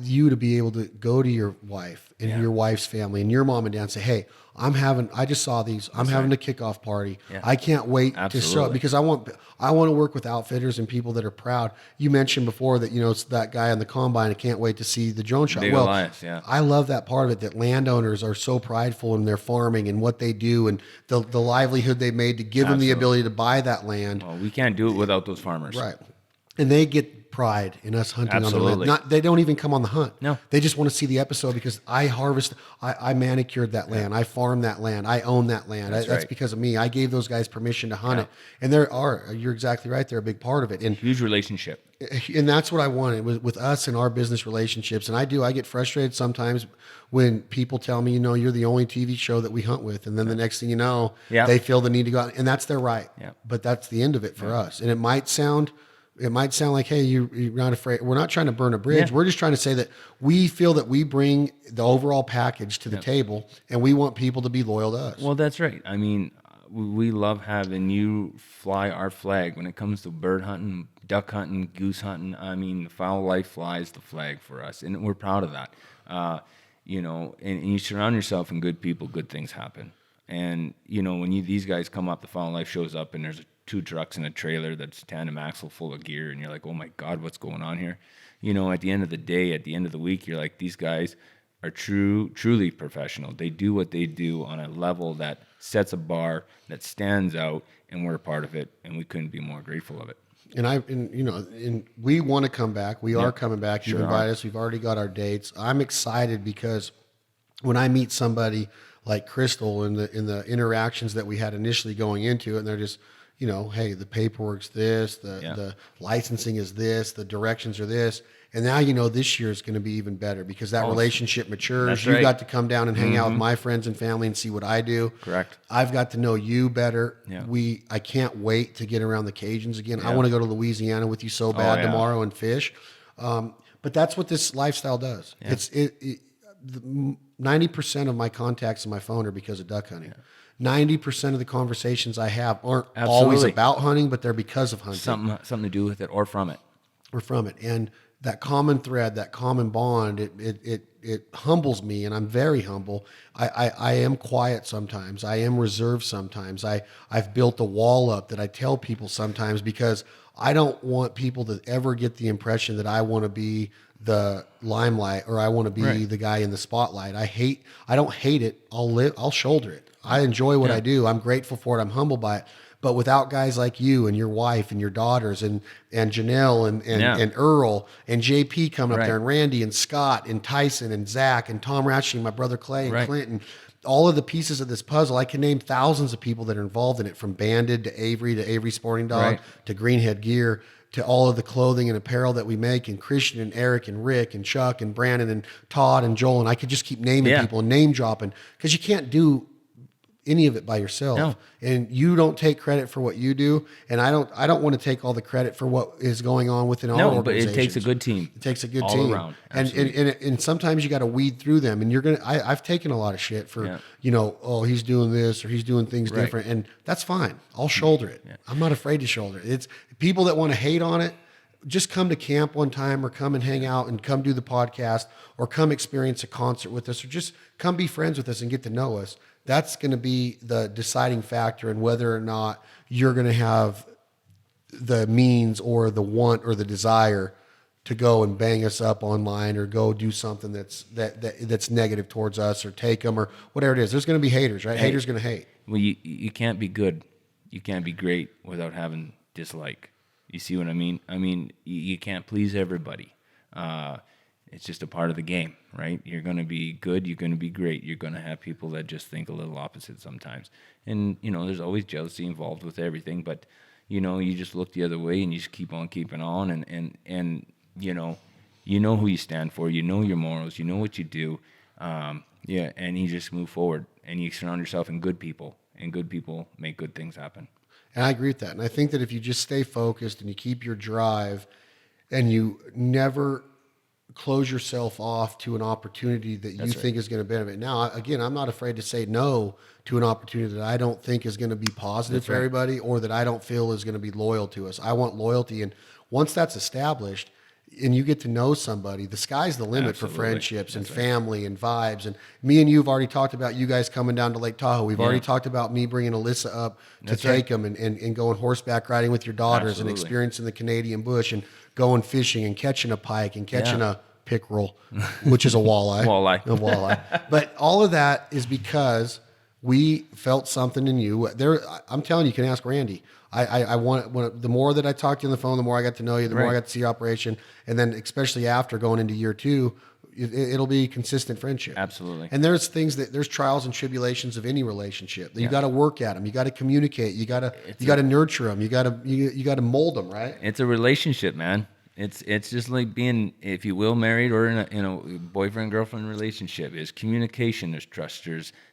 you to be able to go to your wife and your wife's family and your mom and dad and say, hey, I just saw these. I'm having a kickoff party. Yeah. I can't wait to show it because I want to work with outfitters and people that are proud. You mentioned before that, you know, it's that guy on the combine. I can't wait to see the drone shot. Big Elias, I love that part of it, that landowners are so prideful in their farming and what they do and the livelihood they made to give them the ability to buy that land. Well, we can't do it without those farmers. Right. And they get pride in us hunting on the land. They don't even come on the hunt. No. They just want to see the episode because I manicured that land. I farmed that land. I own that land. That's because of me. I gave those guys permission to hunt it. And you're exactly right. They're a big part of it. And huge relationship. And that's what I wanted with us and our business relationships. And I get frustrated sometimes when people tell me, you know, you're the only TV show that we hunt with. And then the next thing you know, they feel the need to go out, and that's their right. Yeah. But that's the end of it for us. And it might sound like, hey, you're not afraid. We're not trying to burn a bridge. Yeah. We're just trying to say that we feel that we bring the overall package to the table, and we want people to be loyal to us. Well, that's right. I mean, we love having you fly our flag when it comes to bird hunting, duck hunting, goose hunting. I mean, the Foul Life flies the flag for us, and we're proud of that. and you surround yourself in good people, good things happen. And, when these guys come up, the Found Life shows up and there's 2 trucks and a trailer that's tandem axle full of gear. And you're like, oh my God, what's going on here? At the end of the day, at the end of the week, you're like, these guys are truly professional. They do what they do on a level that sets a bar, that stands out, and we're a part of it. And we couldn't be more grateful of it. And we want to come back. We are coming back. You've invited us. We've already got our dates. I'm excited because when I meet somebody like Crystal in the interactions that we had initially going into it, and they're just, hey, the paperwork's this, the licensing is this, the directions are this. And now, this year is going to be even better because that relationship matures. That's You right. got to come down and hang out with my friends and family and see what I do. Correct. I've got to know you better. Yeah. I can't wait to get around the Cajuns again. I want to go to Louisiana with you so bad tomorrow and fish. But that's what this lifestyle does. Yeah. 90% of my contacts in my phone are because of duck hunting. 90% of the conversations I have aren't always Absolutely. about hunting, but they're because of hunting. Something to do with it or from it. Or from it. And that common thread, that common bond, it humbles me, and I'm very humble. I am quiet sometimes. I am reserved sometimes. I've built a wall up that I tell people sometimes because I don't want people to ever get the impression that I want to be the limelight or I want to be the guy in the spotlight. I don't hate it. I'll shoulder it. I enjoy what I do. I'm grateful for it. I'm humbled by it. But without guys like you and your wife and your daughters and Janelle and Earl and JP coming up there and Randy and Scott and Tyson and Zach and Tom Ratchey, my brother Clay and Clinton, all of the pieces of this puzzle, I can name thousands of people that are involved in it, from Banded to Avery Sporting Dog to Greenhead Gear to all of the clothing and apparel that we make, and Christian and Eric and Rick and Chuck and Brandon and Todd and Joel. And I could just keep naming people and name dropping because you can't do any of it by yourself. No. And you don't take credit for what you do, and I don't want to take all the credit for what is going on within our organizations. But it takes a good team. It takes a good all team around. and sometimes you got to weed through them, and I've taken a lot of shit for he's doing this or he's doing things different, and that's fine. I'll shoulder it. I'm not afraid to shoulder it. It's people that want to hate on it. Just come to camp one time, or come and hang out and come do the podcast, or come experience a concert with us, or just come be friends with us and get to know us. That's going to be the deciding factor in whether or not you're going to have the means or the want or the desire to go and bang us up online or go do something that's negative towards us, or take them, or whatever it is. There's going to be haters, right? Haters going to hate. Well, you can't be good. You can't be great without having dislike. You see what I mean? I mean, you can't please everybody. It's just a part of the game, right? You're going to be good. You're going to be great. You're going to have people that just think a little opposite sometimes. And, there's always jealousy involved with everything. But, you just look the other way and you just keep on keeping on. And you know who you stand for. You know your morals. You know what you do. And you just move forward. And you surround yourself in good people. And good people make good things happen. And I agree with that. And I think that if you just stay focused and you keep your drive and you never close yourself off to an opportunity that you think is going to benefit. Now, again, I'm not afraid to say no to an opportunity that I don't think is going to be positive for everybody, or that I don't feel is going to be loyal to us. I want loyalty. And once that's established and you get to know somebody, the sky's the limit for friendships and family and vibes. And me and you have already talked about you guys coming down to Lake Tahoe. We've already talked about me bringing Alyssa up to take them and going horseback riding with your daughters and experiencing the Canadian bush and going fishing and catching a pike and catching a pickerel, which is a walleye. A walleye. But all of that is because we felt something in you. I'm telling you, you can ask Randy. I want the more that I talked to you on the phone, the more I got to know you, the more I got to see your operation. And then especially after going into year 2, it'll be consistent friendship. Absolutely. And there's trials and tribulations of any relationship. You got to work at them. You got to communicate. You got to nurture them. You got to mold them, right? It's a relationship, man. It's just like being, if you will, married or in a boyfriend-girlfriend relationship. There's communication, there's trust,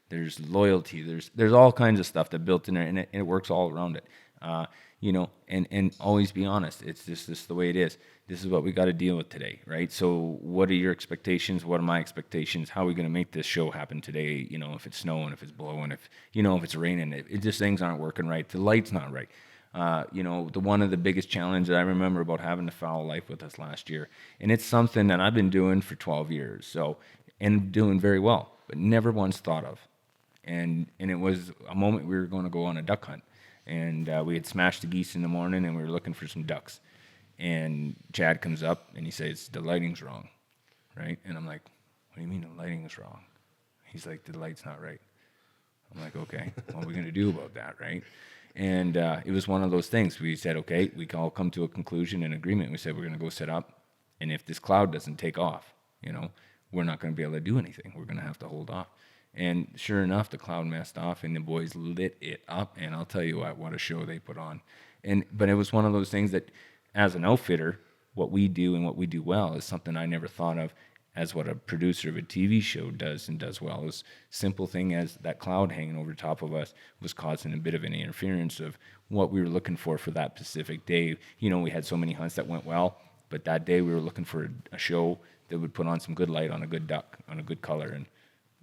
there's loyalty, there's all kinds of stuff that built in there, and it works all around it. And always be honest. It's just the way it is. This is what we got to deal with today, right? So what are your expectations? What are my expectations? How are we going to make this show happen today? If it's snowing, if it's blowing, if it's raining, it just things aren't working right. The light's not right. One of the biggest challenges I remember about having the Foul Life with us last year, and it's something that I've been doing for 12 years. So and doing very well, but never once thought of. And it was a moment we were going to go on a duck hunt, and we had smashed the geese in the morning, and we were looking for some ducks. And Chad comes up and he says, "The lighting's wrong," right? And I'm like, "What do you mean the lighting is wrong?" He's like, "The light's not right." I'm like, "Okay, what are we going to do about that, right?" And it was one of those things. We said, okay, we can all come to a conclusion and agreement. We said, we're going to go set up, and if this cloud doesn't take off, we're not going to be able to do anything. We're going to have to hold off. And sure enough, the cloud messed off, and the boys lit it up. And I'll tell you what a show they put on. But it was one of those things that, as an outfitter, what we do and what we do well is something I never thought of as what a producer of a TV show does and does well. Is simple thing as that cloud hanging over top of us was causing a bit of an interference of what we were looking for that specific day. We had so many hunts that went well, but that day we were looking for a show that would put on some good light on a good duck, on a good color, and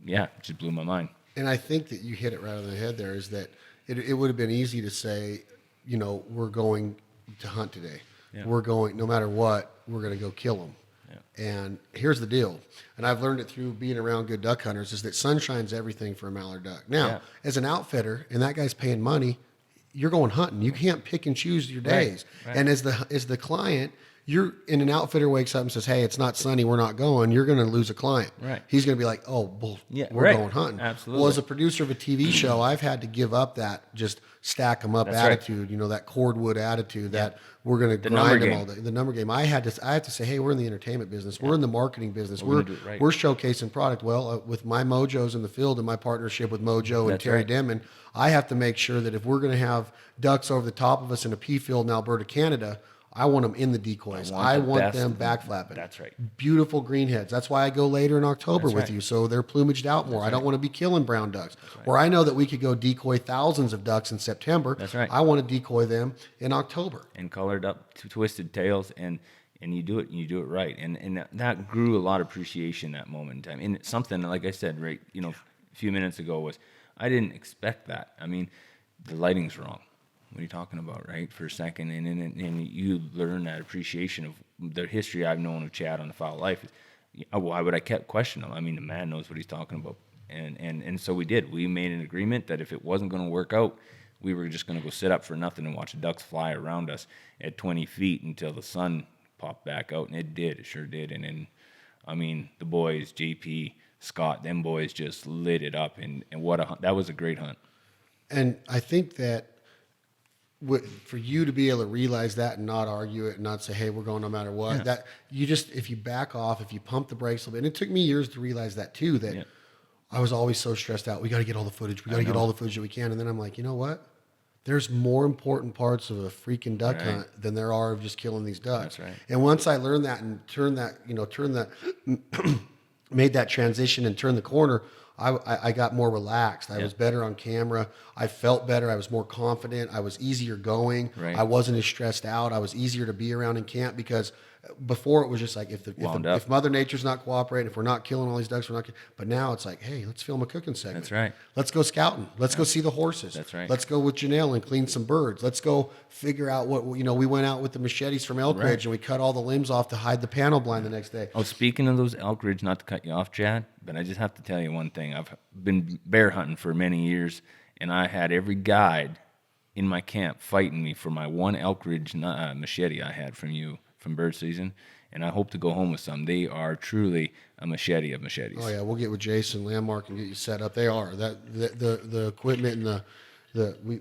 yeah, it just blew my mind. And I think that you hit it right on the head there, is that it would have been easy to say, we're going to hunt today. Yeah. We're going, no matter what, we're going to go kill them. Yeah. And here's the deal, and I've learned it through being around good duck hunters, is that sunshine's everything for a mallard duck. Now, as an outfitter, and that guy's paying money, you're going hunting. You can't pick and choose your days. Right. And as the client, you're in an outfitter wakes up and says, "Hey, it's not sunny, we're not going." You're going to lose a client. Right. He's going to be like, "Oh, well, we're going hunting." Absolutely. Well, as a producer of a TV show, I've had to give up that just stack them up attitude. Right. That cordwood attitude that we're going to grind them all day. The number game. I have to say, "Hey, we're in the entertainment business. We're in the marketing business. We're showcasing product." Well, with my Mojos in the field and my partnership with Mojo and Terry Denman, I have to make sure that if we're going to have ducks over the top of us in a pea field in Alberta, Canada, I want them in the decoys. I want them back flapping. That's right. Beautiful greenheads. That's why I go later in October with you, so they're plumaged out more. I don't want to be killing brown ducks. Or I know that we could go decoy thousands of ducks in September. That's right. I want to decoy them in October. And colored up, twisted tails, and you do it right. And that grew a lot of appreciation that moment in time. And something, like I said, right, a few minutes ago, was I didn't expect that. I mean, the lighting's wrong. What are you talking about, right? For a second, and you learn that appreciation of the history I've known of Chad on the Foul Life. Why would I kept question him? I mean, the man knows what he's talking about, and so we did. We made an agreement that if it wasn't going to work out, we were just going to go sit up for nothing and watch the ducks fly around us at 20 feet until the sun popped back out, and it did. It sure did. And I mean, the boys, JP, Scott, them boys just lit it up, and what a hunt! That was a great hunt. And I think that, for you to be able to realize that and not argue it and not say, "Hey, we're going no matter what," that you just, if you back off, if you pump the brakes a little bit, and it took me years to realize that too, that I was always so stressed out. We got to get all the footage. We got to get all the footage that we can. And then I'm like, you know what? There's more important parts of a freaking duck hunt than there are of just killing these ducks. That's right. And once I learned that and made that transition and turned the corner, I got more relaxed. I was better on camera. I felt better. I was more confident. I was easier going. Right. I wasn't as stressed out. I was easier to be around in camp, because before it was just like, if Mother Nature's not cooperating, if we're not killing all these ducks, we're not. But now it's like, hey, let's film a cooking segment. That's right. Let's go scouting. Let's go see the horses. That's right. Let's go with Janelle and clean some birds. Let's go figure out what, we went out with the machetes from Elk Ridge and we cut all the limbs off to hide the panel blind the next day. Oh, speaking of those Elk Ridge, not to cut you off, Chad, but I just have to tell you one thing. I've been bear hunting for many years, and I had every guide in my camp fighting me for my one Elk Ridge machete I had from you from bird season, and I hope to go home with some. They are truly a machete of machetes. Oh yeah, we'll get with Jason Landmark and get you set up. They are the equipment and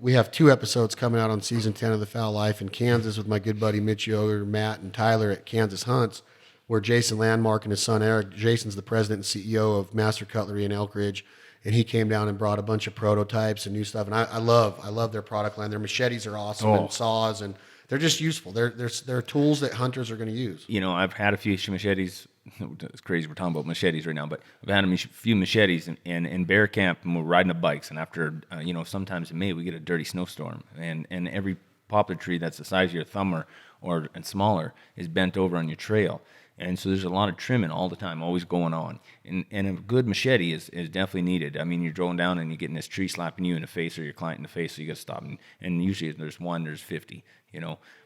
we have 2 episodes coming out on season 10 of The Foul Life in Kansas with my good buddy Mitch Yoder, Matt, and Tyler at Kansas Hunts, where Jason Landmark and his son Eric. Jason's the president and CEO of Master Cutlery in Elk Ridge, and he came down and brought a bunch of prototypes and new stuff. And I love their product line. Their machetes are awesome, and saws, and they're just useful. They're tools that hunters are going to use. I've had a few machetes. It's crazy we're talking about machetes right now, but I've had a few machetes in bear camp, and we're riding the bikes. And after, sometimes in May we get a dirty snowstorm, and every poplar tree that's the size of your thumb and smaller is bent over on your trail. And so there's a lot of trimming all the time, always going on. And a good machete is definitely needed. I mean, you're driving down and you're getting this tree slapping you in the face or your client in the face, so you got to stop. And usually there's 50,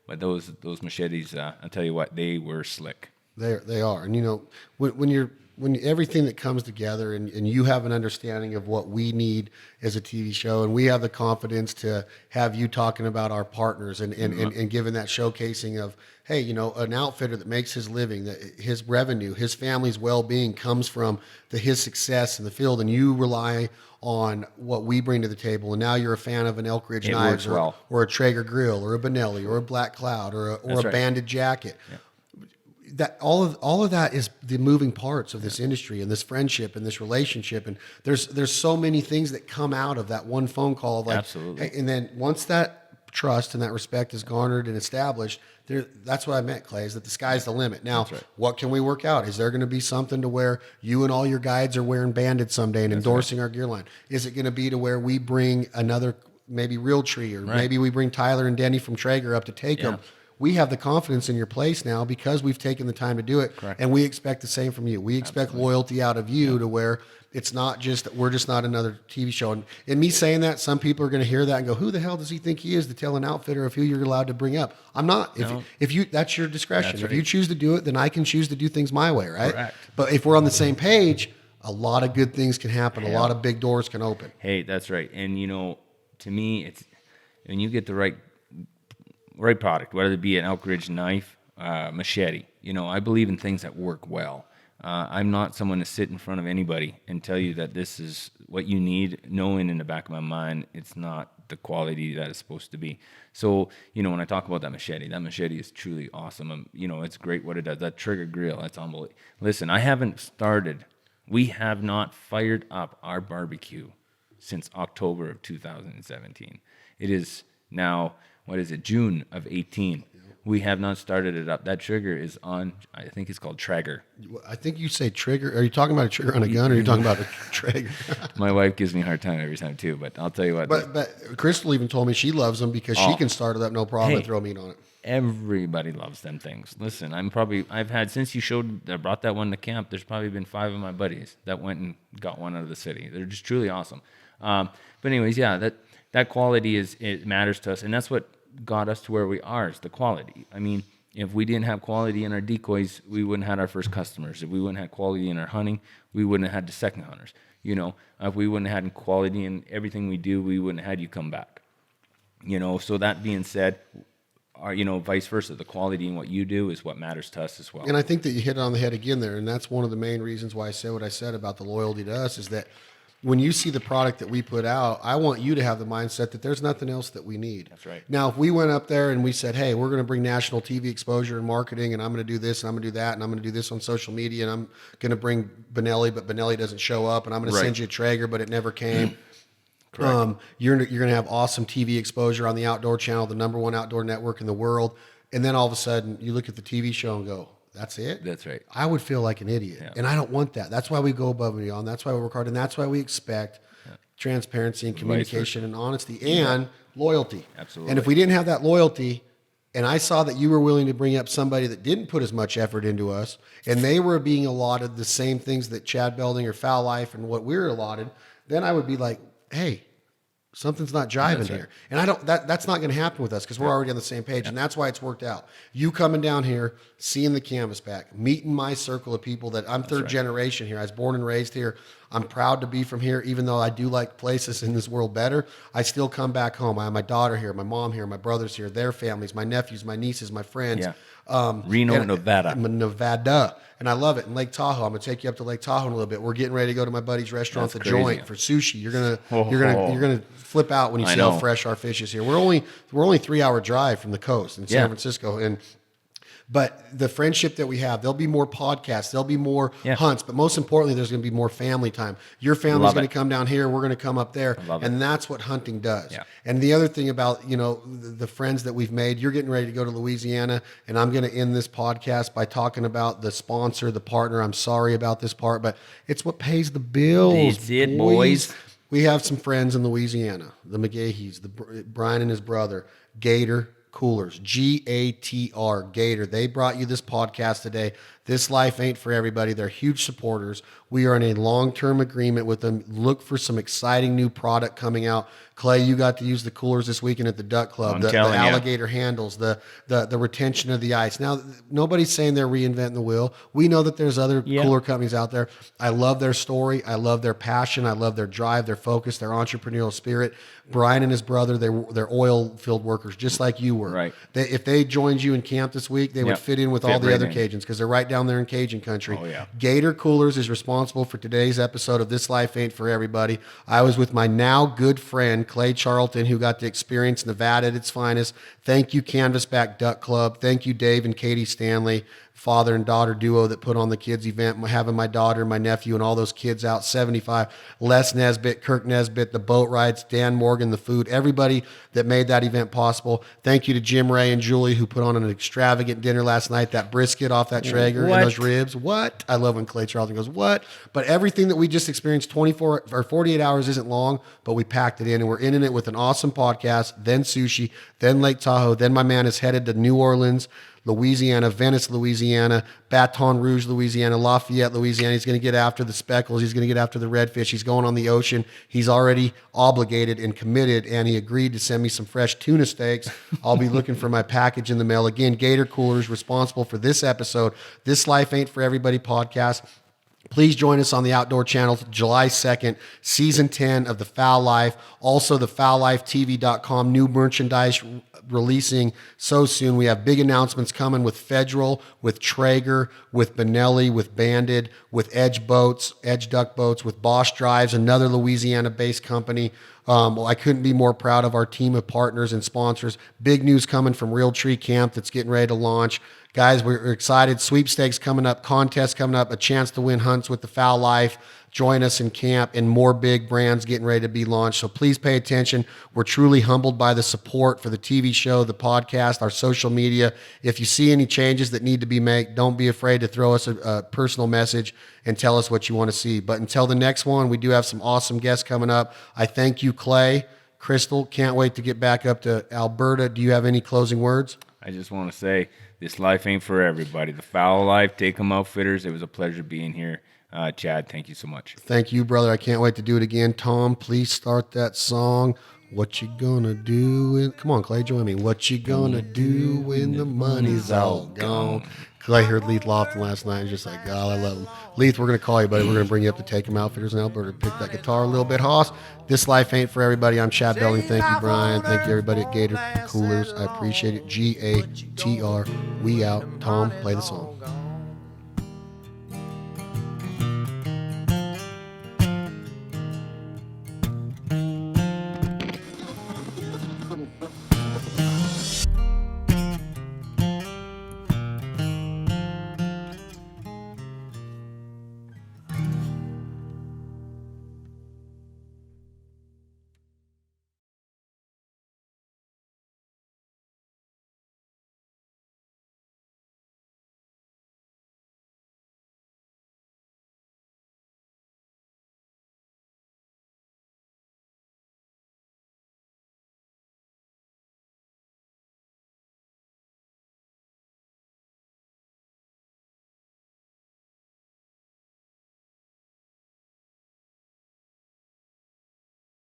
But those machetes, I'll tell you what, they were slick. They are. And, when you're when everything that comes together and you have an understanding of what we need as a TV show, and we have the confidence to have you talking about our partners and giving that showcasing of, hey, you know, an outfitter that makes his living, that his revenue, his family's well-being comes from his success in the field, and you rely on what we bring to the table. And now you're a fan of an Elk Ridge Knives or a Traeger grill or a Benelli or a Black Cloud or a banded jacket. Yeah. That all of that is the moving parts of this industry and this friendship and this relationship. And there's so many things that come out of that one phone call. Like, absolutely. Hey, and then once that trust and that respect is garnered and established, that's what I meant, Clay, is that the sky's the limit. Now, what can we work out? Is there going to be something to where you and all your guides are wearing banded someday and endorsing our gear line? Is it going to be to where we bring another, maybe Realtree, or maybe we bring Tyler and Denny from Traeger up to take them? We have the confidence in your place now because we've taken the time to do it. Correct. And we expect the same from you. We expect loyalty out of you to where it's not just, we're just not another TV show. And in me saying that, some people are going to hear that and go, who the hell does he think he is to tell an outfitter of who you're allowed to bring up? I'm not. If you, that's your discretion. If you choose to do it, then I can choose to do things my way, right? Correct. But if we're on the same page, a lot of good things can happen. A lot of big doors can open. Hey, that's right. And, you know, to me, it's when you get the right product, whether it be an Elk Ridge knife, machete. You know, I believe in things that work well. I'm not someone to sit in front of anybody and tell you that this is what you need, knowing in the back of my mind it's not the quality that it's supposed to be. So, you know, when I talk about that machete is truly awesome. You know, it's great what it does. That trigger grill, that's unbelievable. Listen, we have not fired up our barbecue since October of 2017. It is now, June of 18. We have not started it up. That trigger is on, I think it's called Traeger. I think you say trigger. Are you talking about a trigger on a gun, or are you talking about a Traeger? My wife gives me a hard time every time too, but I'll tell you what. But Crystal even told me she loves them because she can start it up no problem and throw meat on it. Everybody loves them things. Listen, I've had, since you brought that one to camp, there's probably been 5 of my buddies that went and got one out of the city. They're just truly awesome. But anyways, yeah, that quality it matters to us, and that's what got us to where we are, is the quality. I mean, if we didn't have quality in our decoys, we wouldn't have had our first customers. If we wouldn't have quality in our hunting, we wouldn't have had the second hunters. You know, if we wouldn't have had quality in everything we do, we wouldn't have had you come back. You know, so that being said, vice versa, the quality in what you do is what matters to us as well. And I think that you hit it on the head again there, and that's one of the main reasons why I said what I said about the loyalty to us, is that when you see the product that we put out, I want you to have the mindset that there's nothing else that we need. That's right. Now, if we went up there and we said, hey, we're going to bring national TV exposure and marketing, and I'm going to do this, and I'm going to do that, and I'm going to do this on social media, and I'm going to bring Benelli, but Benelli doesn't show up, and I'm going to send you a Traeger, but it never came. Correct. You're going to have awesome TV exposure on the Outdoor Channel, the #1 outdoor network in the world, and then all of a sudden you look at the TV show and go, that's it? That's right. I would feel like an idiot. Yeah. And I don't want that. That's why we go above and beyond. That's why we work hard. And that's why we expect transparency and communication and honesty and loyalty. Absolutely. And if we didn't have that loyalty, and I saw that you were willing to bring up somebody that didn't put as much effort into us, and they were being allotted the same things that Chad Belding or Foul Life and what we're allotted, then I would be like, hey, something's not jiving here. And that's not going to happen with us because we're already on the same page. And that's why it's worked out. You coming down here, seeing the canvas back, meeting my circle of people that I'm third generation here. I was born and raised here. I'm proud to be from here. Even though I do like places in this world better, I still come back home. I have my daughter here, my mom here, my brothers here, their families, my nephews, my nieces, my friends. Yeah. Reno, Nevada. Nevada. And I love it. In Lake Tahoe, I'm gonna take you up to Lake Tahoe in a little bit. We're getting ready to go to my buddy's restaurant, The Joint, for sushi. You're gonna flip out when you see how fresh our fish is here. We're only 3-hour drive from the coast in San Francisco, but the friendship that we have, there'll be more podcasts, there'll be more hunts, but most importantly, there's going to be more family time. Your family's going to come down here, we're going to come up there, and that's what hunting does. Yeah. And the other thing about, the friends that we've made, you're getting ready to go to Louisiana, and I'm going to end this podcast by talking about the sponsor, the partner. I'm sorry about this part, but it's what pays the bills. That's it, boys. We have some friends in Louisiana, the McGahees, Brian and his brother, Gator Coolers, Gatr, Gator. They brought you this podcast today. This life ain't for everybody. They're huge supporters. We are in a long-term agreement with them. Look for some exciting new product coming out. Clay, you got to use the coolers this weekend at the Duck Club. I'm The telling ya. alligator handles, the retention of the ice. Now, nobody's saying they're reinventing the wheel. We know that there's other cooler companies out there. I love their story. I love their passion. I love their drive, their focus, their entrepreneurial spirit. Brian and his brother, they're oil field workers, just like you were. Right. If they joined you in camp this week, they would fit in with all the right other in. Cajuns because they're right down there in Cajun country. Oh, yeah. Gator Coolers is responsible for today's episode of This Life Ain't For Everybody. I was with my now good friend, Clay Charlton, who got to experience Nevada at its finest. Thank you, Canvasback Duck Club. Thank you, Dave and Katie Stanley, father and daughter duo that put on the kids event, having my daughter and my nephew and all those kids out, 75, Les Nesbitt, Kirk Nesbitt, the boat rides, Dan Morgan, the food, everybody that made that event possible. Thank you to Jim Ray and Julie who put on an extravagant dinner last night, that brisket off that Traeger and those ribs. What? I love when Clay Charlton goes, what? But everything that we just experienced 24 or 48 hours isn't long, but we packed it in and we're ending it with an awesome podcast, then sushi, then Lake Tahoe, then my man is headed to New Orleans, Louisiana, Venice, Louisiana, Baton Rouge, Louisiana, Lafayette, Louisiana. He's going to get after the speckles. He's going to get after the redfish. He's going on the ocean. He's already obligated and committed, and he agreed to send me some fresh tuna steaks. I'll be looking for my package in the mail. Again, Gator Coolers responsible for this episode. This Life Ain't For Everybody podcast. Please join us on the Outdoor Channel July 2nd, Season 10 of The Foul Life. Also, thefoulLifeTV.com, new merchandise releasing so soon. We have big announcements coming with Federal, with Traeger, with Benelli, with Banded, with Edge Boats, Edge Duck Boats, with Bosch Drives, another Louisiana-based company. I couldn't be more proud of our team of partners and sponsors. Big news coming from Real Tree Camp that's getting ready to launch. Guys, we're excited. Sweepstakes coming up, contests coming up, a chance to win hunts with the Foul Life. Join us in camp and more big brands getting ready to be launched. So please pay attention. We're truly humbled by the support for the TV show, the podcast, our social media. If you see any changes that need to be made, don't be afraid to throw us a personal message and tell us what you want to see. But until the next one, we do have some awesome guests coming up. I thank you, Clay, Crystal. Can't wait to get back up to Alberta. Do you have any closing words? I just want to say this life ain't for everybody. The Foul Life, Take 'em Outfitters. It was a pleasure being here. Chad, thank you so much. Thank you, brother. I can't wait to do it again. Tom, please start that song. What you gonna do? Come on, Clay, join me. What you gonna do when the money's all gone? Clay heard Leith Lofton last night and just like, God, I love him. Leith, we're going to call you, buddy. We're going to bring you up to Take 'em Outfitters in Alberta. Pick that guitar a little bit, Hoss. This life ain't for everybody. I'm Chad Belling. Thank you, Brian. Thank you, everybody at Gator Coolers. I appreciate it. GATR. We out. Tom, play the song.